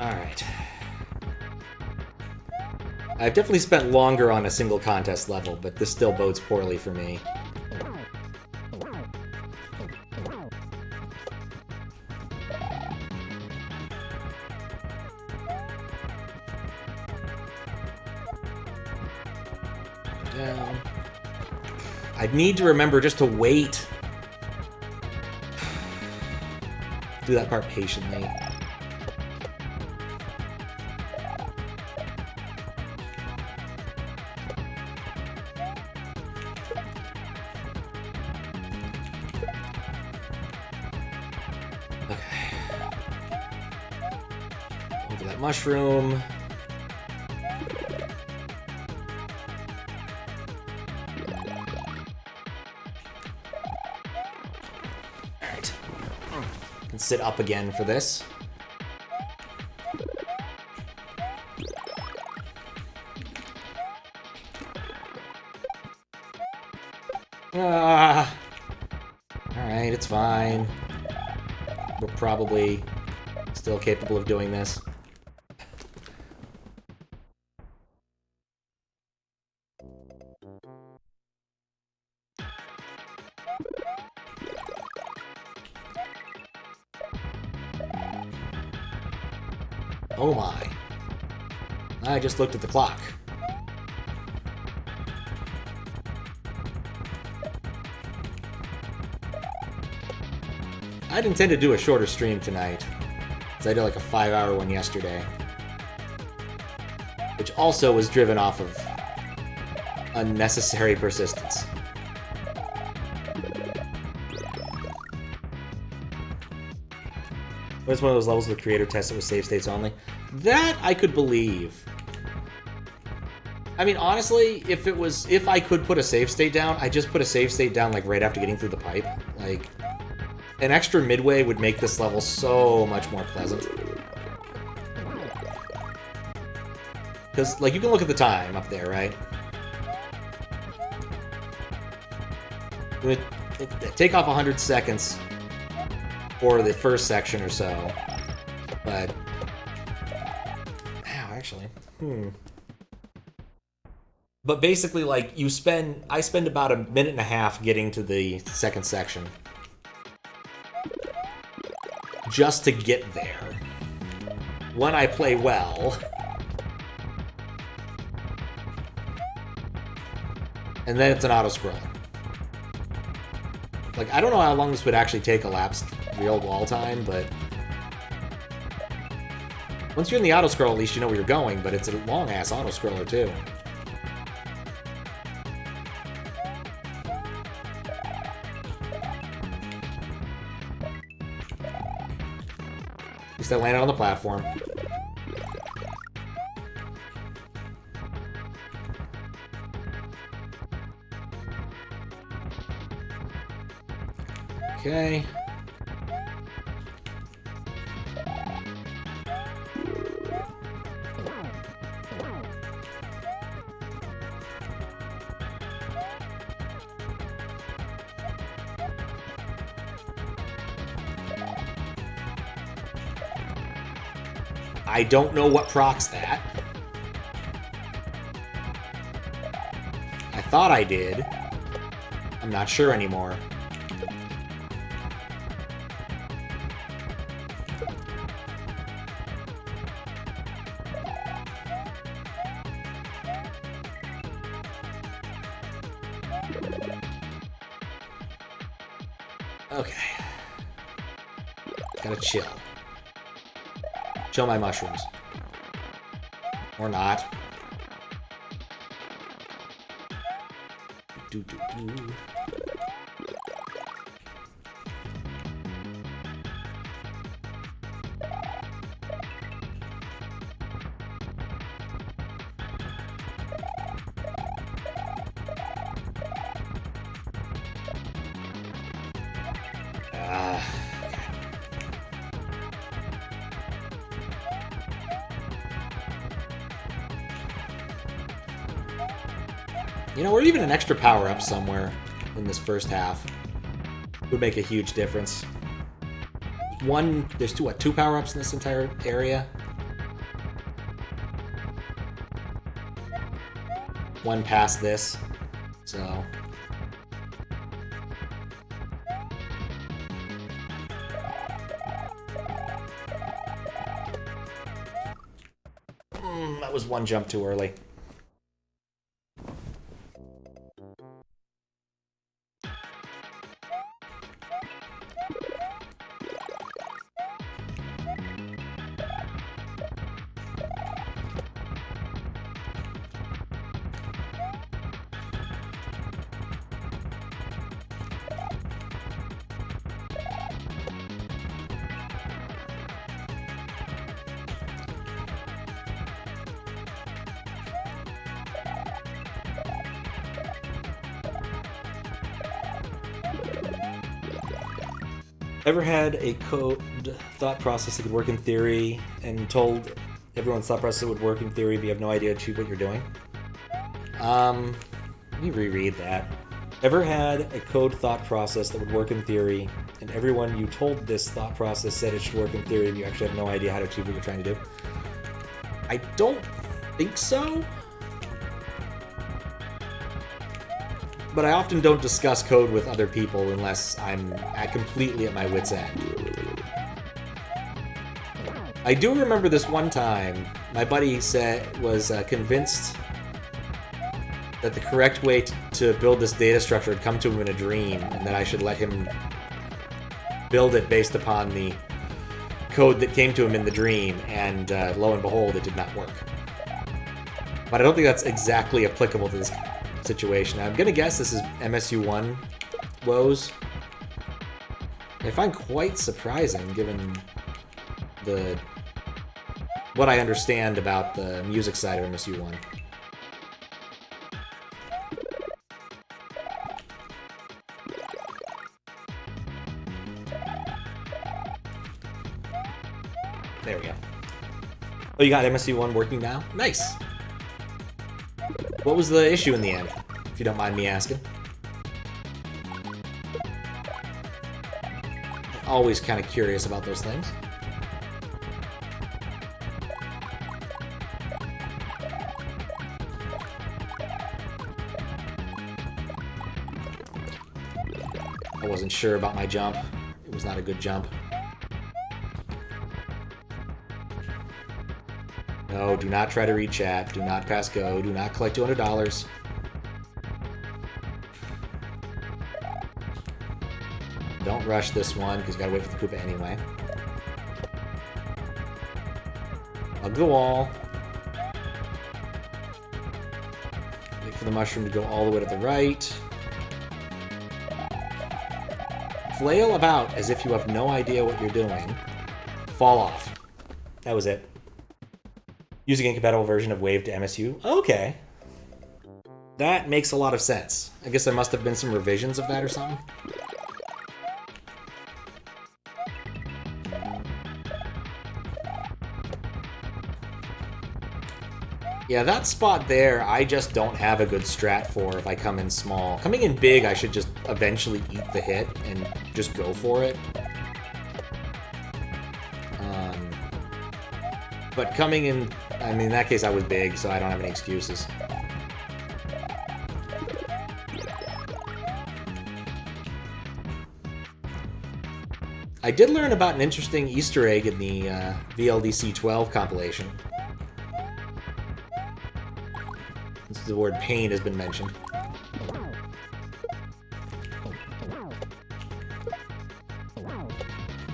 Alright. I've definitely spent longer on a single contest level, but this still bodes poorly for me. Down. I'd need to remember just to wait. Do that part patiently. Mushroom. Alright. Can sit up again for this. Alright, it's fine. We're probably still capable of doing this. Oh my. I just looked at the clock. I'd intend to do a shorter stream tonight, because I did like a 5-hour one yesterday. Which also was driven off of unnecessary persistence. What is one of those levels of the creator test that was save states only? That I could believe. I mean, honestly, if I could put a save state down, I'd just put a save state down like right after getting through the pipe. Like, an extra midway would make this level so much more pleasant. Because, like, you can look at the time up there, right? It take off 100 seconds for the first section or so, but... Ow, actually. But basically, like, I spend about a minute and a half getting to the second section. Just to get there. When I play well. And then it's an auto-scroller. Like, I don't know how long this would actually take elapsed real wall time, but... Once you're in the auto-scroll, at least you know where you're going, but it's a long-ass auto-scroller, too. At least I landed on the platform. Okay. I don't know what procs that. I thought I did. I'm not sure anymore. Okay. Gotta chill. Chill my mushrooms. Or not. Do. You know, or even an extra power-up somewhere in this first half would make a huge difference. There's two power-ups in this entire area? One past this, so... that was one jump too early. Ever had a code thought process that could work in theory and told everyone's thought process would work in theory, but you have no idea to achieve what you're doing? Let me reread that. Ever had a code thought process that would work in theory, and everyone you told this thought process said it should work in theory, but you actually have no idea how to achieve what you're trying to do? I don't think so. But I often don't discuss code with other people unless I'm completely at my wit's end. I do remember this one time, my buddy was convinced that the correct way to build this data structure had come to him in a dream, and that I should let him build it based upon the code that came to him in the dream, and lo and behold, it did not work. But I don't think that's exactly applicable to this situation. I'm gonna guess this is MSU1 woes. I find quite surprising given what I understand about the music side of MSU1. There we go. Oh, you got MSU1 working now? Nice! What was the issue in the end, if you don't mind me asking? Always kind of curious about those things. I wasn't sure about my jump. It was not a good jump. No, do not try to read chat. Do not pass go. Do not collect $200. Don't rush this one, because you gotta wait for the Koopa anyway. Hug the wall. Wait for the mushroom to go all the way to the right. Flail about as if you have no idea what you're doing. Fall off. That was it. Using a incompatible version of Wave to MSU. Okay. That makes a lot of sense. I guess there must have been some revisions of that or something. Yeah, that spot there, I just don't have a good strat for if I come in small. Coming in big, I should just eventually eat the hit and just go for it. But coming in, I mean, in that case I was big, so I don't have any excuses. I did learn about an interesting Easter egg in the VLDC 12 compilation. The word pain has been mentioned.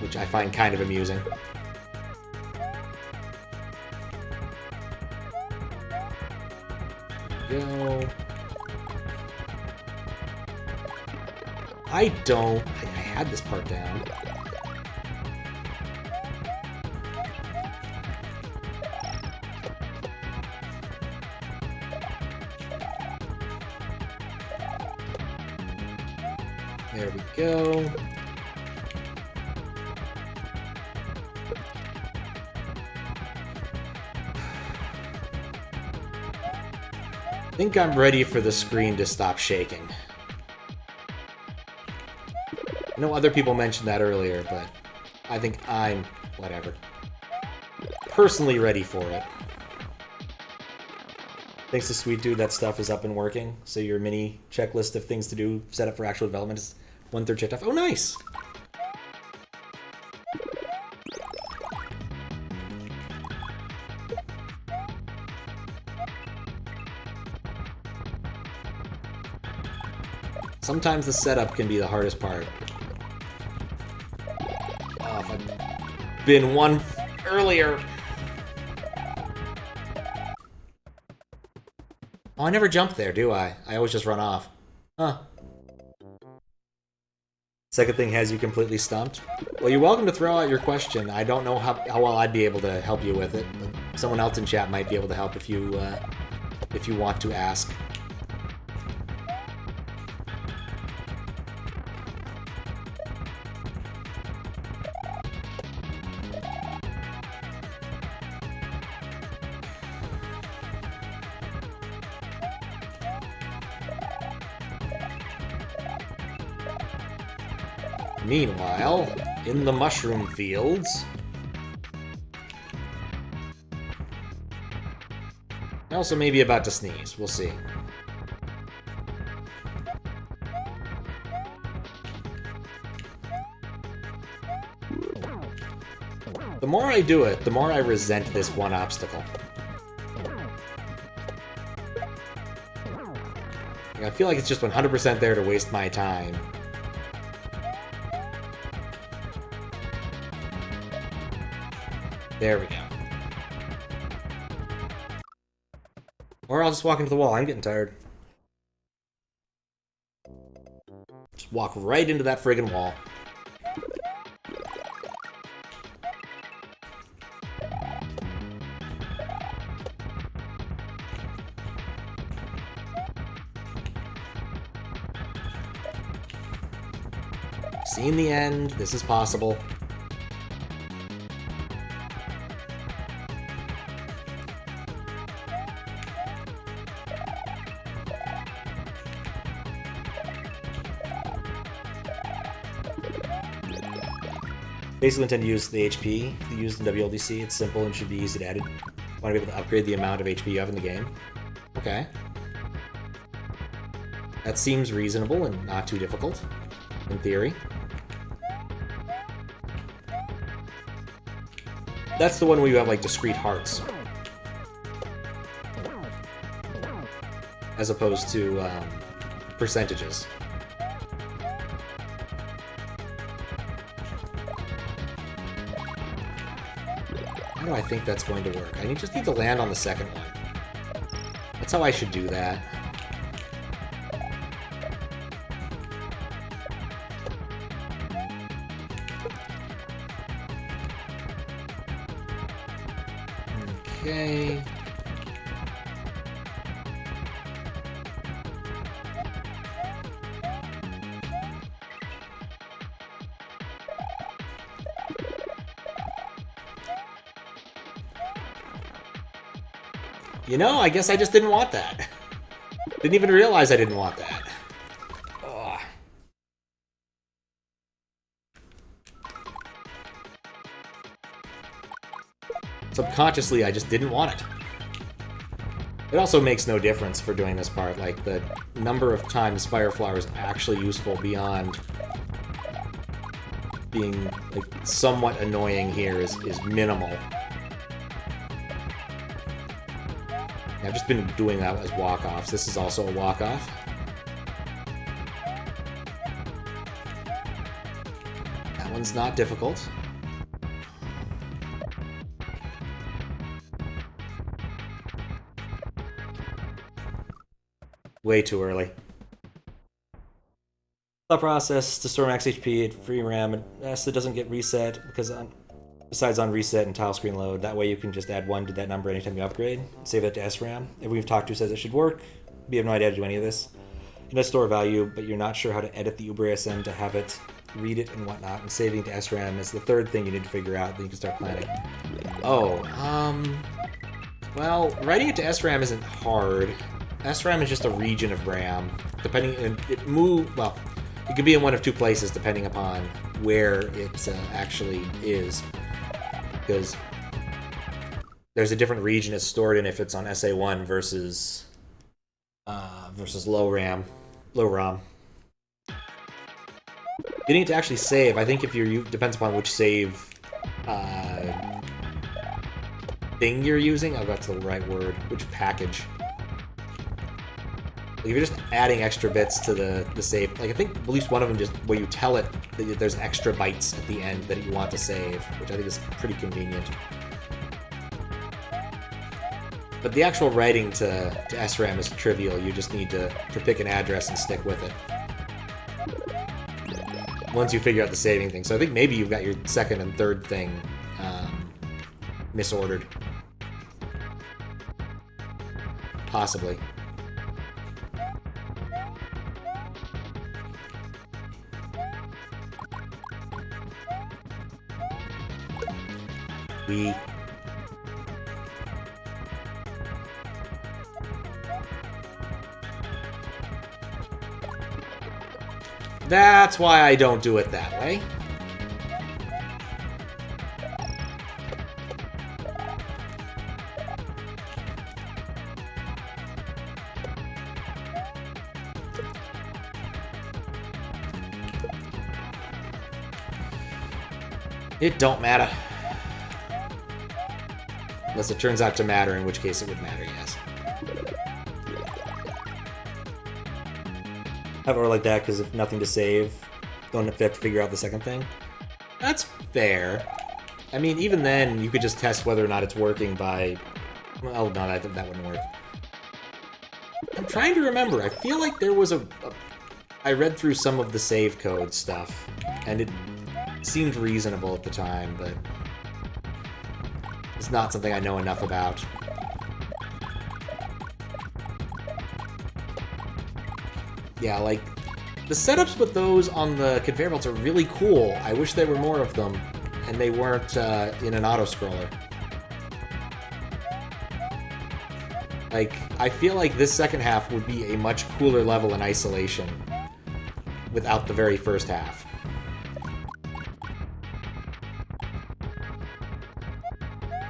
Which I find kind of amusing. Go. I had this part down. There we go. I think I'm ready for the screen to stop shaking. I know other people mentioned that earlier, but I think I'm, whatever, personally ready for it. Thanks to Sweet Dude, that stuff is up and working. So your mini checklist of things to do, set up for actual development is 1/3 checked off. Oh, nice! Sometimes the setup can be the hardest part. Oh, if I'd been one earlier. Oh, I never jump there, do I? I always just run off. Huh. Second thing has you completely stumped? Well, you're welcome to throw out your question. I don't know how well I'd be able to help you with it, but someone else in chat might be able to help if you want to ask. Meanwhile, in the mushroom fields... I also may be about to sneeze. We'll see. The more I do it, the more I resent this one obstacle. I feel like it's just 100% there to waste my time. There we go. Or I'll just walk into the wall. I'm getting tired. Just walk right into that friggin' wall. Seen the end. This is possible. Basically intend to use the HP used in WLDC. It's simple and should be easy to edit. Want to be able to upgrade the amount of HP you have in the game. Okay. That seems reasonable and not too difficult, in theory. That's the one where you have, like, discrete hearts. As opposed to, percentages. How do I think that's going to work? I just need to land on the second one. That's how I should do that. Okay. You know, I guess I just didn't want that. Didn't even realize I didn't want that. Ugh. Subconsciously, I just didn't want it. It also makes no difference for doing this part. Like, the number of times Fire Flower is actually useful beyond being, like, somewhat annoying here is minimal. I've just been doing that as walk-offs. This is also a walk-off. That one's not difficult. Way too early. Thought process to store max HP at free RAM. It doesn't get reset because besides on reset and tile screen load, that way you can just add 1 to that number anytime you upgrade. Save that to SRAM. Everyone we've talked to says it should work. We have no idea how to do any of this. You know, store value, but you're not sure how to edit the UberASM to have it read it and whatnot. And saving to SRAM is the third thing you need to figure out. Then you can start planning. Oh, well, writing it to SRAM isn't hard. SRAM is just a region of RAM. Depending, well, it could be in one of two places depending upon where it actually is. Because there's a different region it's stored in if it's on SA1 versus low ROM. Getting it to actually save, I think if you're depends upon which save thing you're using. Oh, that's the right word. Which package? Like if you're just adding extra bits to the save, like I think at least one of them just where you tell it that there's extra bytes at the end that you want to save, which I think is pretty convenient. But the actual writing to SRAM is trivial. You just need to pick an address and stick with it. Once you figure out the saving thing. So I think maybe you've got your second and third thing misordered. Possibly. That's why I don't do it that way. It don't matter. Unless it turns out to matter, in which case it would matter, yes. Have it like that, because if nothing to save, don't have to figure out the second thing. That's fair. I mean, even then, you could just test whether or not it's working by... Well, no, that wouldn't work. I'm trying to remember. I feel like there was I read through some of the save code stuff, and it seemed reasonable at the time, but it's not something I know enough about. Yeah, like, the setups with those on the conveyor belts are really cool. I wish there were more of them, and they weren't in an auto-scroller. Like, I feel like this second half would be a much cooler level in isolation without the very first half.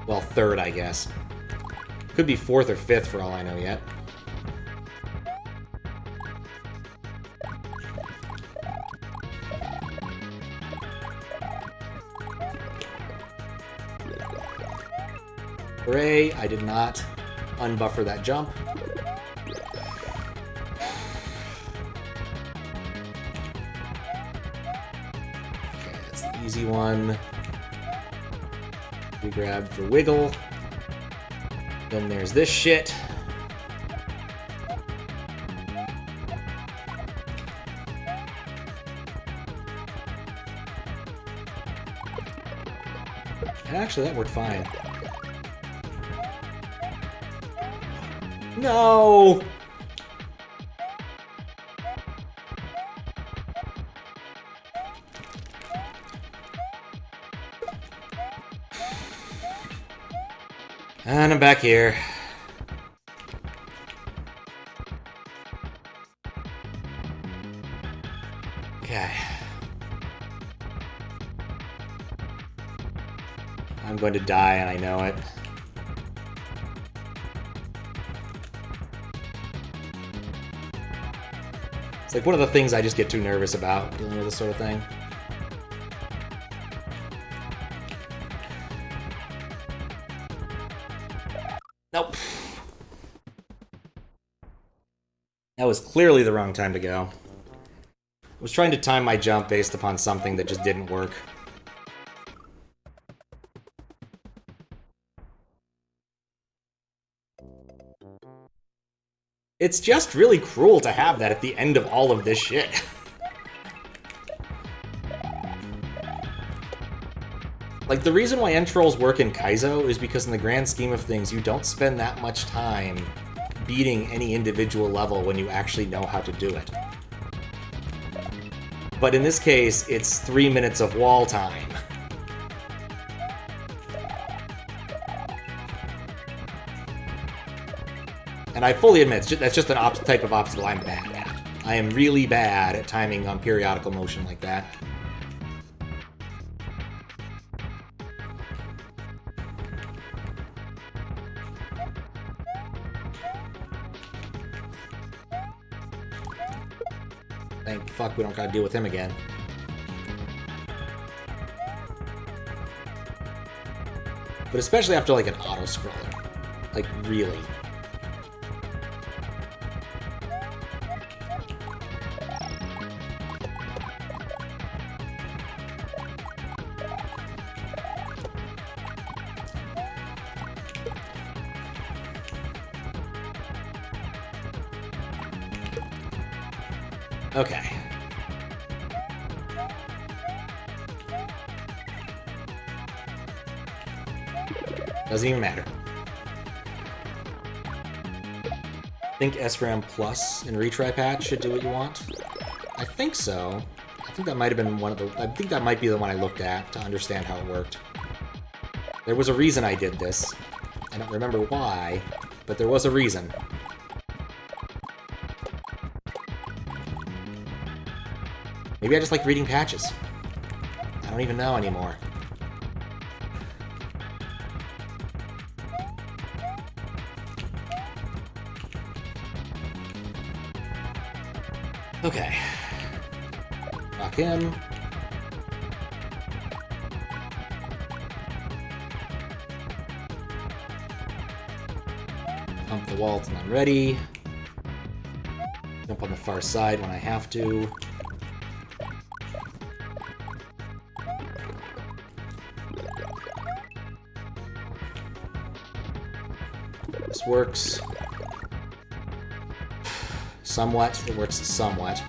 Well, third, I guess. Could be fourth or fifth for all I know yet. Hooray, I did not unbuffer that jump. Okay, that's the easy one. We grabbed for wiggle. Then there's this shit. And actually, that worked fine. No! And I'm back here. Okay. I'm going to die, and I know it. It's like one of the things I just get too nervous about, dealing with this sort of thing. Nope. That was clearly the wrong time to go. I was trying to time my jump based upon something that just didn't work. It's just really cruel to have that at the end of all of this shit. Like, the reason why end trolls work in Kaizo is because in the grand scheme of things, you don't spend that much time beating any individual level when you actually know how to do it. But in this case, it's 3 minutes of wall time. And I fully admit, that's just an type of obstacle I'm bad at. I am really bad at timing on periodical motion like that. Thank fuck we don't gotta deal with him again. But especially after, like, an auto-scroller. Like, really. Okay. Doesn't even matter. I think SRAM Plus and retry patch should do what you want. I think so. I think that might have been one of the... I think that might be the one I looked at to understand how it worked. There was a reason I did this. I don't remember why, but there was a reason. Maybe I just like reading patches. I don't even know anymore. Okay. Knock him. Pump the wall till I'm ready. Jump on the far side when I have to. This works. Somewhat. It works somewhat.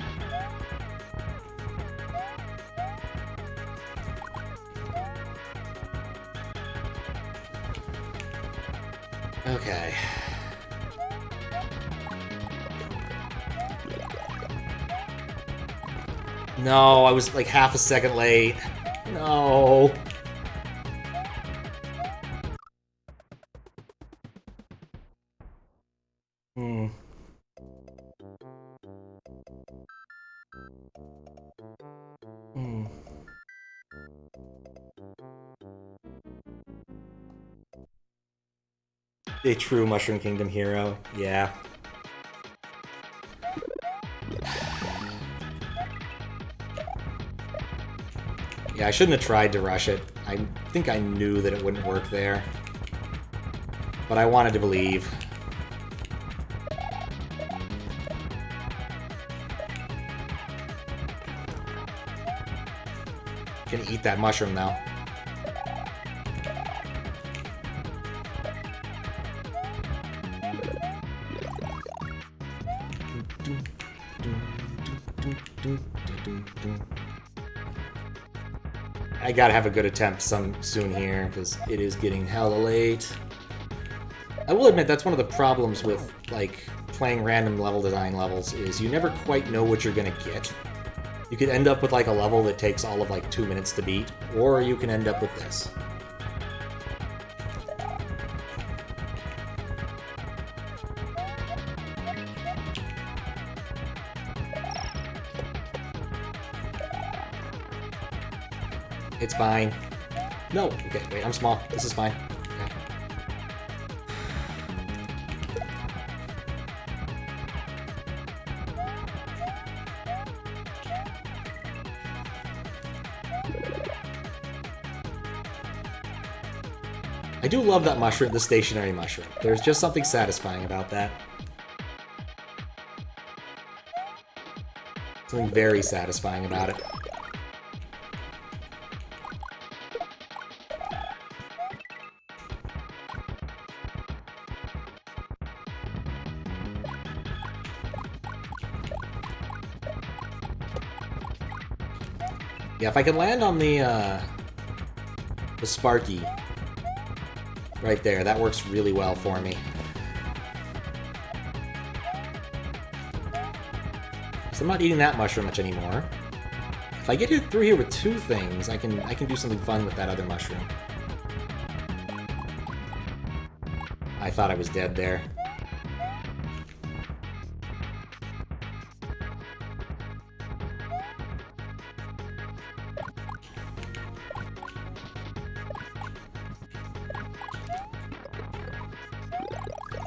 Okay. No, I was like half a second late. No. A true Mushroom Kingdom hero, yeah. Yeah, I shouldn't have tried to rush it. I think I knew that it wouldn't work there. But I wanted to believe. Gonna eat that mushroom now. I gotta have a good attempt soon here, because it is getting hella late. I will admit that's one of the problems with, like, playing random level design levels, is you never quite know what you're gonna get. You could end up with, like, a level that takes all of, like, 2 minutes to beat, or you can end up with this. It's fine. No. Okay, wait, I'm small. This is fine. Okay. I do love that mushroom, the stationary mushroom. There's just something satisfying about that. Something very satisfying about it. Yeah, if I can land on the Sparky right there, that works really well for me. So I'm not eating that mushroom much anymore. If I get through here with 2 things, I can do something fun with that other mushroom. I thought I was dead there.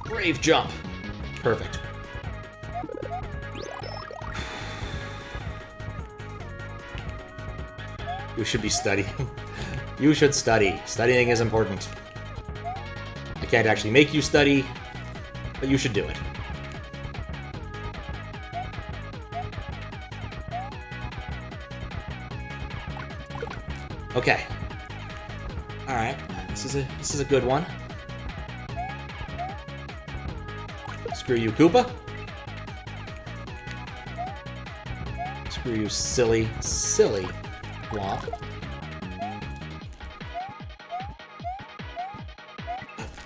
Brave jump. Perfect. You should be studying. You should study. Studying is important. I can't actually make you study, but you should do it. Okay. All right. This is a good one. Screw you, Koopa. Screw you, silly Womp.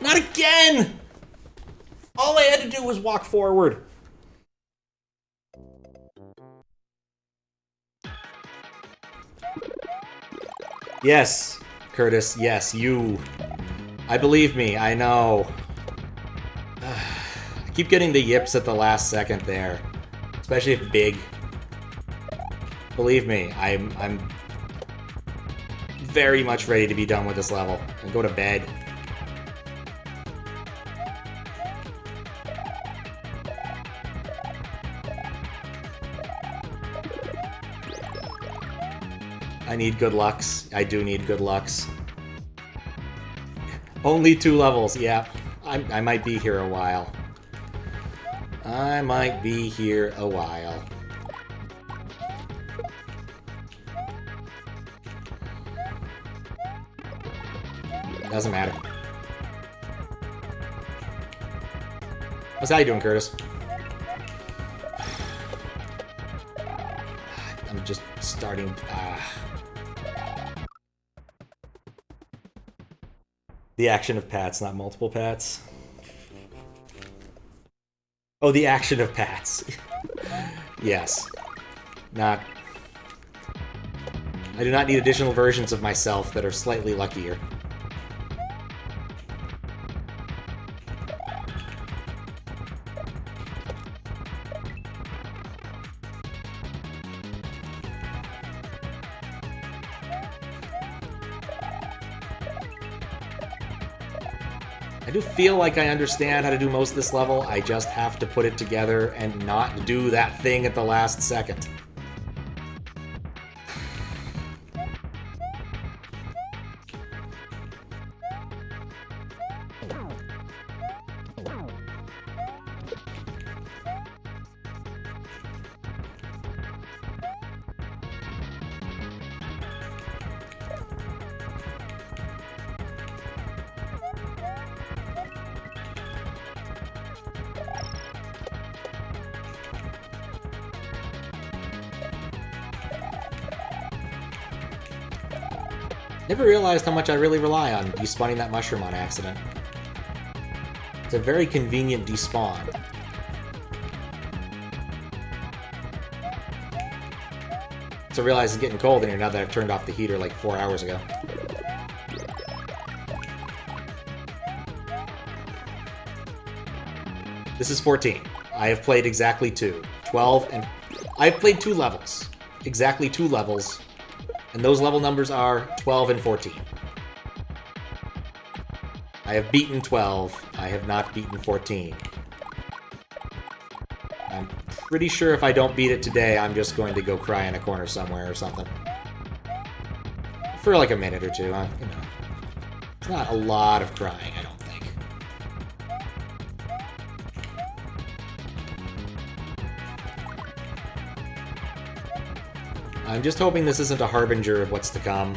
Not again! All I had to do was walk forward. Yes, Curtis, yes, you. I believe me, I know. I keep getting the yips at the last second there. Especially if big. Believe me, I'm very much ready to be done with this level and go to bed. I need good lucks. I do need good lucks. Only 2 levels, yeah. I might be here a while. I might be here a while. Doesn't matter. How's that you doing, Curtis? I'm just starting... The action of pats, not multiple pats. Oh, the action of pats. Yes. Not... I do not need additional versions of myself that are slightly luckier. I do feel like I understand how to do most of this level. I just have to put it together and not do that thing at the last second. Never realized how much I really rely on despawning that mushroom on accident. It's a very convenient despawn. So I realize it's getting cold in here now that I've turned off the heater like 4 hours ago. This is 14. I have played exactly 2. 12 and... I've played 2 levels. Exactly 2 levels. And those level numbers are 12 and 14. I have beaten 12. I have not beaten 14. I'm pretty sure if I don't beat it today, I'm just going to go cry in a corner somewhere or something. For like a minute or two, you know. It's not a lot of crying, I don't think. I'm just hoping this isn't a harbinger of what's to come.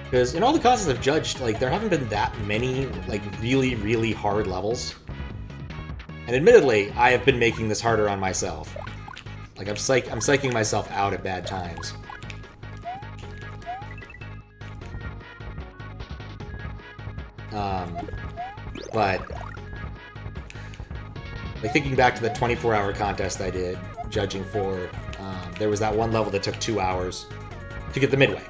Because in all the causes I've judged, like, there haven't been that many, like, really, really hard levels. And admittedly, I have been making this harder on myself. Like, I'm psyching myself out at bad times. But... like, thinking back to the 24-hour contest I did, judging for, there was that one level that took 2 hours to get the midway.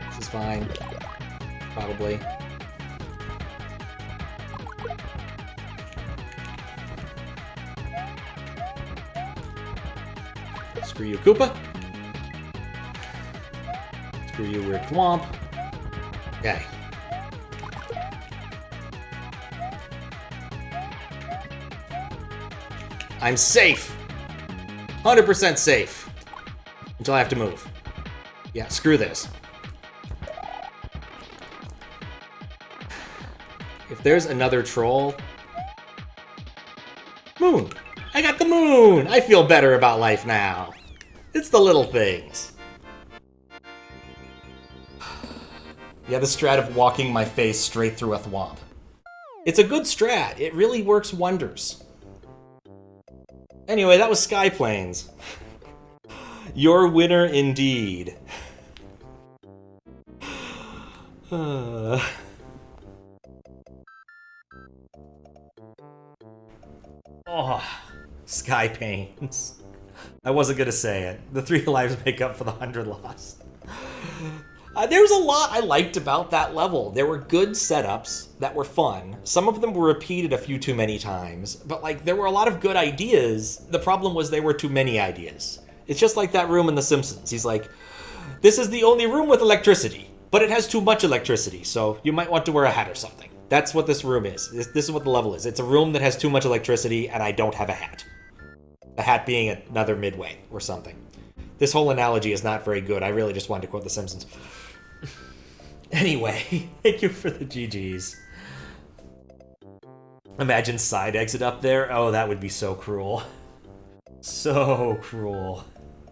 This is fine. Probably. Screw you, Koopa. Screw you, weird thwomp. Okay. I'm safe! 100% safe. Until I have to move. Yeah, screw this. If there's another troll... Moon! I got the moon! I feel better about life now. It's the little things. Yeah, the strat of walking my face straight through a thwomp. It's a good strat. It really works wonders. Anyway, that was Skyplanes. Your winner indeed. Oh, Skypanes. I wasn't gonna say it. The 3 lives make up for the 100 lost. There was a lot I liked about that level. There were good setups that were fun. Some of them were repeated a few too many times, but like there were a lot of good ideas. The problem was there were too many ideas. It's just like that room in The Simpsons. He's like, this is the only room with electricity, but it has too much electricity, so you might want to wear a hat or something. That's what this room is. This is what the level is. It's a room that has too much electricity, and I don't have a hat. The hat being another midway or something. This whole analogy is not very good. I really just wanted to quote The Simpsons. Anyway, thank you for the GGs. Imagine side exit up there. Oh, that would be so cruel. So cruel.